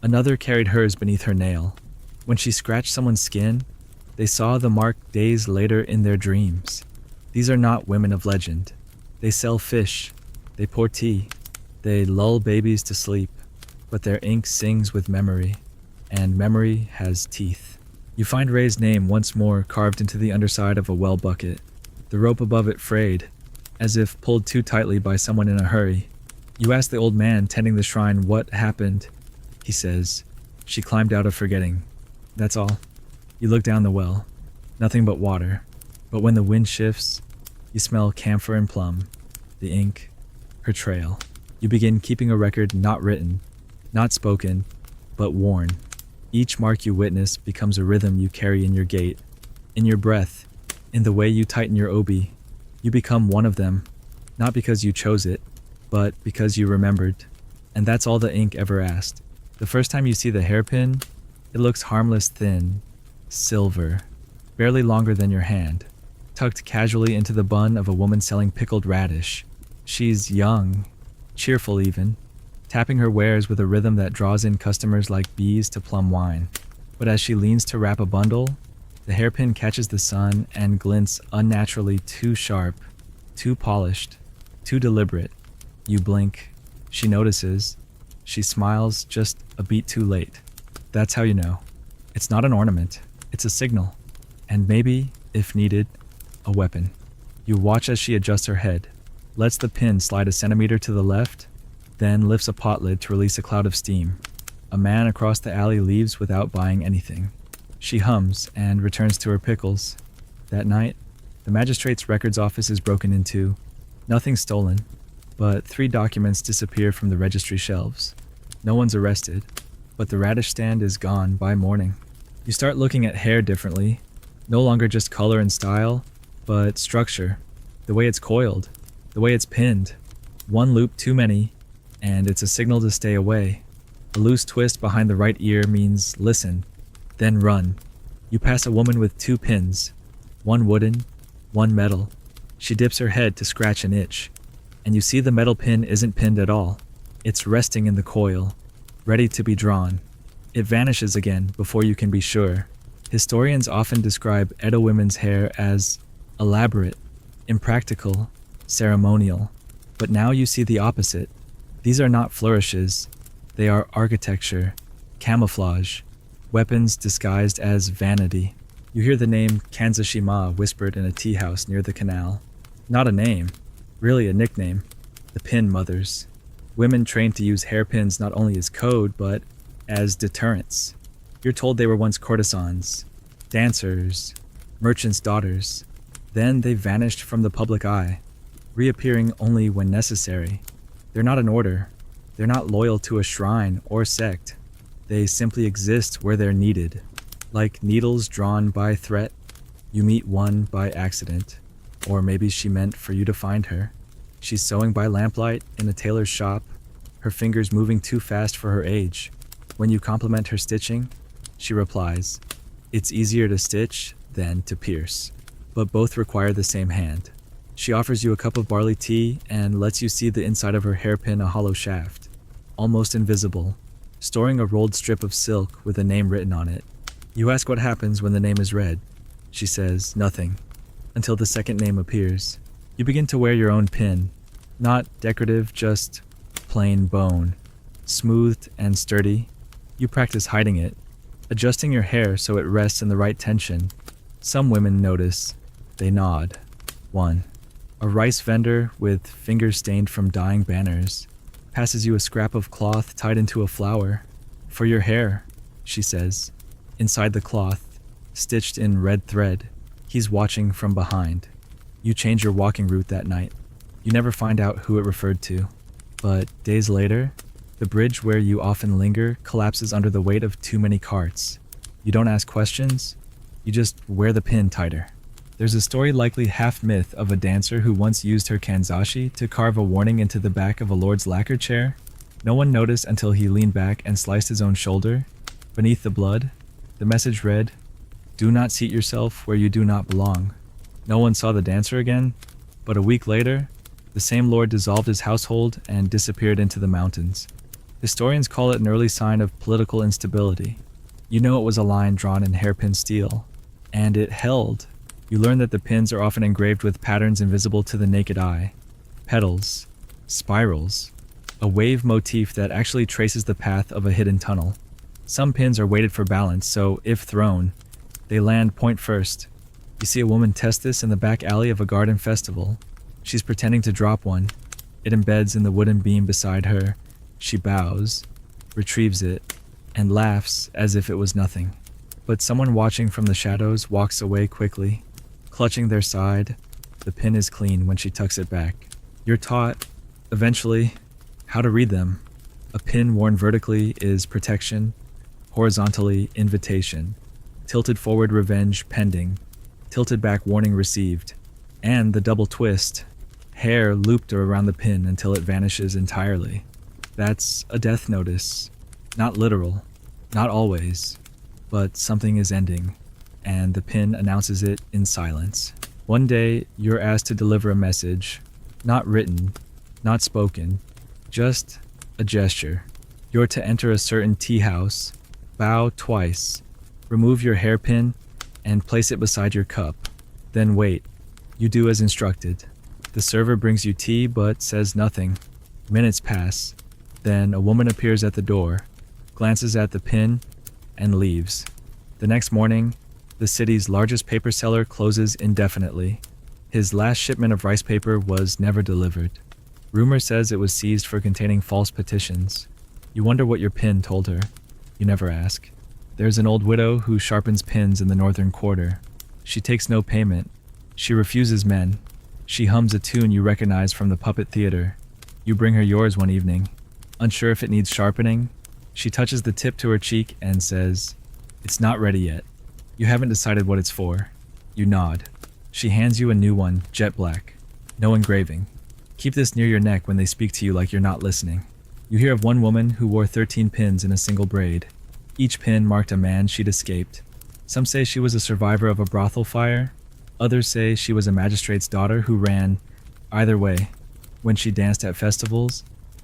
Another carried hers beneath her nail. When she scratched someone's skin, they saw the mark days later in their dreams. These are not women of legend. They sell fish. They pour tea. They lull babies to sleep. But their ink sings with memory, and memory has teeth. You find Ray's name once more carved into the underside of a well bucket. The rope above it frayed, as if pulled too tightly by someone in a hurry. You ask the old man tending the shrine what happened. He says, she climbed out of forgetting. That's all. You look down the well. Nothing but water. But when the wind shifts, you smell camphor and plum. The ink. Her trail. You begin keeping a record not written, not spoken, but worn. Each mark you witness becomes a rhythm you carry in your gait, in your breath, in the way you tighten your obi. You become one of them, not because you chose it, but because you remembered. And that's all the ink ever asked. The first time you see the hairpin, it looks harmless thin, silver. barely longer than your hand, tucked casually into the bun of a woman selling pickled radish. She's young, cheerful even, tapping her wares with a rhythm that draws in customers like bees to plum wine. But as she leans to wrap a bundle, the hairpin catches the sun and glints unnaturally too sharp, too polished, too deliberate. You blink. She notices. She smiles just a beat too late. That's how you know. It's not an ornament. It's a signal. And maybe, if needed, a weapon. You watch as she adjusts her head, lets the pin slide a centimeter to the left, then lifts a pot lid to release a cloud of steam. A man across the alley leaves without buying anything. She hums and returns to her pickles. That night, the magistrate's records office is broken into. Nothing stolen, but 3 documents disappear from the registry shelves. No one's arrested, but the radish stand is gone by morning. You start looking at hair differently, no longer just color and style, but structure, the way it's coiled, the way it's pinned. One loop too many, and it's a signal to stay away. A loose twist behind the right ear means listen, then run. You pass a woman with 2 pins, one wooden, one metal. She dips her head to scratch an itch, and you see the metal pin isn't pinned at all. It's resting in the coil, ready to be drawn. It vanishes again before you can be sure. Historians often describe Edo women's hair as elaborate, impractical, ceremonial. But now you see the opposite. These are not flourishes. They are architecture, camouflage, weapons disguised as vanity. You hear the name Kanzashima whispered in a tea house near the canal. Not a name, really a nickname. The Pin Mothers. Women trained to use hairpins not only as code, but as deterrents. You're told they were once courtesans, dancers, merchants' daughters. Then they vanished from the public eye, reappearing only when necessary. They're not an order. They're not loyal to a shrine or sect. They simply exist where they're needed. Like needles drawn by threat, you meet one by accident. Or maybe she meant for you to find her. She's sewing by lamplight in a tailor's shop, her fingers moving too fast for her age. When you compliment her stitching, she replies, "It's easier to stitch than to pierce." But both require the same hand. She offers you a cup of barley tea and lets you see the inside of her hairpin a hollow shaft, almost invisible, storing a rolled strip of silk with a name written on it. You ask what happens when the name is read. She says, "Nothing," until the second name appears. You begin to wear your own pin. Not decorative, just plain bone. Smoothed and sturdy. You practice hiding it, adjusting your hair so it rests in the right tension. Some women notice. They nod. One. A rice vendor with fingers stained from dyeing banners passes you a scrap of cloth tied into a flower. "For your hair," she says. Inside the cloth, stitched in red thread, he's watching from behind. You change your walking route that night. You never find out who it referred to. But days later, the bridge where you often linger collapses under the weight of too many carts. You don't ask questions, you just wear the pin tighter. There's a story, likely half myth, of a dancer who once used her kanzashi to carve a warning into the back of a lord's lacquer chair. No one noticed until he leaned back and sliced his own shoulder. Beneath the blood, the message read, "Do not seat yourself where you do not belong." No one saw the dancer again, but a week later, the same lord dissolved his household and disappeared into the mountains. Historians call it an early sign of political instability. You know it was a line drawn in hairpin steel, and it held. You learn that the pins are often engraved with patterns invisible to the naked eye. Petals, spirals, a wave motif that actually traces the path of a hidden tunnel. Some pins are weighted for balance, so if thrown, they land point first. You see a woman test this in the back alley of a garden festival. She's pretending to drop one. It embeds in the wooden beam beside her. She bows, retrieves it, and laughs as if it was nothing. But someone watching from the shadows walks away quickly, clutching their side. The pin is clean when she tucks it back. You're taught, eventually, how to read them. A pin worn vertically is protection, horizontally invitation, tilted forward revenge pending, tilted back warning received, and the double twist, hair looped around the pin until it vanishes entirely. That's a death notice. Not literal, not always, but something is ending. and the pin announces it in silence. One day, you're asked to deliver a message, not written, not spoken, just a gesture. You're to enter a certain tea house, bow twice, remove your hairpin, and place it beside your cup. Then wait. You do as instructed. The server brings you tea but says nothing. Minutes pass. Then a woman appears at the door, glances at the pin, and leaves. The next morning, the city's largest paper seller closes indefinitely. His last shipment of rice paper was never delivered. Rumor says it was seized for containing false petitions. You wonder what your pin told her. You never ask. There's an old widow who sharpens pins in the northern quarter. She takes no payment. She refuses men. She hums a tune you recognize from the puppet theater. You bring her yours one evening. Unsure if it needs sharpening, she touches the tip to her cheek and says, "It's not ready yet." You haven't decided what it's for. You nod. She hands you a new one, jet black. No engraving. Keep this near your neck when they speak to you like you're not listening. You hear of one woman who wore 13 pins in a single braid. Each pin marked a man she'd escaped. Some say she was a survivor of a brothel fire. Others say she was a magistrate's daughter who ran. Either way, when she danced at festivals,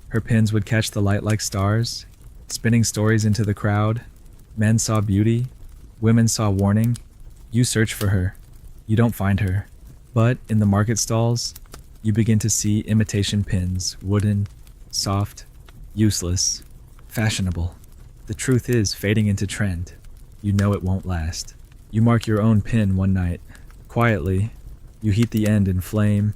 her pins would catch the light like stars, spinning stories into the crowd. Men saw beauty, women saw warning. You search for her. You don't find her. But in the market stalls, you begin to see imitation pins, wooden, soft, useless, fashionable. The truth is fading into trend. You know it won't last. You mark your own pin one night. Quietly, you heat the end in flame,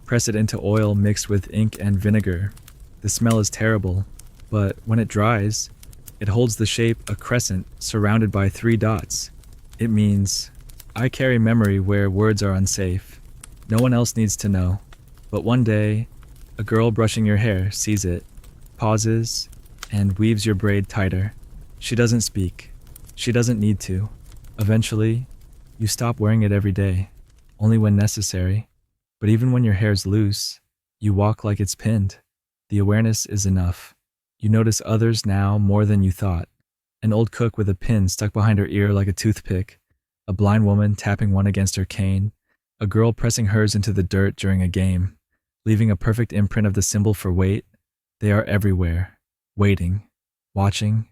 press it into oil mixed with ink and vinegar. The smell is terrible, but when it dries, it holds the shape a crescent surrounded by 3 dots. It means, I carry memory where words are unsafe. No one else needs to know. But one day, a girl brushing your hair sees it, pauses, and weaves your braid tighter. She doesn't speak. She doesn't need to. Eventually, you stop wearing it every day, only when necessary. But even when your hair's loose, you walk like it's pinned. The awareness is enough. You notice others now more than you thought. An old cook with a pin stuck behind her ear like a toothpick, a blind woman tapping one against her cane, a girl pressing hers into the dirt during a game, leaving a perfect imprint of the symbol for wait. They are everywhere, waiting, watching,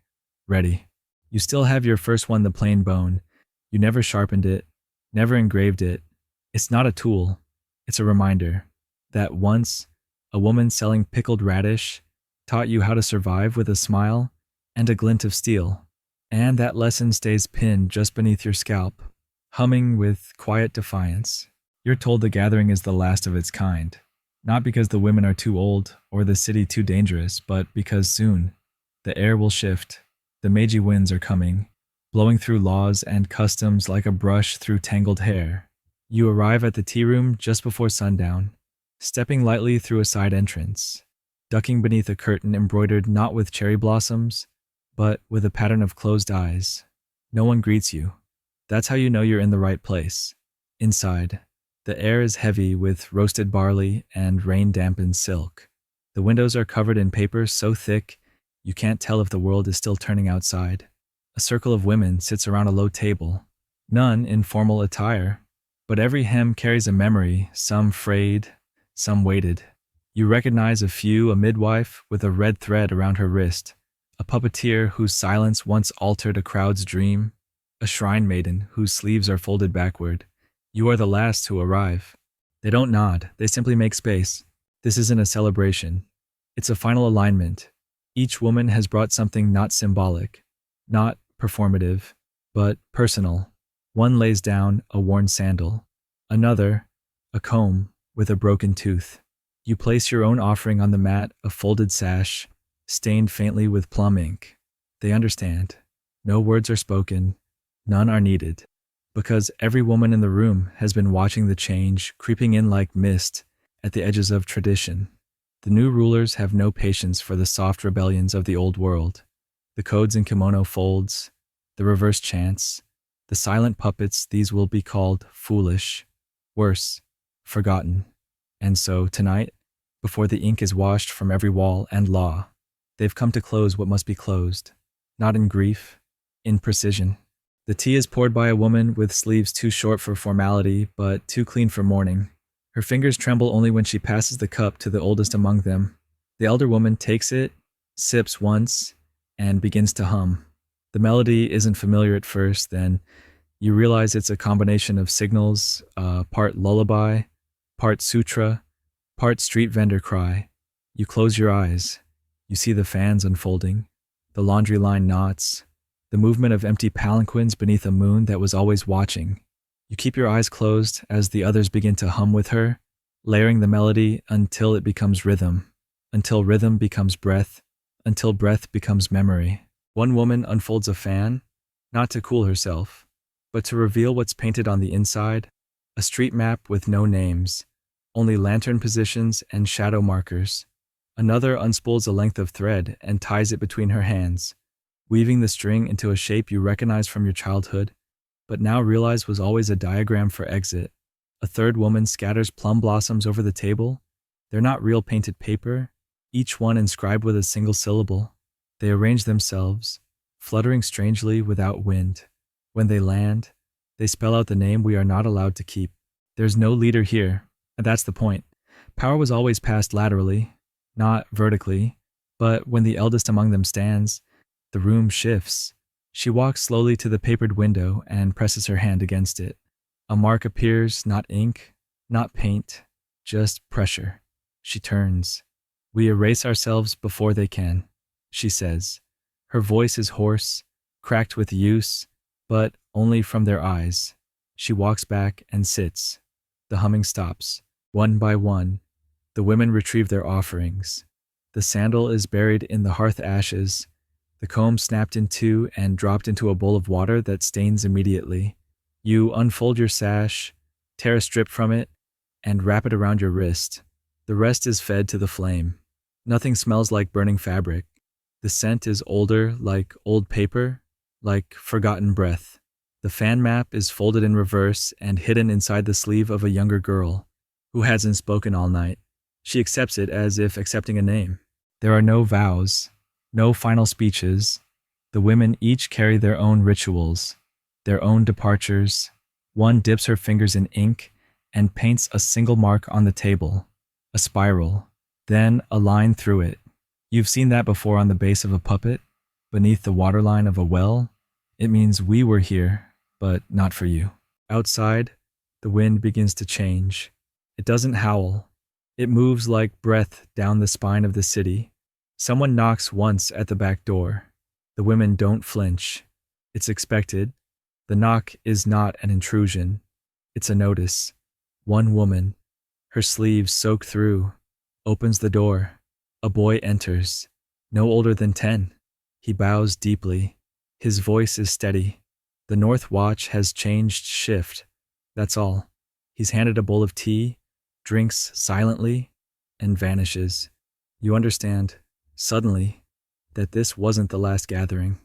ready. You still have your first one, the plain bone. You never sharpened it, never engraved it. It's not a tool. It's a reminder that once, a woman selling pickled radish taught you how to survive with a smile and a glint of steel. And that lesson stays pinned just beneath your scalp, humming with quiet defiance. You're told the gathering is the last of its kind, not because the women are too old or the city too dangerous, but because soon, the air will shift. The Meiji winds are coming, blowing through laws and customs like a brush through tangled hair. You arrive at the tea room just before sundown, stepping lightly through a side entrance, ducking beneath a curtain embroidered not with cherry blossoms, but with a pattern of closed eyes. No one greets you. That's how you know you're in the right place. Inside, the air is heavy with roasted barley and rain-dampened silk. The windows are covered in paper so thick you can't tell if the world is still turning outside. A circle of women sits around a low table, none in formal attire, but every hem carries a memory, some frayed, some weighted. You recognize a few, a midwife with a red thread around her wrist, a puppeteer whose silence once altered a crowd's dream, a shrine maiden whose sleeves are folded backward. You are the last to arrive. They don't nod, they simply make space. This isn't a celebration. It's a final alignment. Each woman has brought something not symbolic, not performative, but personal. One lays down a worn sandal, another, a comb with a broken tooth. You place your own offering on the mat, a folded sash, stained faintly with plum ink. They understand. No words are spoken, none are needed, because every woman in the room has been watching the change creeping in like mist at the edges of tradition. The new rulers have no patience for the soft rebellions of the old world. The codes in kimono folds, the reverse chants, the silent puppets, these will be called foolish, worse, forgotten. And so, tonight, before the ink is washed from every wall and law, they've come to close what must be closed, not in grief, in precision. The tea is poured by a woman with sleeves too short for formality, but too clean for mourning. Her fingers tremble only when she passes the cup to the oldest among them. The elder woman takes it, sips once, and begins to hum. The melody isn't familiar at first, then you realize it's a combination of signals, part lullaby, part sutra, part street vendor cry. You close your eyes. You see the fans unfolding, the laundry line knots, the movement of empty palanquins beneath a moon that was always watching. You keep your eyes closed as the others begin to hum with her, layering the melody until it becomes rhythm, until rhythm becomes breath, until breath becomes memory. One woman unfolds a fan, not to cool herself, but to reveal what's painted on the inside, a street map with no names, only lantern positions and shadow markers. Another unspools a length of thread and ties it between her hands, weaving the string into a shape you recognize from your childhood, but now realize was always a diagram for exit. A third woman scatters plum blossoms over the table. They're not real painted paper, each one inscribed with a single syllable. They arrange themselves, fluttering strangely without wind. When they land, they spell out the name we are not allowed to keep. There's no leader here, and that's the point. Power was always passed laterally, not vertically, but when the eldest among them stands, the room shifts. She walks slowly to the papered window and presses her hand against it. A mark appears, not ink, not paint, just pressure. She turns. We erase ourselves before they can, she says. Her voice is hoarse, cracked with use, but only from their eyes. She walks back and sits. The humming stops. One by one, the women retrieve their offerings. The sandal is buried in the hearth ashes, the comb snapped in two and dropped into a bowl of water that stains immediately. You unfold your sash, tear a strip from it, and wrap it around your wrist. The rest is fed to the flame. Nothing smells like burning fabric. The scent is older, like old paper, like forgotten breath. The fan map is folded in reverse and hidden inside the sleeve of a younger girl who hasn't spoken all night. She accepts it as if accepting a name. There are no vows, no final speeches. The women each carry their own rituals, their own departures. One dips her fingers in ink and paints a single mark on the table, a spiral, then a line through it. You've seen that before on the base of a puppet, beneath the waterline of a well. It means we were here, but not for you. Outside, the wind begins to change. It doesn't howl. It moves like breath down the spine of the city. Someone knocks once at the back door. The women don't flinch. It's expected. The knock is not an intrusion. It's a notice. One woman, her sleeves soaked through, opens the door. A boy enters, no older than 10. He bows deeply. His voice is steady. The North Watch has changed shift. That's all. He's handed a bowl of tea, drinks silently, and vanishes. You understand, suddenly, that this wasn't the last gathering,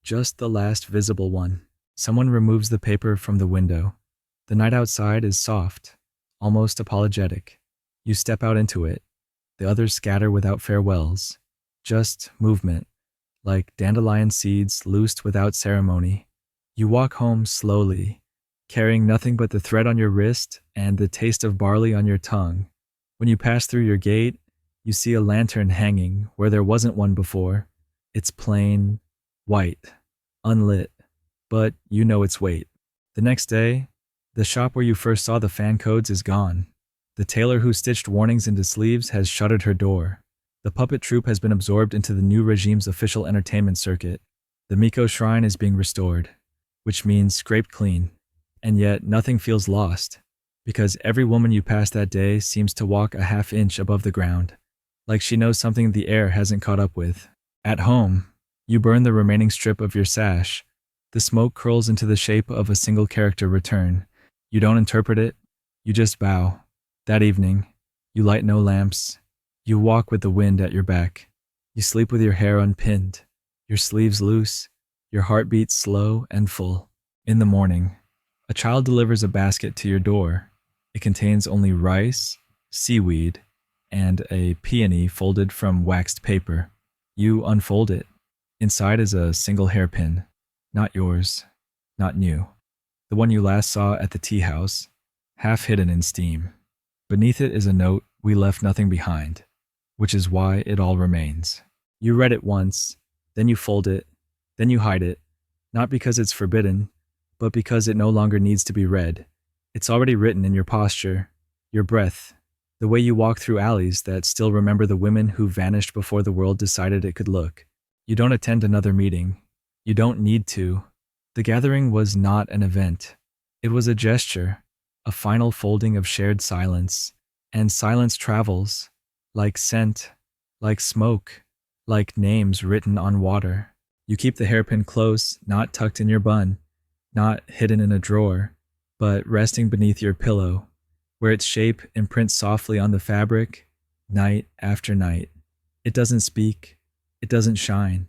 just the last visible one. Someone removes the paper from the window. The night outside is soft, almost apologetic. You step out into it. The others scatter without farewells, just movement, like dandelion seeds loosed without ceremony. You walk home slowly, carrying nothing but the thread on your wrist and the taste of barley on your tongue. When you pass through your gate, you see a lantern hanging where there wasn't one before. It's plain, white, unlit, but you know its weight. The next day, the shop where you first saw the fan codes is gone. The tailor who stitched warnings into sleeves has shuttered her door. The puppet troupe has been absorbed into the new regime's official entertainment circuit. The Miko shrine is being restored, which means scraped clean. And yet nothing feels lost, because every woman you pass that day seems to walk a half inch above the ground, like she knows something the air hasn't caught up with. At home, you burn the remaining strip of your sash. The smoke curls into the shape of a single character return. You don't interpret it, you just bow. That evening, you light no lamps. You walk with the wind at your back. You sleep with your hair unpinned, your sleeves loose, your heartbeat slow and full. In the morning, a child delivers a basket to your door. It contains only rice, seaweed, and a peony folded from waxed paper. You unfold it. Inside is a single hairpin, not yours. not new. The one you last saw at the tea house, half hidden in steam. Beneath it is a note, "We left nothing behind," which is why it all remains. You read it once, then you fold it, then you hide it, not because it's forbidden, but because it no longer needs to be read. It's already written in your posture, your breath, the way you walk through alleys that still remember the women who vanished before the world decided it could look. You don't attend another meeting. You don't need to. The gathering was not an event. It was a gesture, a final folding of shared silence. And silence travels, like scent, like smoke, like names written on water. You keep the hairpin close, not tucked in your bun, not hidden in a drawer, but resting beneath your pillow, where its shape imprints softly on the fabric, night after night. It doesn't speak, it doesn't shine,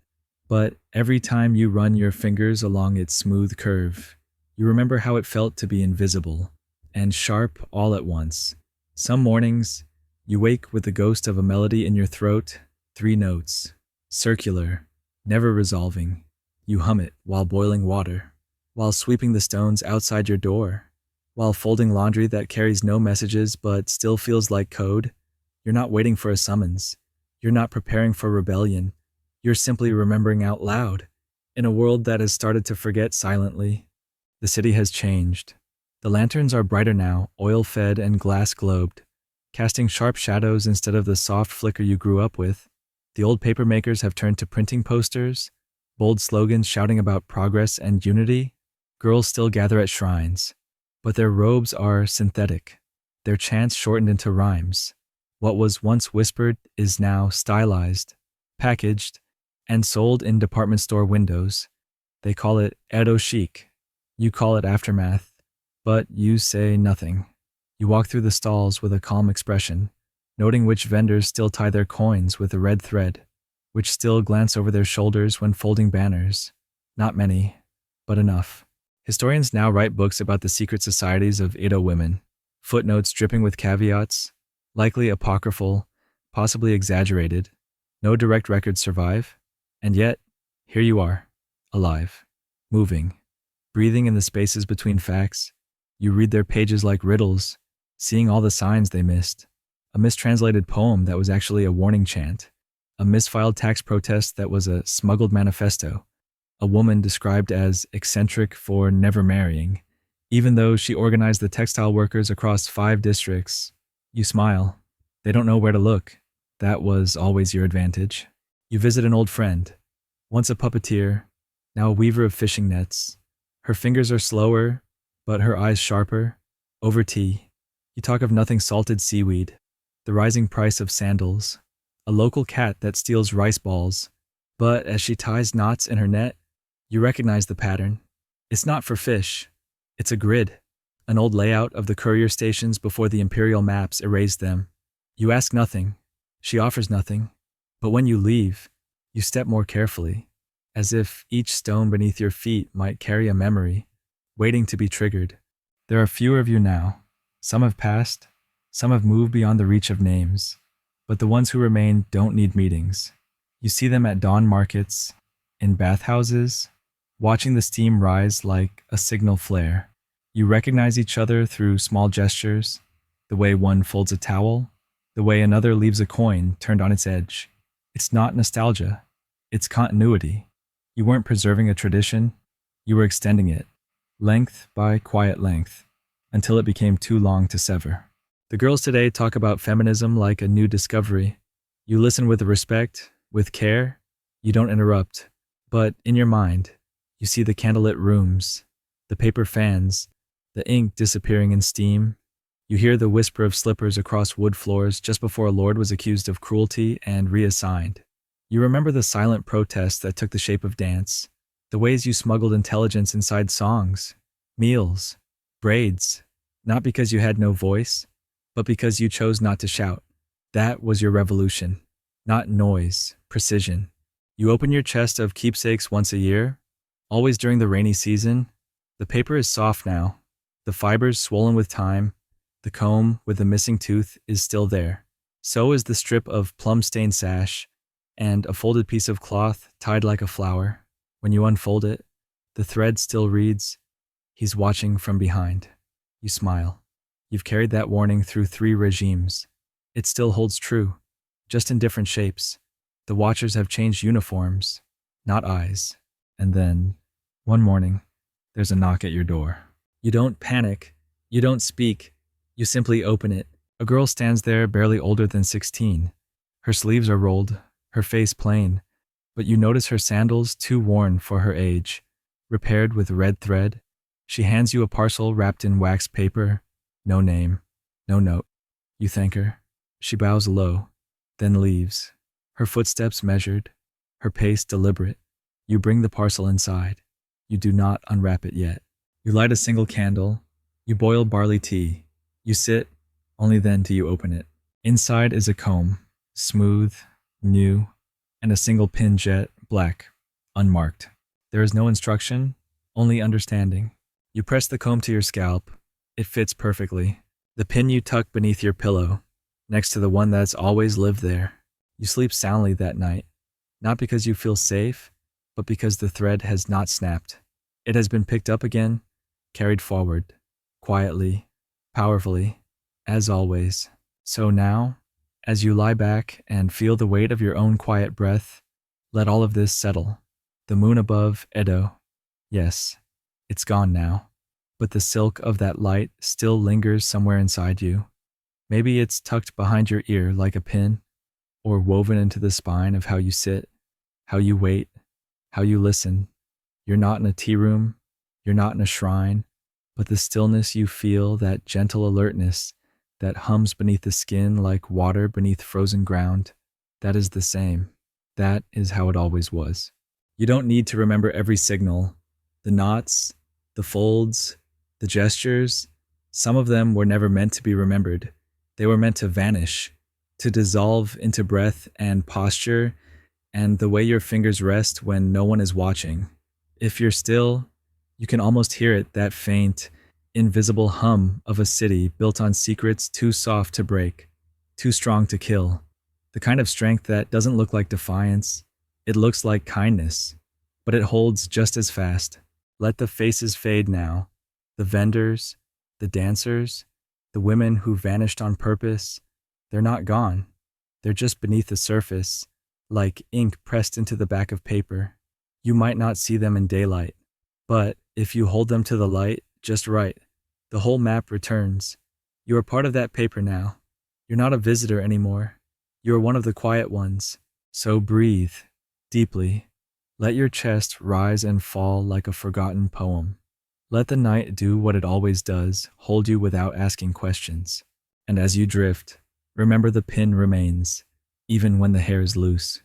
but every time you run your fingers along its smooth curve, you remember how it felt to be invisible and sharp all at once. Some mornings, you wake with the ghost of a melody in your throat, 3 notes, circular, never resolving. You hum it while boiling water, while sweeping the stones outside your door, while folding laundry that carries no messages but still feels like code. You're not waiting for a summons. You're not preparing for rebellion. You're simply remembering out loud. In a world that has started to forget silently, the city has changed. The lanterns are brighter now, oil-fed and glass-globed, casting sharp shadows instead of the soft flicker you grew up with. The old paper makers have turned to printing posters, bold slogans shouting about progress and unity. Girls still gather at shrines, but their robes are synthetic, their chants shortened into rhymes. What was once whispered is now stylized, packaged, and sold in department store windows. They call it Edo chic. You call it aftermath. But you say nothing. You walk through the stalls with a calm expression, noting which vendors still tie their coins with a red thread, which still glance over their shoulders when folding banners. Not many, but enough. Historians now write books about the secret societies of Edo women, footnotes dripping with caveats, likely apocryphal, possibly exaggerated. No direct records survive, and yet, here you are, alive, moving, breathing in the spaces between facts. You read their pages like riddles, seeing all the signs they missed. A mistranslated poem that was actually a warning chant. A misfiled tax protest that was a smuggled manifesto. A woman described as eccentric for never marrying, even though she organized the textile workers across 5 districts. You smile. They don't know where to look. That was always your advantage. You visit an old friend, once a puppeteer, now a weaver of fishing nets. Her fingers are slower, but her eyes sharper. Over tea, you talk of nothing salted seaweed, the rising price of sandals, a local cat that steals rice balls. But as she ties knots in her net, you recognize the pattern. It's not for fish. It's a grid, an old layout of the courier stations before the imperial maps erased them. You ask nothing. She offers nothing. But when you leave, you step more carefully, as if each stone beneath your feet might carry a memory, waiting to be triggered. There are fewer of you now. Some have passed, some have moved beyond the reach of names, but the ones who remain don't need meetings. You see them at dawn markets, in bathhouses, watching the steam rise like a signal flare. You recognize each other through small gestures, the way one folds a towel, the way another leaves a coin turned on its edge. It's not nostalgia, it's continuity. You weren't preserving a tradition, you were extending it. Length by quiet length, until it became too long to sever. The girls today talk about feminism like a new discovery. You listen with respect, with care. You don't interrupt. But in your mind, you see the candlelit rooms, the paper fans, the ink disappearing in steam. You hear the whisper of slippers across wood floors just before a lord was accused of cruelty and reassigned. You remember the silent protests that took the shape of dance, the ways you smuggled intelligence inside songs, meals, braids, not because you had no voice, but because you chose not to shout. That was your revolution, not noise, precision. You open your chest of keepsakes once a year, always during the rainy season. The paper is soft now, the fibers swollen with time, the comb with the missing tooth is still there. So is the strip of plum-stained sash, and a folded piece of cloth tied like a flower. When you unfold it, The thread still reads, "He's watching from behind." You smile. You've carried that warning through 3 regimes. It still holds true, just in different shapes. The watchers have changed uniforms, not eyes. And then, one morning, there's a knock at your door. You don't panic. You don't speak. You simply open it. A girl stands there barely older than 16. Her sleeves are rolled, her face plain, but you notice her sandals too worn for her age, repaired with red thread. She hands you a parcel wrapped in wax paper. No name, no note. You thank her. She bows low, then leaves. Her footsteps measured, her pace deliberate. You bring the parcel inside. You do not unwrap it yet. You light a single candle. You boil barley tea. You sit, only then do you open it. Inside is a comb, smooth, new, and a single pin jet, black, unmarked. There is no instruction, only understanding. You press the comb to your scalp. It fits perfectly. The pin you tuck beneath your pillow, next to the one that's always lived there. You sleep soundly that night, not because you feel safe, but because the thread has not snapped. It has been picked up again, carried forward, quietly, powerfully, as always. So now, as you lie back and feel the weight of your own quiet breath, let all of this settle. The moon above Edo. Yes, it's gone now, but the silk of that light still lingers somewhere inside you. Maybe it's tucked behind your ear like a pin, or woven into the spine of how you sit, how you wait, how you listen. You're not in a tea room, you're not in a shrine, but the stillness you feel, that gentle alertness that hums beneath the skin like water beneath frozen ground, that is the same. That is how it always was. You don't need to remember every signal, the knots, the folds, the gestures. Some of them were never meant to be remembered. They were meant to vanish, to dissolve into breath and posture and the way your fingers rest when no one is watching. If you're still, you can almost hear it, that faint, invisible hum of a city built on secrets too soft to break, too strong to kill. The kind of strength that doesn't look like defiance. It looks like kindness, but it holds just as fast. Let the faces fade now. The vendors, the dancers, the women who vanished on purpose. They're not gone. They're just beneath the surface, like ink pressed into the back of paper. You might not see them in daylight, but if you hold them to the light just right, the whole map returns. You are part of that paper now. You're not a visitor anymore. You are one of the quiet ones. So breathe deeply. Let your chest rise and fall like a forgotten poem. Let the night do what it always does, hold you without asking questions. And as you drift, remember the pin remains, even when the hair is loose.